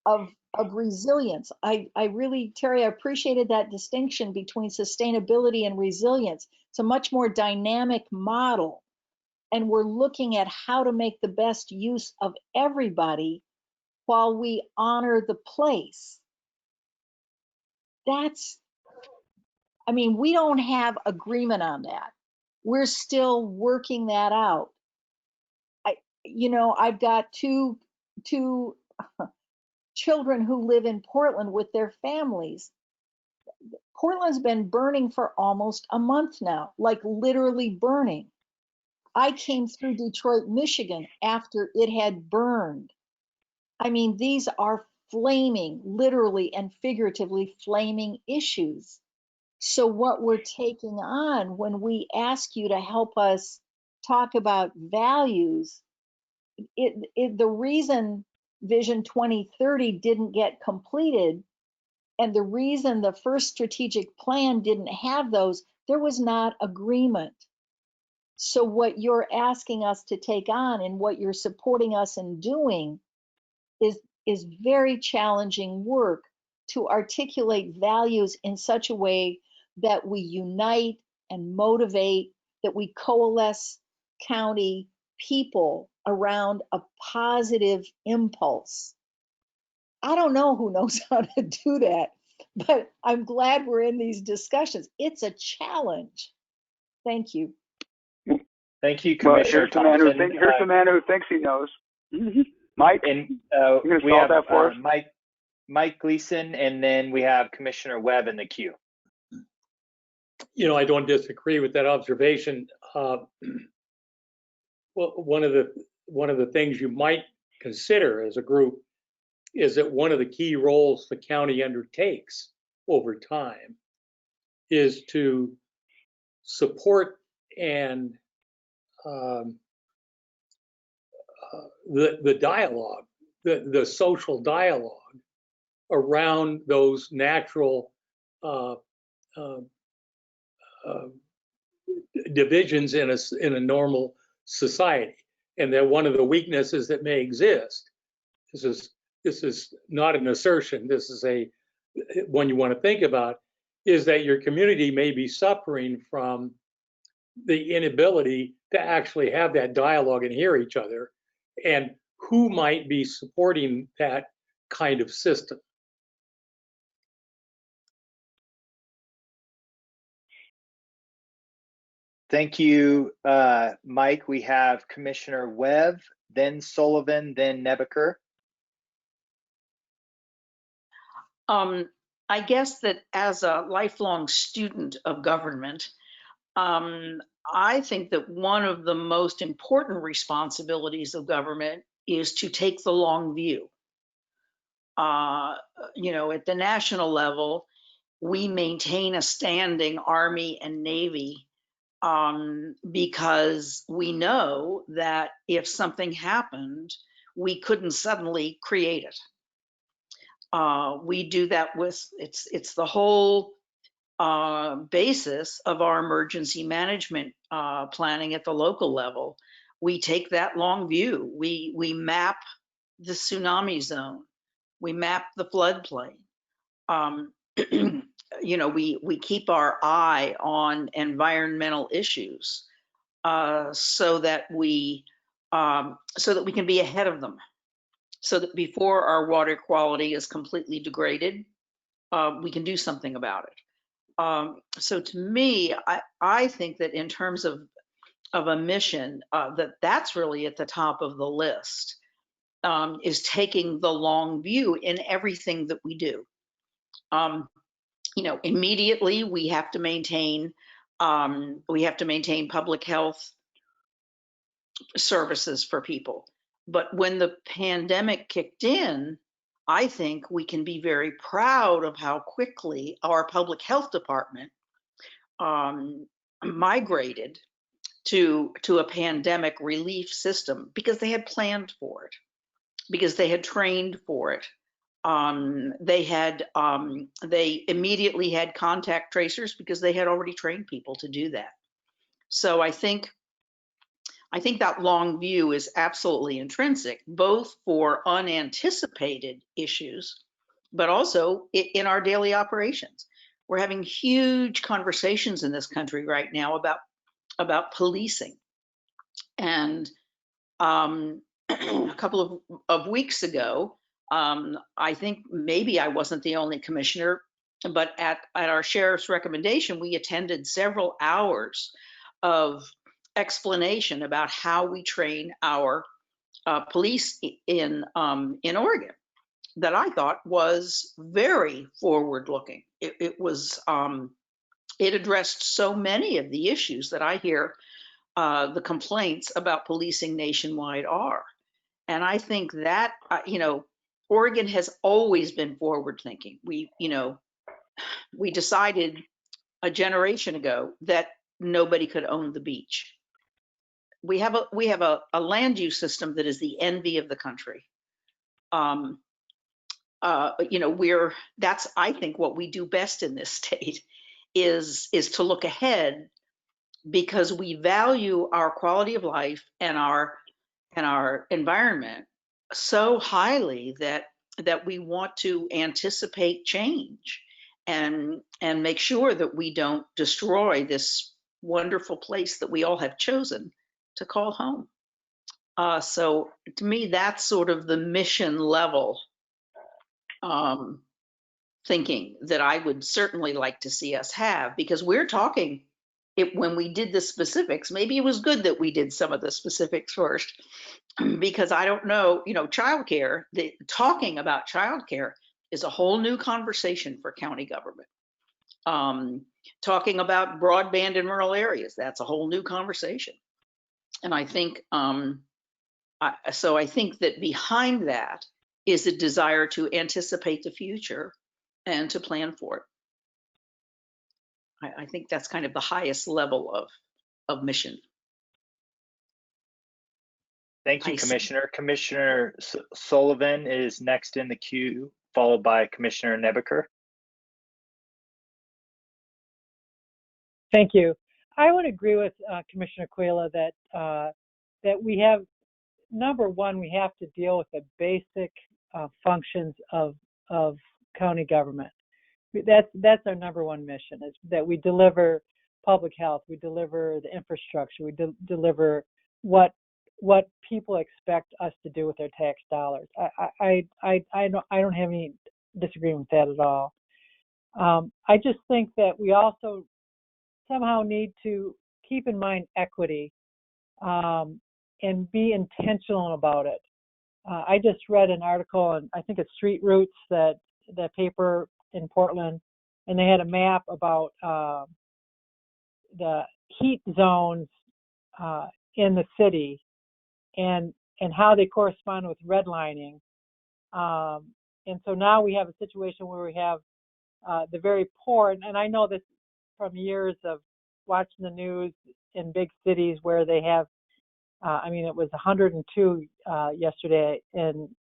G: of resilience. I really, Terry, I appreciated that distinction between sustainability and resilience. It's a much more dynamic model. And we're looking at how to make the best use of everybody while we honor the place. We don't have agreement on that. We're still working that out. I've got two children who live in Portland with their families. Portland's been burning for almost a month now, like literally burning. I came through Detroit, Michigan after it had burned. These are flaming, literally and figuratively flaming issues. So what we're taking on when we ask you to help us talk about values, the reason Vision 2030 didn't get completed, and the reason the first strategic plan didn't have those, there was not agreement. So what you're asking us to take on and what you're supporting us in doing is very challenging work to articulate values in such a way that we unite and motivate, that we coalesce county people around a positive impulse. I don't know who knows how to do that, but I'm glad we're in these discussions. It's a challenge. Thank you.
A: Thank you, Commissioner Thompson.
D: Here's the man who thinks he knows. Mike,
A: and
D: we have that for us?
A: Mike Gleason, and then we have Commissioner Webb in the queue.
J: I don't disagree with that observation. Well, one of the things you might consider as a group is that one of the key roles the county undertakes over time is to support and the dialogue, the social dialogue around those natural divisions in a normal society, and that one of the weaknesses that may exist, this is not an assertion, this is a one you want to think about, is that your community may be suffering from the inability to actually have that dialogue and hear each other, and who might be supporting that kind of system.
A: Thank you, Mike. We have Commissioner Webb, then Sullivan, then Nebaker.
F: I guess that as a lifelong student of government, I think that one of the most important responsibilities of government is to take the long view. You know, at the national level, we maintain a standing Army and Navy because we know that if something happened, we couldn't suddenly create it. We do that with, it's the whole basis of our emergency management planning at the local level. We take that long view. We map the tsunami zone. We map the floodplain. You know, we keep our eye on environmental issues so that we can be ahead of them. So that before our water quality is completely degraded, we can do something about it. So to me, I think that in terms of a mission, that's really at the top of the list, is taking the long view in everything that we do. You know, immediately we have to maintain public health services for people. But when the pandemic kicked in, I think we can be very proud of how quickly our public health department migrated to a pandemic relief system because they had planned for it, because they had trained for it. They immediately had contact tracers because they had already trained people to do that. So I think that long view is absolutely intrinsic, both for unanticipated issues, but also in our daily operations. We're having huge conversations in this country right now about policing. And a couple of weeks ago, I think maybe I wasn't the only commissioner, but at our sheriff's recommendation, we attended several hours of explanation about how we train our police in Oregon that I thought was very forward-looking. It addressed so many of the issues that I hear the complaints about policing nationwide are. And I think that, you know, Oregon has always been forward-thinking. We decided a generation ago that nobody could own the beach. We have a land use system that is the envy of the country. You know, that's, I think, what we do best in this state is to look ahead, because we value our quality of life and our environment so highly that we want to anticipate change and make sure that we don't destroy this wonderful place that we all have chosen to call home. So to me, that's sort of the mission level thinking that I would certainly like to see us have, because we're talking, when we did the specifics, maybe it was good that we did some of the specifics first, because I don't know, you know, childcare, talking about childcare is a whole new conversation for county government. Talking about broadband in rural areas, that's a whole new conversation. And I think, so I think that behind that is a desire to anticipate the future and to plan for it. I think that's kind of the highest level of mission.
A: Thank you, Commissioner. Commissioner Sullivan is next in the queue, followed by Commissioner Nebaker.
K: Thank you. I would agree with Commissioner Quayla that that we have, number one, we have to deal with the basic functions of county government. That's our number one mission, is that we deliver public health, we deliver the infrastructure, we deliver what people expect us to do with their tax dollars. I don't have any disagreement with that at all. I just think that we also somehow need to keep in mind equity and be intentional about it. I just read an article, and I think it's Street Roots, that paper in Portland, and they had a map about the heat zones in the city and how they correspond with redlining. And so now we have a situation where we have the very poor, and I know this from years of watching the news in big cities where they have, I mean, it was 102 yesterday in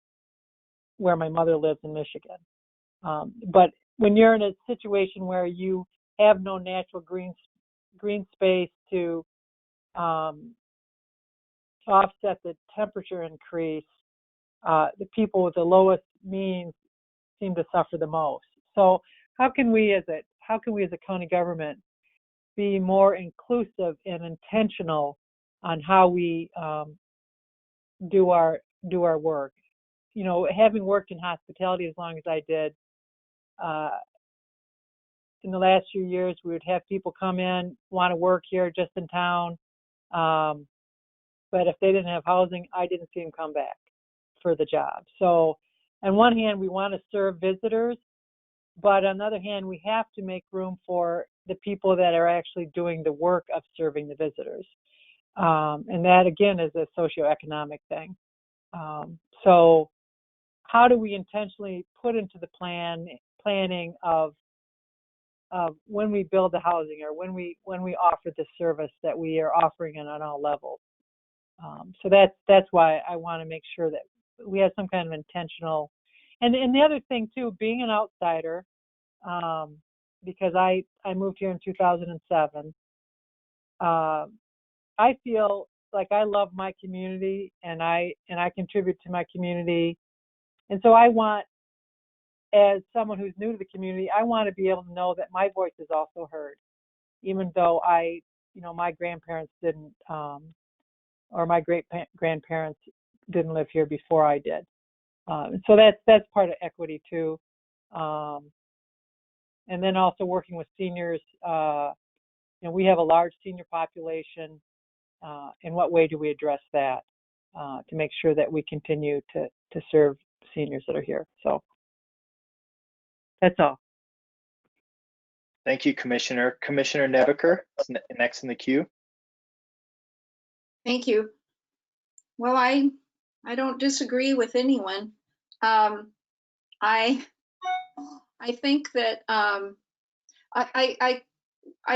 K: where my mother lives in Michigan. But when you're in a situation where you have no natural green space to offset the temperature increase, the people with the lowest means seem to suffer the most. So how can we as a county government be more inclusive and intentional on how we do our work? You know, having worked in hospitality as long as I did, in the last few years, we would have people come in, want to work here just in town, but if they didn't have housing, I didn't see them come back for the job. So on one hand, we want to serve visitors, but on the other hand, we have to make room for the people that are actually doing the work of serving the visitors. And that, again, is a socioeconomic thing. So how do we intentionally put into the planning of when we build the housing or when we offer the service that we are offering it on all levels? So that's why I want to make sure that we have some kind of intentional. And the other thing too, being an outsider, because I moved here in 2007, I feel like I love my community and I contribute to my community. And so I want, as someone who's new to the community, I want to be able to know that my voice is also heard, even though my grandparents didn't, or my great-grandparents didn't live here before I did. So that's part of equity too. And then also working with seniors, we have a large senior population. In what way do we address that to make sure that we continue to serve seniors that are here? So that's all.
A: Thank you, Commissioner. Commissioner Nebaker is next in the queue.
I: Thank you. Well, I don't disagree with anyone. I think that I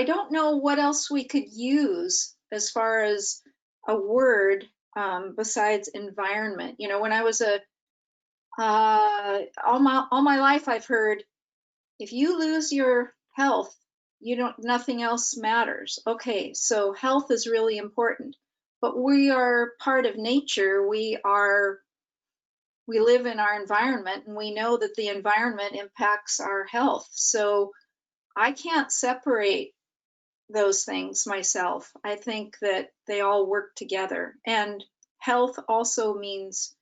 I: don't know what else we could use as far as a word besides environment. You know, when I was all my life I've heard, if you lose your health, nothing else matters. Okay, so health is really important, but we are part of nature. We live in our environment, and we know that the environment impacts our health. So I can't separate those things myself. I think that they all work together. And health also means,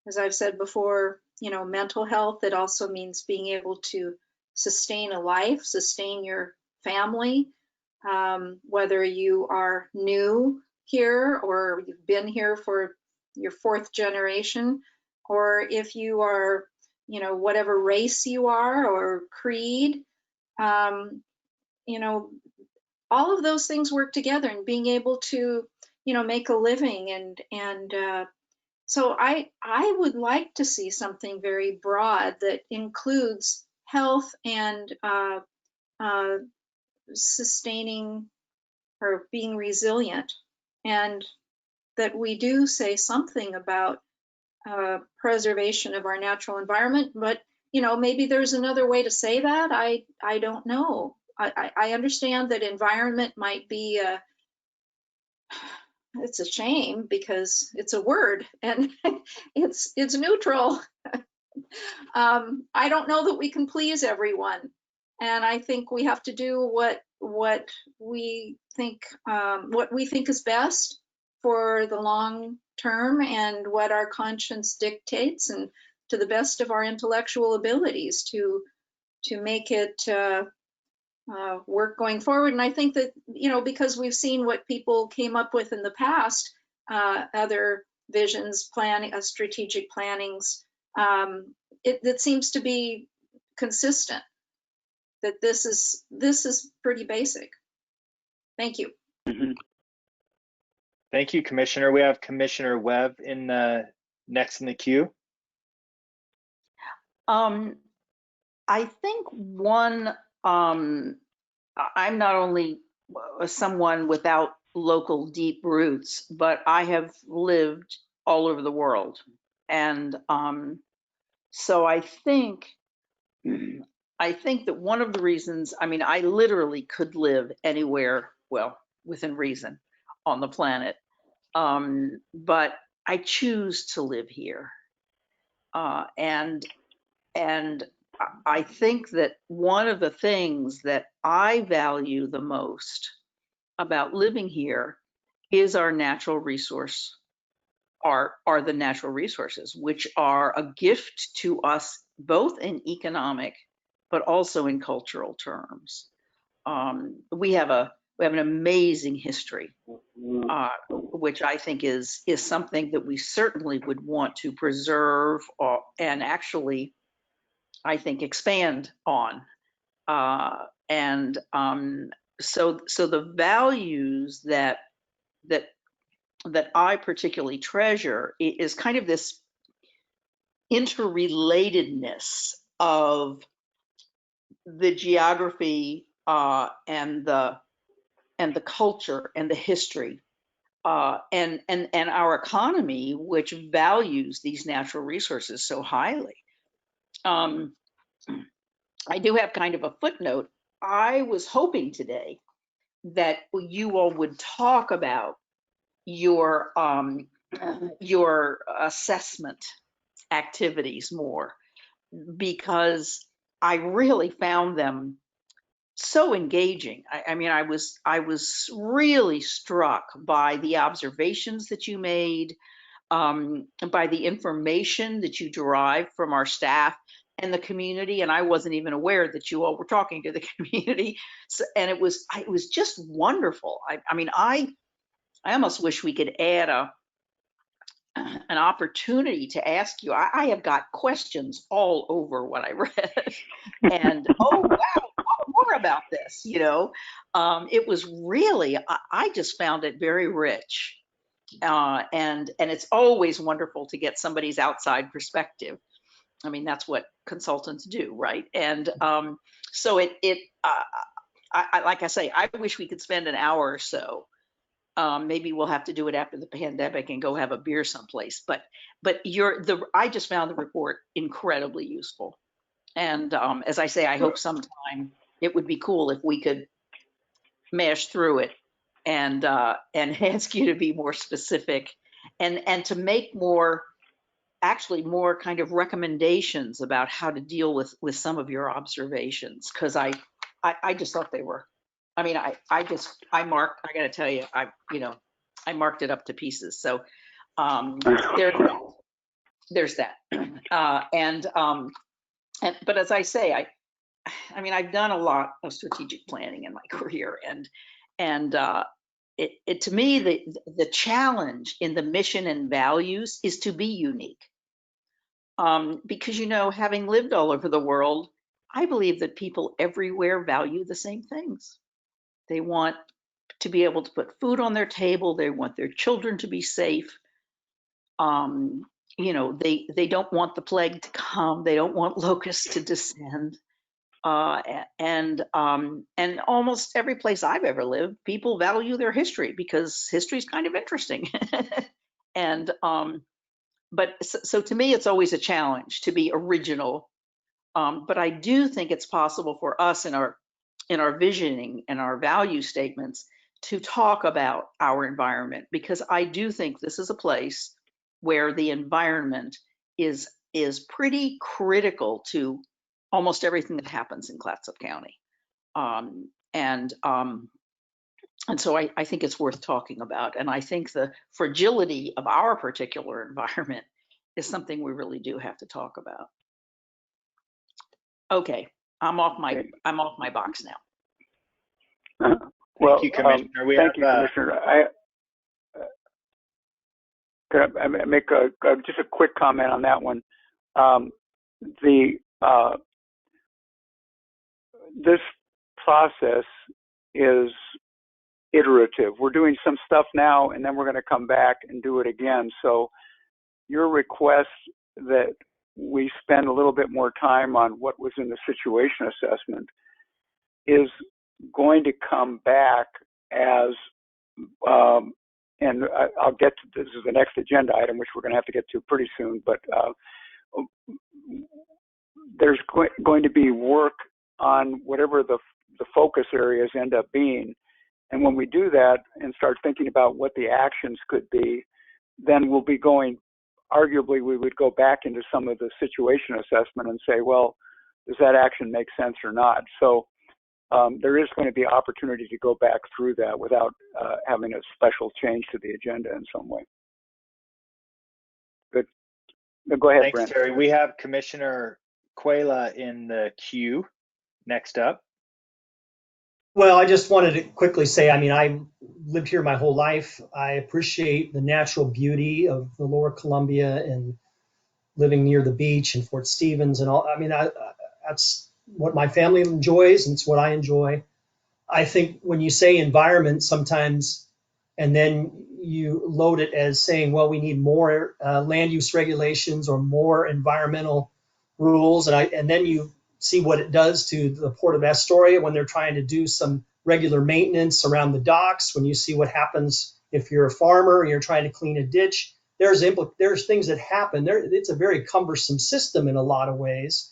I: as I've said before, mental health. It also means being able to sustain a life, sustain your family, whether you are new here or you've been here for your 4th generation, or if you are, whatever race you are or creed, all of those things work together, and being able to, make a living. And so I would like to see something very broad that includes health and sustaining or being resilient, and that we do say something about preservation of our natural environment. But maybe there's another way to say that. I don't know. I understand that environment might be it's a shame because it's a word and it's neutral. I don't know that we can please everyone, and I think we have to do what we think is best for the long term and what our conscience dictates, and to the best of our intellectual abilities to make it work going forward. And I think that, you know, because we've seen what people came up with in the past, other visions, strategic plannings, it seems to be consistent that this is pretty basic. Thank you.
A: Thank you, Commissioner. We have Commissioner Webb next in the queue.
F: I think one, I'm not only someone without local deep roots, but I have lived all over the world. And so I think that one of the reasons, I mean, I literally could live anywhere, well, within reason on the planet, but I choose to live here. And I think that one of the things that I value the most about living here is our natural resource, are the natural resources, which are a gift to us both in economic but also in cultural terms. We have an amazing history, which I think is something that we certainly would want to preserve and actually, I think, expand on. So the values that I particularly treasure is kind of this interrelatedness of the geography and the culture and the history and our economy, which values these natural resources so highly. I do have kind of a footnote. I was hoping today that you all would talk about your assessment activities more, because I really found them so engaging. I mean, I was really struck by the observations that you made, by the information that you derived from our staff and the community, and I wasn't even aware that you all were talking to the community. So, and it was just wonderful. I mean, I almost wish we could add an opportunity to ask you. I have got questions all over what I read, and oh wow, more about this. You know, it was really, I just found it very rich, and it's always wonderful to get somebody's outside perspective. I mean, that's what consultants do, right? And so like I say, I wish we could spend an hour or so. Maybe we'll have to do it after the pandemic and go have a beer someplace. But I just found the report incredibly useful. And as I say, I hope sometime it would be cool if we could mash through it and ask you to be more specific and to make more kind of recommendations about how to deal with some of your observations, because I just thought they were, I mean, I gotta tell you, I marked it up to pieces. So there's that. But as I say, I mean, I've done a lot of strategic planning in my career, and to me, the challenge in the mission and values is to be unique. Because, you know, having lived all over the world, I believe that people everywhere value the same things. They want to be able to put food on their table. They want their children to be safe. You know, they don't want the plague to come. They don't want locusts to descend. And almost every place I've ever lived, people value their history because history is kind of interesting. And but so to me, it's always a challenge to be original. But I do think it's possible for us in our visioning and our value statements to talk about our environment, because I do think this is a place where the environment is pretty critical to almost everything that happens in Clatsop County. And so I think it's worth talking about. And I think the fragility of our particular environment is something we really do have to talk about. Okay, I'm off my box now.
D: Well,
A: thank you, Commissioner.
D: Thank you, Commissioner. Could I make just a quick comment on that one? This process is iterative. We're doing some stuff now, and then we're going to come back and do it again. So your request that we spend a little bit more time on what was in the situation assessment is going to come back as, and I'll get to, this is the next agenda item, which we're going to have to get to pretty soon, but there's going to be work on whatever the focus areas end up being. And when we do that and start thinking about what the actions could be, then we'll be going, arguably we would go back into some of the situation assessment and say, well, does that action make sense or not? So there is going to be opportunity to go back through that without having a special change to the agenda in some way. Good. Go ahead,
A: Thanks,
D: Brent.
A: Terry. We have Commissioner Quayla in the queue next up.
H: Well, I just wanted to quickly say, I mean, I lived here my whole life. I appreciate the natural beauty of the Lower Columbia and living near the beach and Fort Stevens and all. I mean, that's what my family enjoys, and it's what I enjoy. I think when you say environment sometimes, and then you load it as saying, well, we need more land use regulations or more environmental rules, and then you see what it does to the Port of Astoria when they're trying to do some regular maintenance around the docks, when you see what happens if you're a farmer and you're trying to clean a ditch. There's things that happen. It's a very cumbersome system in a lot of ways.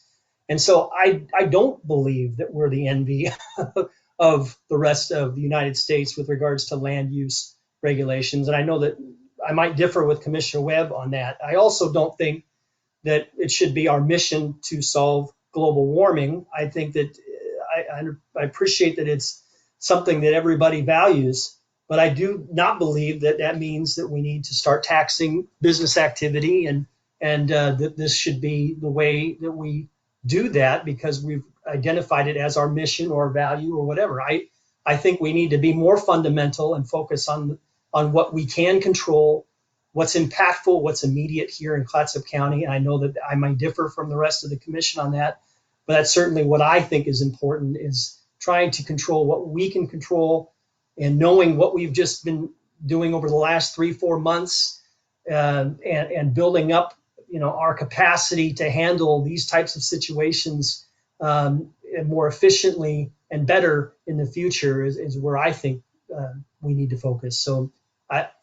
H: And so I don't believe that we're the envy of the rest of the United States with regards to land use regulations. And I know that I might differ with Commissioner Webb on that. I also don't think that it should be our mission to solve global warming. I think that I appreciate that it's something that everybody values, but I do not believe that that means that we need to start taxing business activity and that this should be the way that we do that because we've identified it as our mission or value or whatever. I think we need to be more fundamental and focus on what we can control, what's impactful, what's immediate here in Clatsop County. And I know that I might differ from the rest of the commission on that, but that's certainly what I think is important, is trying to control what we can control and knowing what we've just been doing over the last 3-4 months and building up, our capacity to handle these types of situations more efficiently and better in the future is where I think we need to focus. So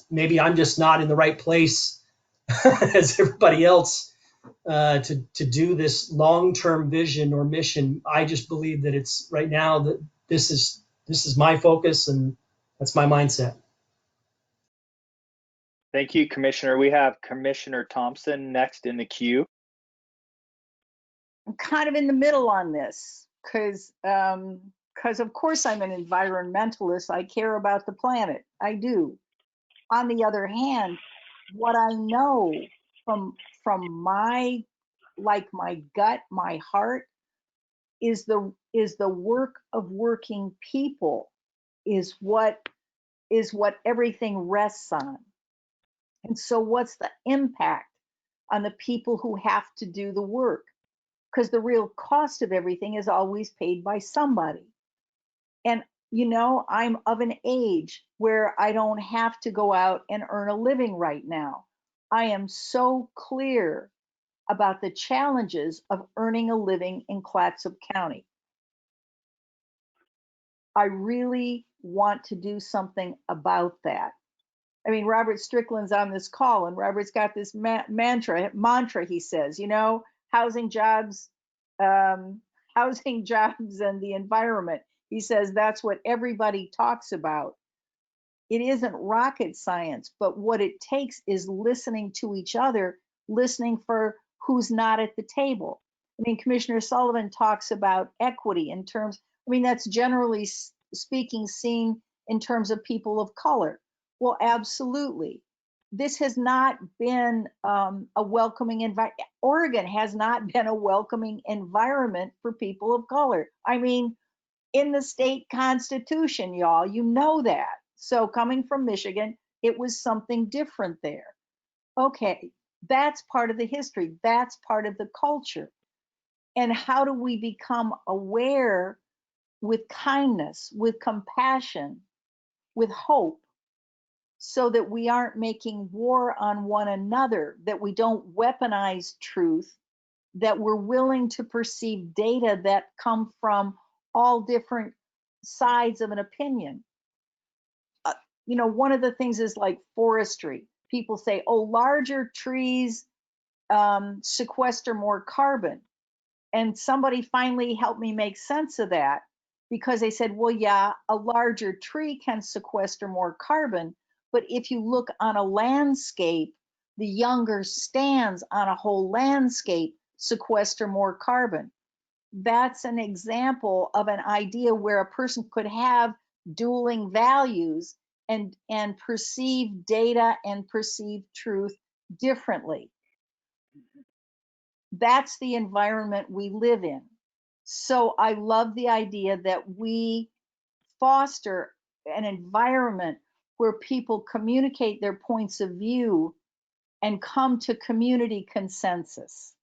H: maybe I'm just not in the right place as everybody else to do this long-term vision or mission. I just believe that it's right now that this is my focus and that's my mindset.
A: Thank you, Commissioner. We have Commissioner Thompson next in the queue.
G: I'm kind of in the middle on this because of course I'm an environmentalist. I care about the planet. I do. On the other hand, what I know from my gut, my heart, is the work of working people is what everything rests on. And so what's the impact on the people who have to do the work? Because the real cost of everything is always paid by somebody. And I'm of an age where I don't have to go out and earn a living right now. I am so clear about the challenges of earning a living in Clatsop County. I really want to do something about that. I mean, Robert Strickland's on this call, and Robert's got this mantra he says, housing jobs and the environment. He says that's what everybody talks about. It isn't rocket science, but what it takes is listening to each other, listening for who's not at the table. I mean, Commissioner Sullivan talks about equity in terms, I mean, that's generally speaking seen in terms of people of color. Well, absolutely. This has not been a welcoming environment. Oregon has not been a welcoming environment for people of color. I mean, in the state constitution, y'all, you know that. So coming from Michigan, it was something different there. Okay, that's part of the history. That's part of the culture. And how do we become aware with kindness, with compassion, with hope, so that we aren't making war on one another, that we don't weaponize truth, that we're willing to perceive data that come from all different sides of an opinion. You know, one of the things is like forestry. People say, oh, larger trees sequester more carbon. And somebody finally helped me make sense of that, because they said, well, yeah, a larger tree can sequester more carbon. But if you look on a landscape, the younger stands on a whole landscape sequester more carbon. That's an example of an idea where a person could have dueling values and perceive data and perceive truth differently. That's the environment we live in. So I love the idea that we foster an environment where people communicate their points of view and come to community consensus.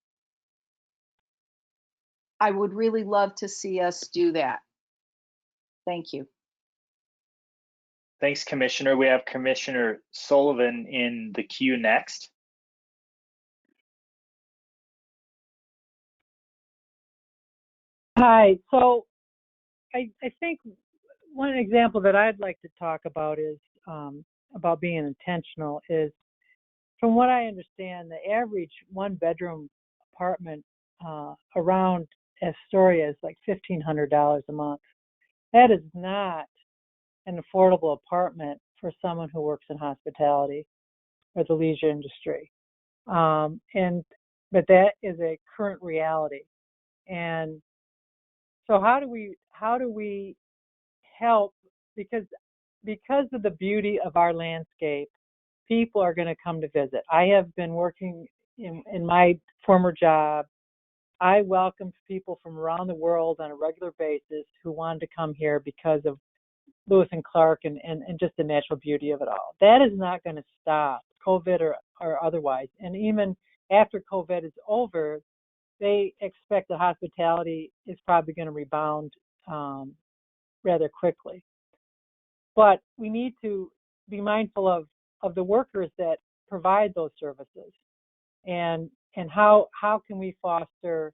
G: I would really love to see us do that. Thank you.
A: Thanks, Commissioner. We have Commissioner Sullivan in the queue next.
K: Hi. So I think one example that I'd like to talk about is about being intentional is, from what I understand, the average one-bedroom apartment around Astoria is like $1,500 a month. That is not an affordable apartment for someone who works in hospitality or the leisure industry. But that is a current reality. And so how do we help? Because of the beauty of our landscape, people are going to come to visit. I have been working in my former job. I welcomed people from around the world on a regular basis who wanted to come here because of Lewis and Clark and just the natural beauty of it all. That is not going to stop, COVID or otherwise. And even after COVID is over, they expect the hospitality is probably going to rebound rather quickly. But we need to be mindful of the workers that provide those services, and how can we foster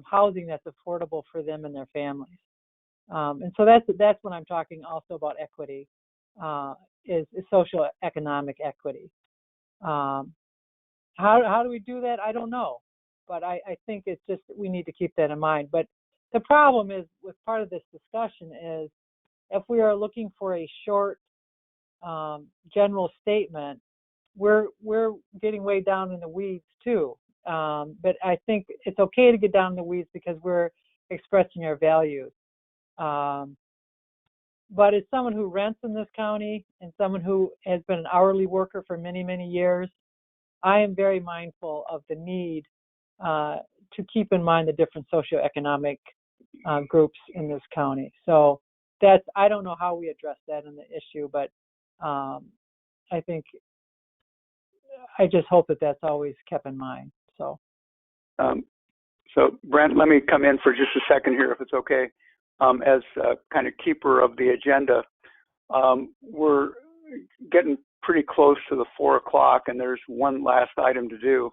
K: housing that's affordable for them and their families. And so that's when I'm talking also about equity, is social economic equity. How do we do that? I don't know, but I think it's just we need to keep that in mind. But the problem is with part of this discussion is if we are looking for a short general statement, we're getting way down in the weeds too. But I think it's okay to get down in the weeds because we're expressing our values. But as someone who rents in this county and someone who has been an hourly worker for many, many years, I am very mindful of the need to keep in mind the different socioeconomic groups in this county. So I don't know how we address that in the issue, but I think I just hope that that's always kept in mind. So
D: Brent, let me come in for just a second here, if it's okay. As kind of keeper of the agenda, we're getting pretty close to the 4 o'clock, and there's one last item to do.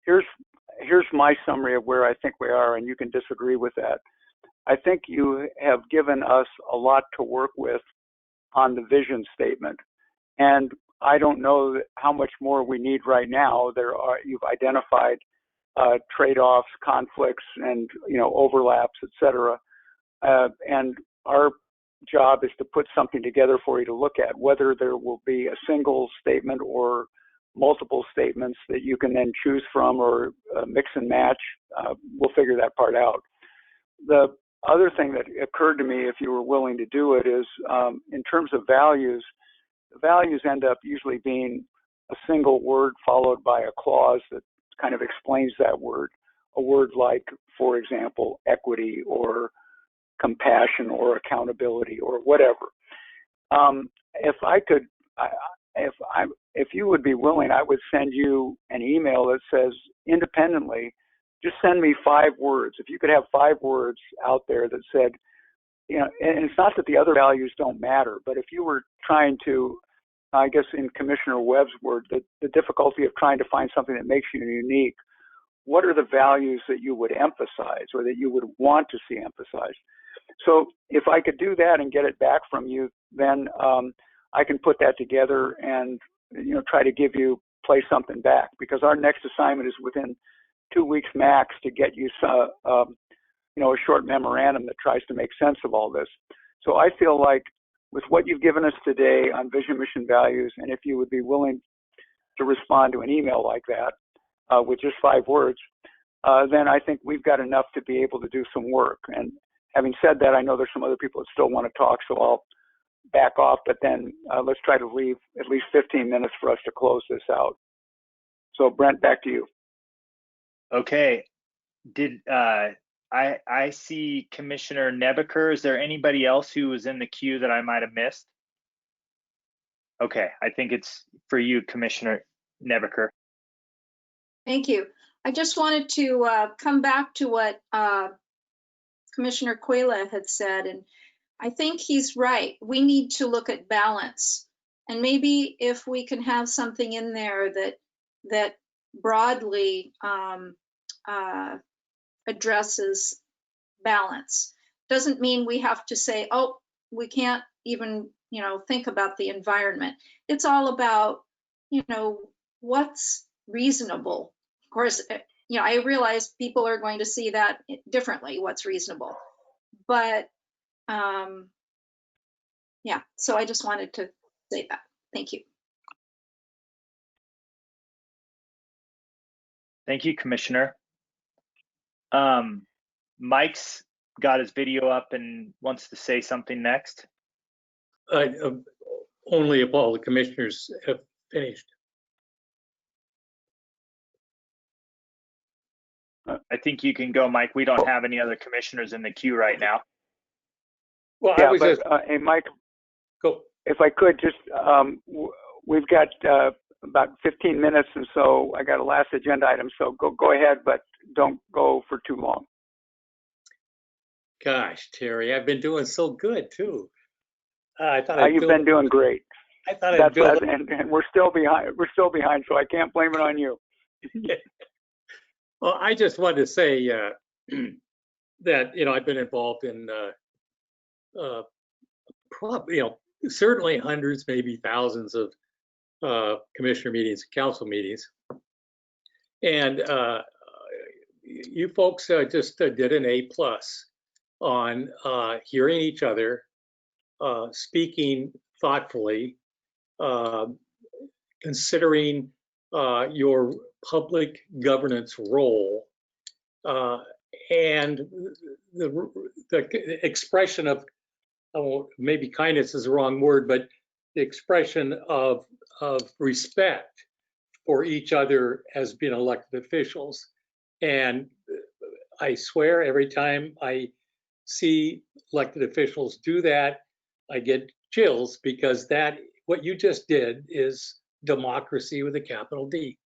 D: Here's my summary of where I think we are, and you can disagree with that. I think you have given us a lot to work with on the vision statement, and I don't know how much more we need right now. You've identified trade-offs, conflicts, and overlaps, et cetera. And our job is to put something together for you to look at, whether there will be a single statement or multiple statements that you can then choose from or mix and match. We'll figure that part out. The other thing that occurred to me, if you were willing to do it, is in terms of values, the values end up usually being a single word followed by a clause that kind of explains that word. A word like, for example, equity or compassion or accountability or whatever. If I could, if you would be willing, I would send you an email that says independently, just send me 5 words. If you could have 5 words out there that said, you know, and it's not that the other values don't matter, but if you were trying to, I guess in Commissioner Webb's word, the difficulty of trying to find something that makes you unique, what are the values that you would emphasize or that you would want to see emphasized? So if I could do that and get it back from you, then I can put that together and, you know, try to play something back, because our next assignment is within 2 weeks max to get you you know, a short memorandum that tries to make sense of all this. So I feel like with what you've given us today on vision, mission, values, and if you would be willing to respond to an email like that with just 5 words, then I think we've got enough to be able to do some work. And having said that, I know there's some other people that still want to talk, so I'll back off, but then let's try to leave at least 15 minutes for us to close this out. So Brent, back to you.
A: Okay. I see Commissioner Nebaker. Is there anybody else who was in the queue that I might have missed? Okay, I think it's for you, Commissioner Nebaker.
I: Thank you. I just wanted to come back to what Commissioner Quayla had said, and I think he's right. We need to look at balance, and maybe if we can have something in there that broadly addresses balance. Doesn't mean we have to say, oh, we can't even, you know, think about the environment. It's all about, you know, what's reasonable. Of course, you know, I realize people are going to see that differently, what's reasonable. But yeah, so I just wanted to say that. Thank you.
A: Thank you, Commissioner. Mike's got his video up and wants to say something next.
J: Only if all the commissioners have finished.
A: I think you can go, Mike. We don't have any other commissioners in the queue right now.
J: Well,
D: Yeah,
J: I was
D: but,
J: just
D: hey, Mike,
J: go.
D: if I could just, we've got about 15 minutes, and so I got a last agenda item, so go ahead, but don't go for too long.
J: Gosh, Terry, I've been doing so good too. I thought
D: You've been doing great.
J: I thought I'd build.
D: And we're still behind. We're still behind, so I can't blame it on you.
J: Well, I just wanted to say that, you know, I've been involved in probably, you know, certainly hundreds, maybe thousands of commissioner meetings, council meetings, and you folks just did an A+ on hearing each other, speaking thoughtfully, considering your public governance role, and the expression of, oh, maybe kindness is the wrong word, but the expression of respect for each other as being elected officials. And I swear every time I see elected officials do that, I get chills, because that, what you just did, is democracy with a capital D.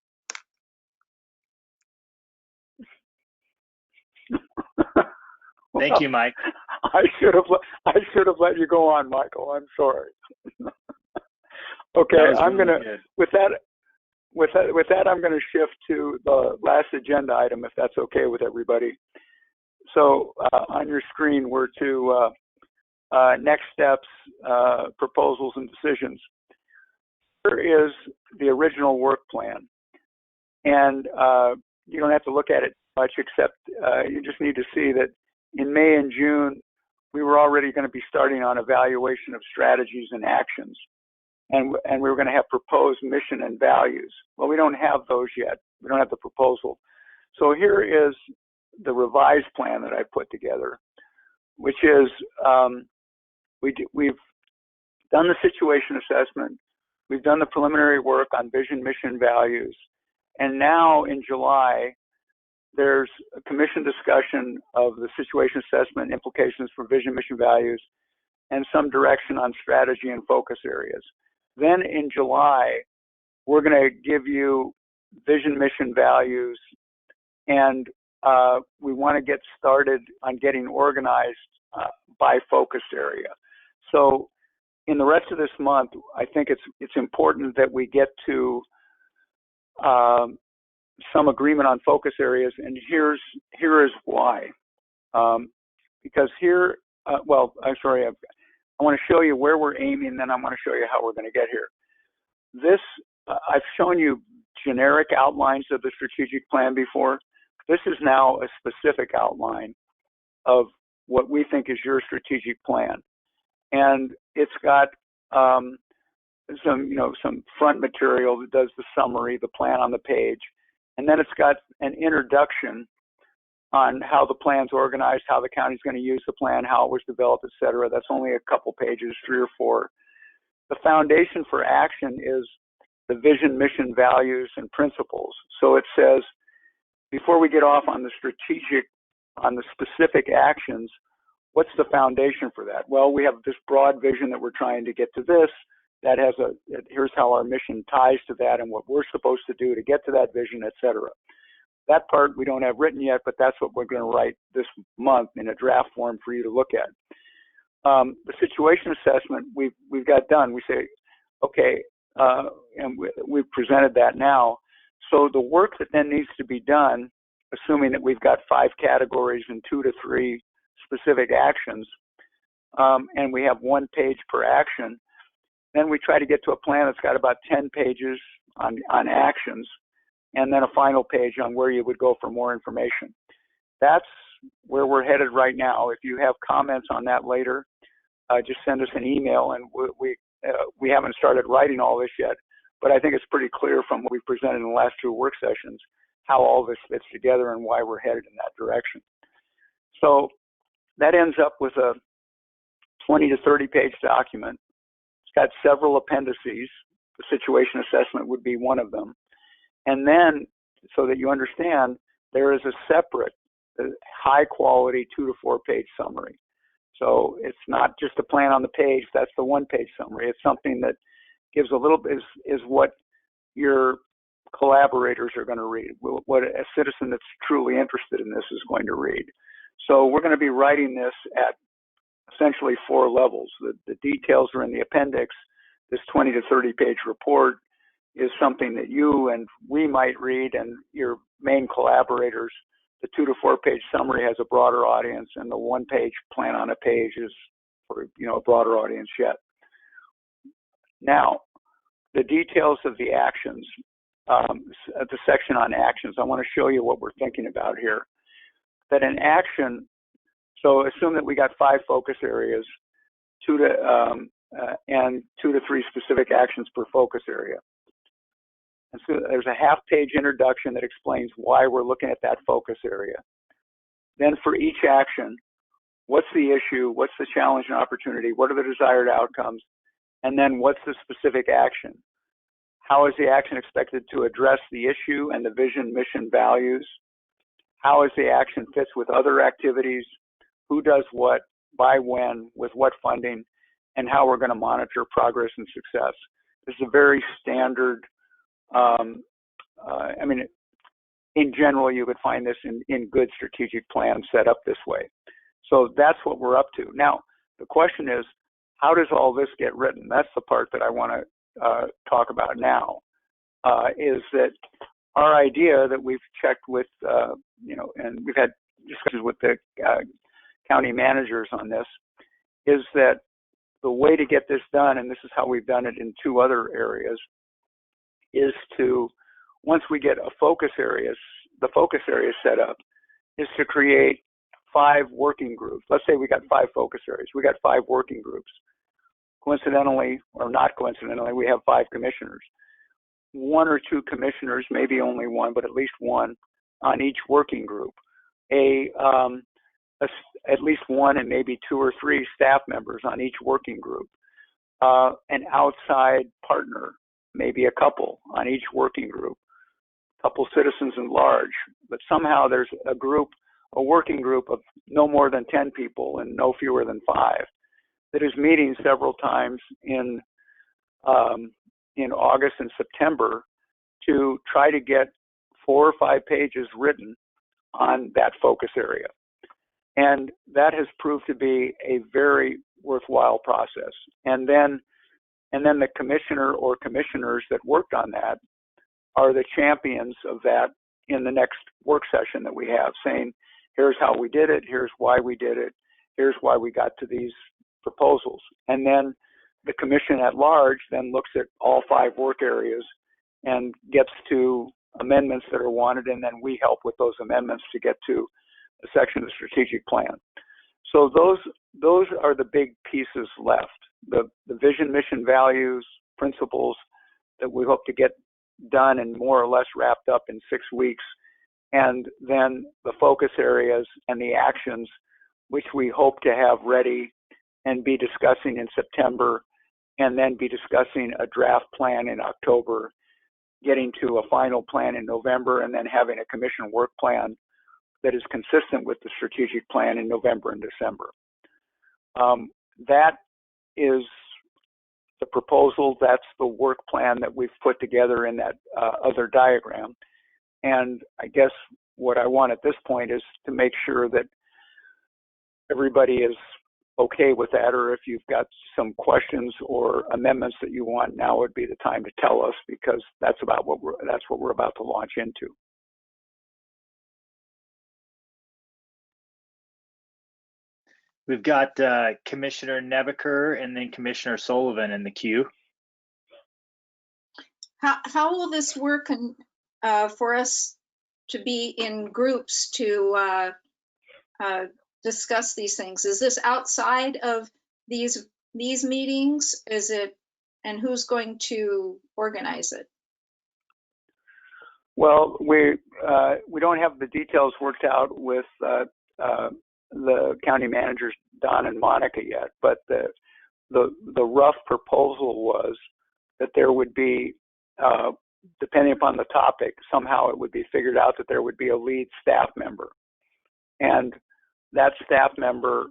A: Thank you, Mike.
D: I should have let you go on, Michael. I'm sorry. Okay, I'm
A: really
D: gonna
A: good.
D: with that I'm gonna shift to the last agenda item, if that's okay with everybody. So on your screen, we're to next steps, proposals, and decisions. Here is the original work plan, and you don't have to look at it much, except you just need to see that in May and June we were already going to be starting on evaluation of strategies and actions. And we were going to have proposed mission and values. Well, we don't have those yet. We don't have the proposal. So here is the revised plan that I put together, which is we've done the situation assessment. We've done the preliminary work on vision, mission, values. And now in July, there's a commission discussion of the situation assessment implications for vision, mission, values, and some direction on strategy and focus areas. Then in July, we're going to give you vision, mission, values, and we want to get started on getting organized by focus area. So in the rest of this month, I think it's important that we get to some agreement on focus areas, and here is why. Because here, well, I'm sorry, I want to show you where we're aiming, then I want to show you how we're going to get here. This, I've shown you generic outlines of the strategic plan before. This is now a specific outline of what we think is your strategic plan. And it's got some front material that does the summary, the plan on the page. And then it's got an introduction on how the plan's organized, how the county's going to use the plan, how it was developed, et cetera. That's only a couple pages, 3 or 4. The foundation for action is the vision, mission, values, and principles. So it says, before we get off on the specific actions, what's the foundation for that? Well, we have this broad vision that we're trying to get to this. That has here's how our mission ties to that and what we're supposed to do to get to that vision, et cetera. That part we don't have written yet, but that's what we're going to write this month in a draft form for you to look at. The situation assessment we've got done. We say, okay, and we've presented that now. So the work that then needs to be done, assuming that we've got 5 categories and 2 to 3 specific actions, and we have 1 page per action, then we try to get to a plan that's got about 10 pages on actions, and then a final page on where you would go for more information. That's where we're headed right now. If you have comments on that later, just send us an email, and we haven't started writing all this yet, but I think it's pretty clear from what we presented in the last 2 work sessions how all this fits together and why we're headed in that direction. So that ends up with a 20 to 30 page document. It's got several appendices. The situation assessment would be one of them. And then, so that you understand, there is a separate, high quality 2 to 4 page summary. So it's not just a plan on the page, that's the 1 page summary. It's something that gives a little bit, is what your collaborators are going to read, what a citizen that's truly interested in this is going to read. So we're going to be writing this at essentially 4 levels. The details are in the appendix. This 20 to 30 page report is something that you and we might read, and your main collaborators. The 2 to 4 page summary has a broader audience, and the 1 page plan on a page is for a broader audience yet. Now, the details of the actions, the section on actions, I want to show you what we're thinking about here. That an action, so assume that we got 5 focus areas, 2 to 3 specific actions per focus area. And so there's a half-page introduction that explains why we're looking at that focus area. Then for each action, what's the issue, what's the challenge and opportunity, what are the desired outcomes, and then what's the specific action? How is the action expected to address the issue and the vision, mission, values? How is the action fits with other activities? Who does what, by when, with what funding, and how we're going to monitor progress and success. This is a very standard, I mean, in general, you would find this in good strategic plans set up this way. So that's what we're up to. Now, the question is, how does all this get written? That's the part that I want to talk about now, is that our idea that we've checked with, and we've had discussions with the county managers on this, is that the way to get this done, and this is how we've done it in 2 other areas, is to, once we get a focus area, the focus area set up, is to create 5 working groups. Let's say we got 5 focus areas. We got 5 working groups. Coincidentally, or not coincidentally, we have 5 commissioners. 1 or 2 commissioners, maybe only 1, but at least 1 on each working group. At least 1 and maybe 2 or 3 staff members on each working group. An outside partner, maybe a couple on each working group. Couple citizens at large, but somehow there's a working group of no more than 10 people and no fewer than 5 that is meeting several times in August and September to try to get 4 or 5 pages written on that focus area. And that has proved to be a very worthwhile process. And then the commissioner or commissioners that worked on that are the champions of that in the next work session that we have, saying, here's how we did it, here's why we did it, here's why we got to these proposals. And then the commission at large then looks at all 5 work areas and gets to amendments that are wanted, and then we help with those amendments to get to a section of the strategic plan. So those are the big pieces left. The vision, mission, values, principles that we hope to get done and more or less wrapped up in 6 weeks, and then the focus areas and the actions which we hope to have ready and be discussing in September, and then be discussing a draft plan in October, getting to a final plan in November, and then having a commission work plan that is consistent with the strategic plan in November and December. That is the proposal. That's the work plan that we've put together in that other diagram. And I guess what I want at this point is to make sure that everybody is okay with that, or if you've got some questions or amendments that you want, now would be the time to tell us, because that's what we're about to launch into.
A: We've got Commissioner Nebaker and then Commissioner Sullivan in the queue.
I: How will this work for us to be in groups to discuss these things? Is this outside of these meetings? Is it, and who's going to organize it?
D: Well, we don't have the details worked out with the county managers Don and Monica yet, but the rough proposal was that there would be, depending upon the topic, somehow it would be figured out that there would be a lead staff member, and that staff member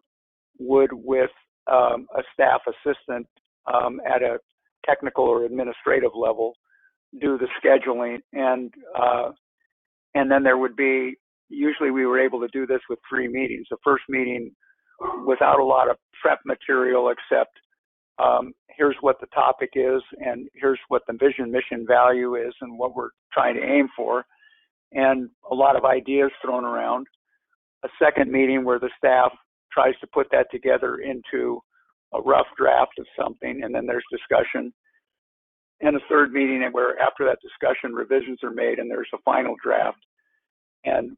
D: would, with a staff assistant at a technical or administrative level, do the scheduling, and then there would be, usually we were able to do this with 3 meetings. The first meeting without a lot of prep material, except here's what the topic is, and here's what the vision, mission, value is, and what we're trying to aim for, and a lot of ideas thrown around. A second meeting where the staff tries to put that together into a rough draft of something, and then there's discussion. And a third meeting where after that discussion, revisions are made and there's a final draft. And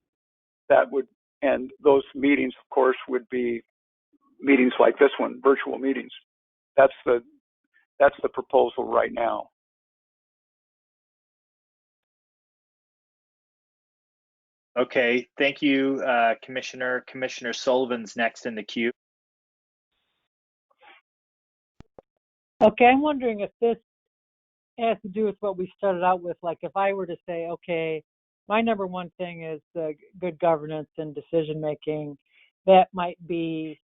D: those meetings, of course, would be meetings like this one, virtual meetings. That's the proposal right now.
A: Okay, thank you, Commissioner. Commissioner Sullivan's next in the queue.
K: Okay, I'm wondering if this has to do with what we started out with. Like if I were to say, okay, my number one thing is the good governance and decision making, that might be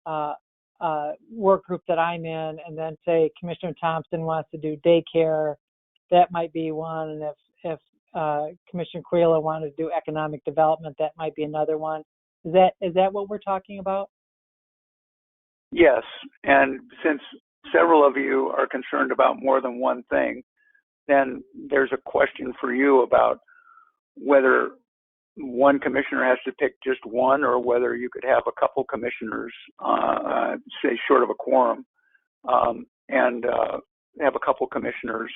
K: a work group that I'm in, and then say Commissioner Thompson wants to do daycare, that might be one, and if Commissioner Quayla wanted to do economic development, that might be another one. Is that what we're talking about?
D: Yes, and since several of you are concerned about more than one thing, then there's a question for you about whether one commissioner has to pick just one, or whether you could have a couple commissioners, say short of a quorum, and have a couple commissioners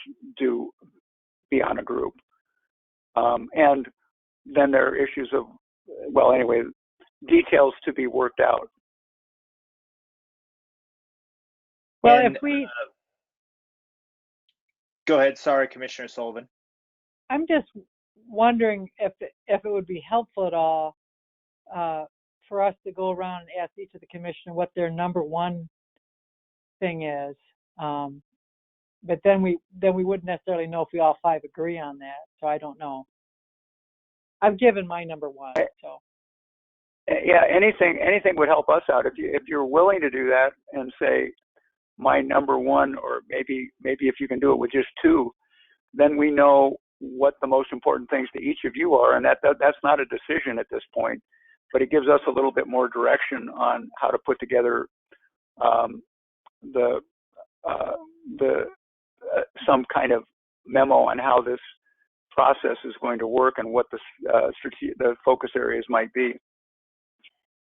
D: be on a group. And then there are issues of, well, anyway, details to be worked out.
K: Well,
A: And,
K: if we,
A: go ahead. Sorry, Commissioner Sullivan.
K: I'm just wondering if it would be helpful at all for us to go around and ask each of the commissioners what their number one thing is. But then we wouldn't necessarily know if we all five agree on that. So I don't know. I've given my number one. So
D: Yeah, anything would help us out. If you're willing to do that and say my number one, or maybe if you can do it with just two, then we know what the most important things to each of you are, and that's not a decision at this point, but it gives us a little bit more direction on how to put together some kind of memo on how this process is going to work and what the focus areas might be.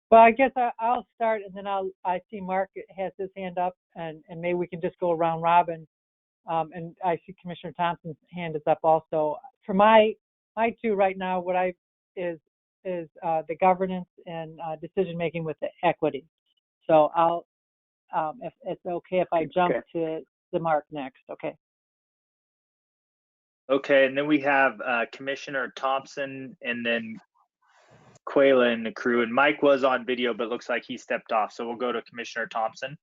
K: well, I guess I'll start, and then I see Mark has his hand up, and maybe we can just go around robin. And I see Commissioner Thompson's hand is up also. For my two right now, what is the governance and decision making with the equity. So I'll if it's okay if I jump to the Mark next. Okay.
A: Okay, and then we have Commissioner Thompson and then Quayla in the crew. And Mike was on video, but looks like he stepped off. So we'll go to Commissioner Thompson.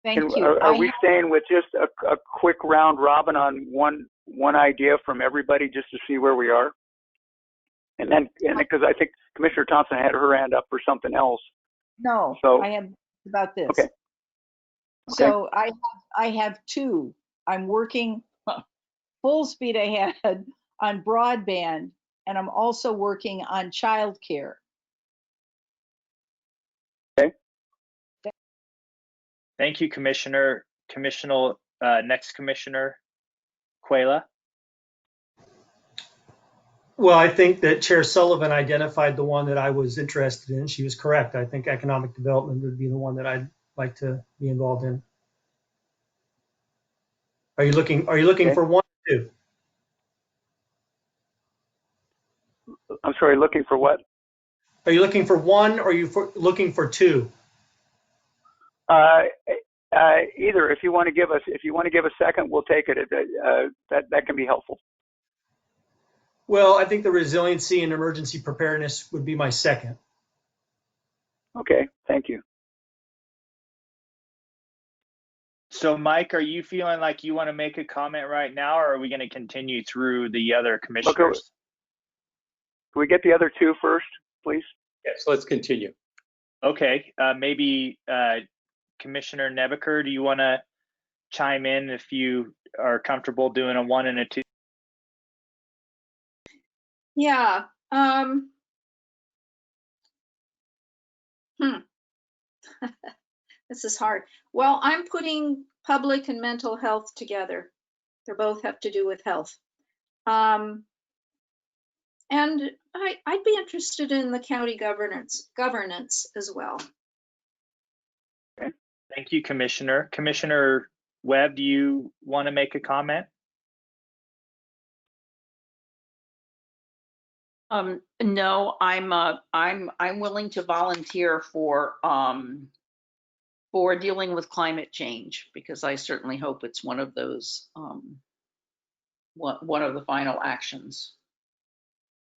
G: Thank you.
D: Are we staying with just a quick round robin on one idea from everybody just to see where we are? And then, because I think Commissioner Thompson had her hand up for something else.
G: No,
D: So,
G: I have about this.
D: Okay.
G: So I have two. I'm working full speed ahead on broadband, and I'm also working on childcare.
D: Okay.
A: Thank you, Commissioner. Next Commissioner Quayla.
H: Well, I think that Chair Sullivan identified the one that I was interested in. She was correct. I think economic development would be the one that I'd like to be involved in. Are you looking for one or two?
D: I'm sorry, looking for what?
H: Are you looking for one, or are you looking for two?
D: Either. If you want to give a second, we'll take it. That can be helpful.
H: Well, I think the resiliency and emergency preparedness would be my second.
D: Okay, thank you.
A: So Mike, are you feeling like you want to make a comment right now, or are we going to continue through the other commissioners?
D: Can we get the other two first, please?
J: Yes, let's continue.
A: Okay, maybe Commissioner Nebaker, do you want to chime in if you are comfortable doing a one and a two?
I: Yeah. This is hard. Well, I'm putting public and mental health together. They both have to do with health. And I'd be interested in the county governance as well.
A: Okay. Thank you, Commissioner. Commissioner Webb, do you want to make a comment?
F: No, I'm willing to volunteer for dealing with climate change, because I certainly hope it's one of those one of the final actions.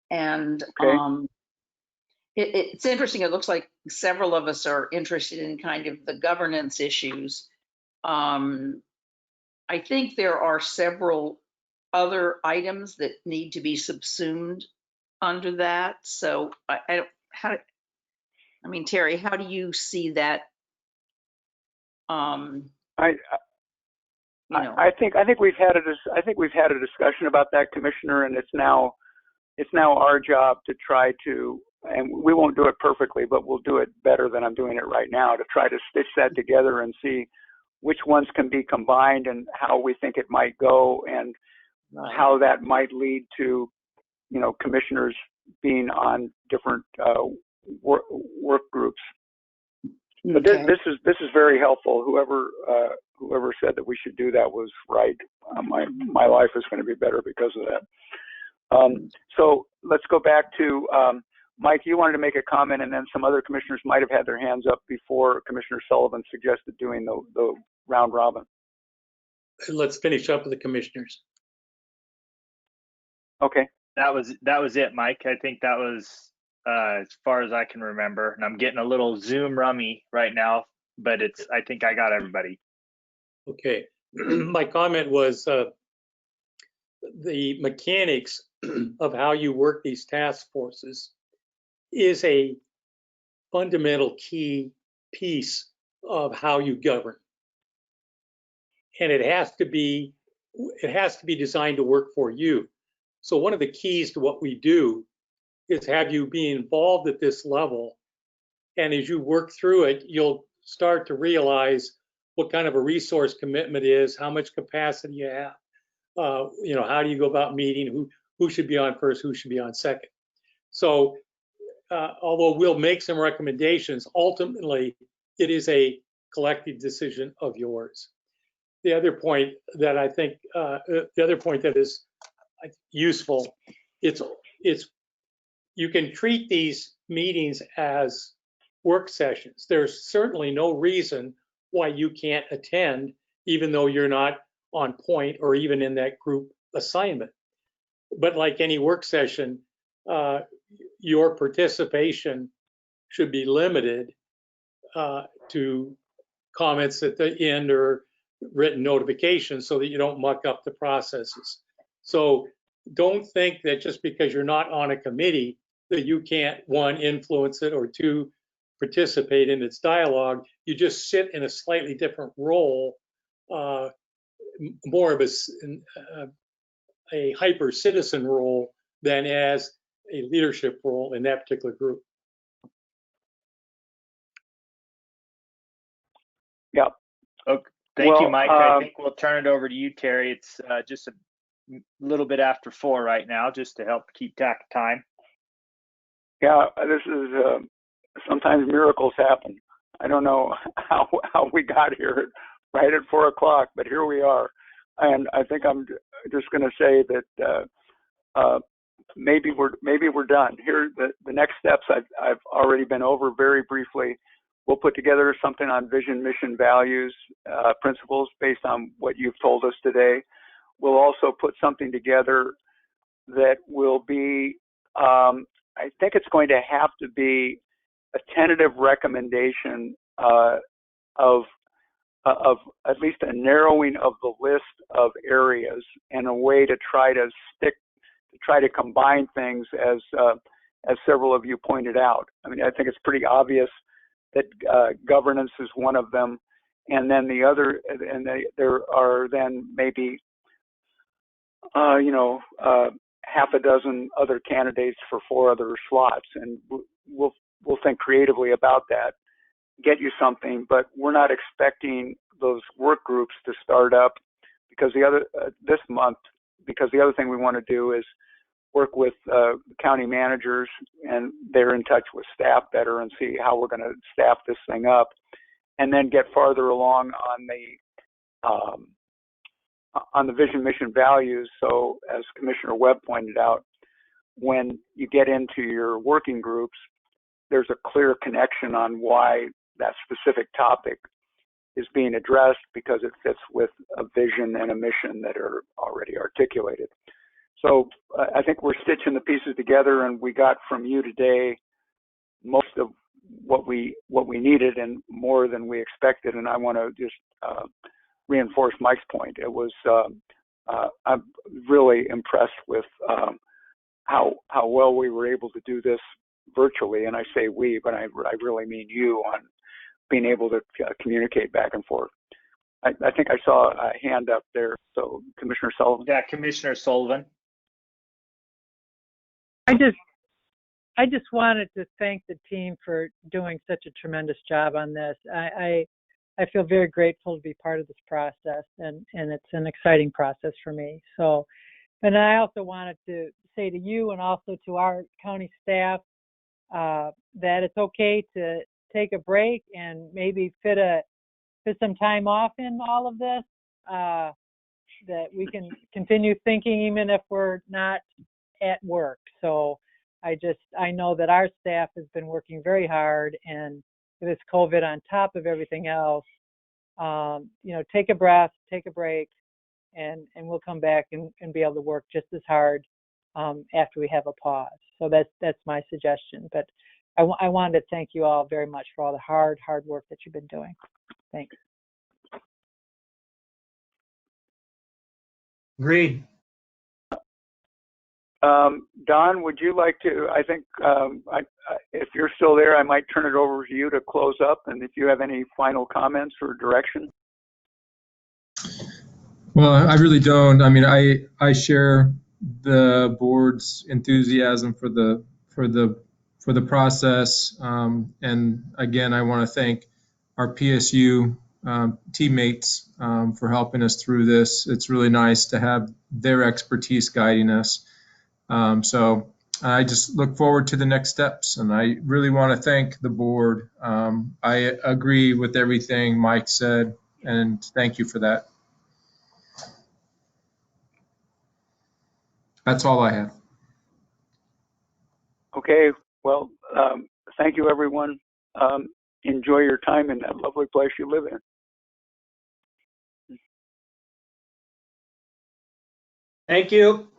F: And
D: Okay.
F: It's interesting. It looks like several of us are interested in kind of the governance issues. I think there are several other items that need to be subsumed under that. So Terry, how do you see that?
D: I think we've had a discussion about that, Commissioner, and it's now our job to try to, and we won't do it perfectly, but we'll do it better than I'm doing it right now, to try to stitch that together and see which ones can be combined and how we think it might go, and how that might lead to, commissioners being on different work groups. But this is very helpful. Whoever said that we should do that was right. My life is going to be better because of that. So let's go back to Mike, you wanted to make a comment, and then some other commissioners might have had their hands up before Commissioner Sullivan suggested doing the round robin.
J: Let's finish up with the commissioners.
D: Okay.
A: That was it, Mike. I think that was as far as I can remember. And I'm getting a little Zoom rummy right now, but I think I got everybody.
J: Okay. My comment was the mechanics of how you work these task forces is a fundamental key piece of how you govern. And it has to be designed to work for you. So one of the keys to what we do is have you be involved at this level. And as you work through it, you'll start to realize what kind of a resource commitment is, how much capacity you have. You know, how do you go about meeting, who should be on first, who should be on second. So although we'll make some recommendations, ultimately it is a collective decision of yours. The other point that I think, that is useful, it's you can treat these meetings as work sessions. There's certainly no reason why you can't attend, even though you're not on point or even in that group assignment. But like any work session, your participation should be limited to comments at the end or written notifications so that you don't muck up the processes. So don't think that just because you're not on a committee that you can't, one, influence it, or two, participate in its dialogue. You just sit in a slightly different role, more of a hyper citizen role than as a leadership role in that particular group.
D: Yeah.
A: Okay. Thank you, Mike. I
D: Well,
A: think we'll turn it over to you, Terry. It's just a little bit after 4 right now, just to help keep track of time.
D: yeah, this is sometimes miracles happen. I don't know how we got here right at 4 o'clock, but here we are. And I think I'm just going to say that maybe we're done. Here, the next steps I've already been over very briefly. We'll put together something on vision, mission, values, principles based on what you've told us today. We'll also put something together that will be, I think it's going to have to be a tentative recommendation of at least a narrowing of the list of areas and a way to try to combine things as several of you pointed out. I mean, I think it's pretty obvious that governance is one of them, and then the other, and there are then maybe half a dozen other candidates for 4 other slots, and we'll think creatively about that, get you something, but we're not expecting those work groups to start up because this month, because the other thing we want to do is work with county managers, and they're in touch with staff better and see how we're going to staff this thing up, and then get farther along on the vision, mission, values. So as Commissioner Webb pointed out, when you get into your working groups, there's a clear connection on why that specific topic is being addressed, because it fits with a vision and a mission that are already articulated. So I think we're stitching the pieces together, and we got from you today most of what we needed and more than we expected. And I want to just reinforce Mike's point. It was I'm really impressed with how well we were able to do this virtually, and I say we, but I really mean you, on being able to communicate back and forth. I think I saw a hand up there. So Commissioner Sullivan.
A: Yeah, Commissioner Sullivan.
K: I just wanted to thank the team for doing such a tremendous job on this. I feel very grateful to be part of this process, and it's an exciting process for me. So, and I also wanted to say to you and also to our county staff that it's okay to take a break and maybe fit some time off in all of this, that we can continue thinking even if we're not at work. So I know that our staff has been working very hard, and with this COVID on top of everything else, take a breath, take a break, and we'll come back and be able to work just as hard after we have a pause. So that's my suggestion. But I wanted to thank you all very much for all the hard work that you've been doing. Thanks.
H: Agreed.
D: Don, would you like to, I think, if you're still there, I might turn it over to you to close up, and if you have any final comments or direction.
E: Well, I really don't. I mean, I share the board's enthusiasm for the process. And again, I want to thank our PSU teammates for helping us through this. It's really nice to have their expertise guiding us. So I just look forward to the next steps, and I really want to thank the board. I agree with everything Mike said, and thank you for that. That's all I have.
D: Okay, well, thank you, everyone. Enjoy your time in that lovely place you live in.
H: Thank you.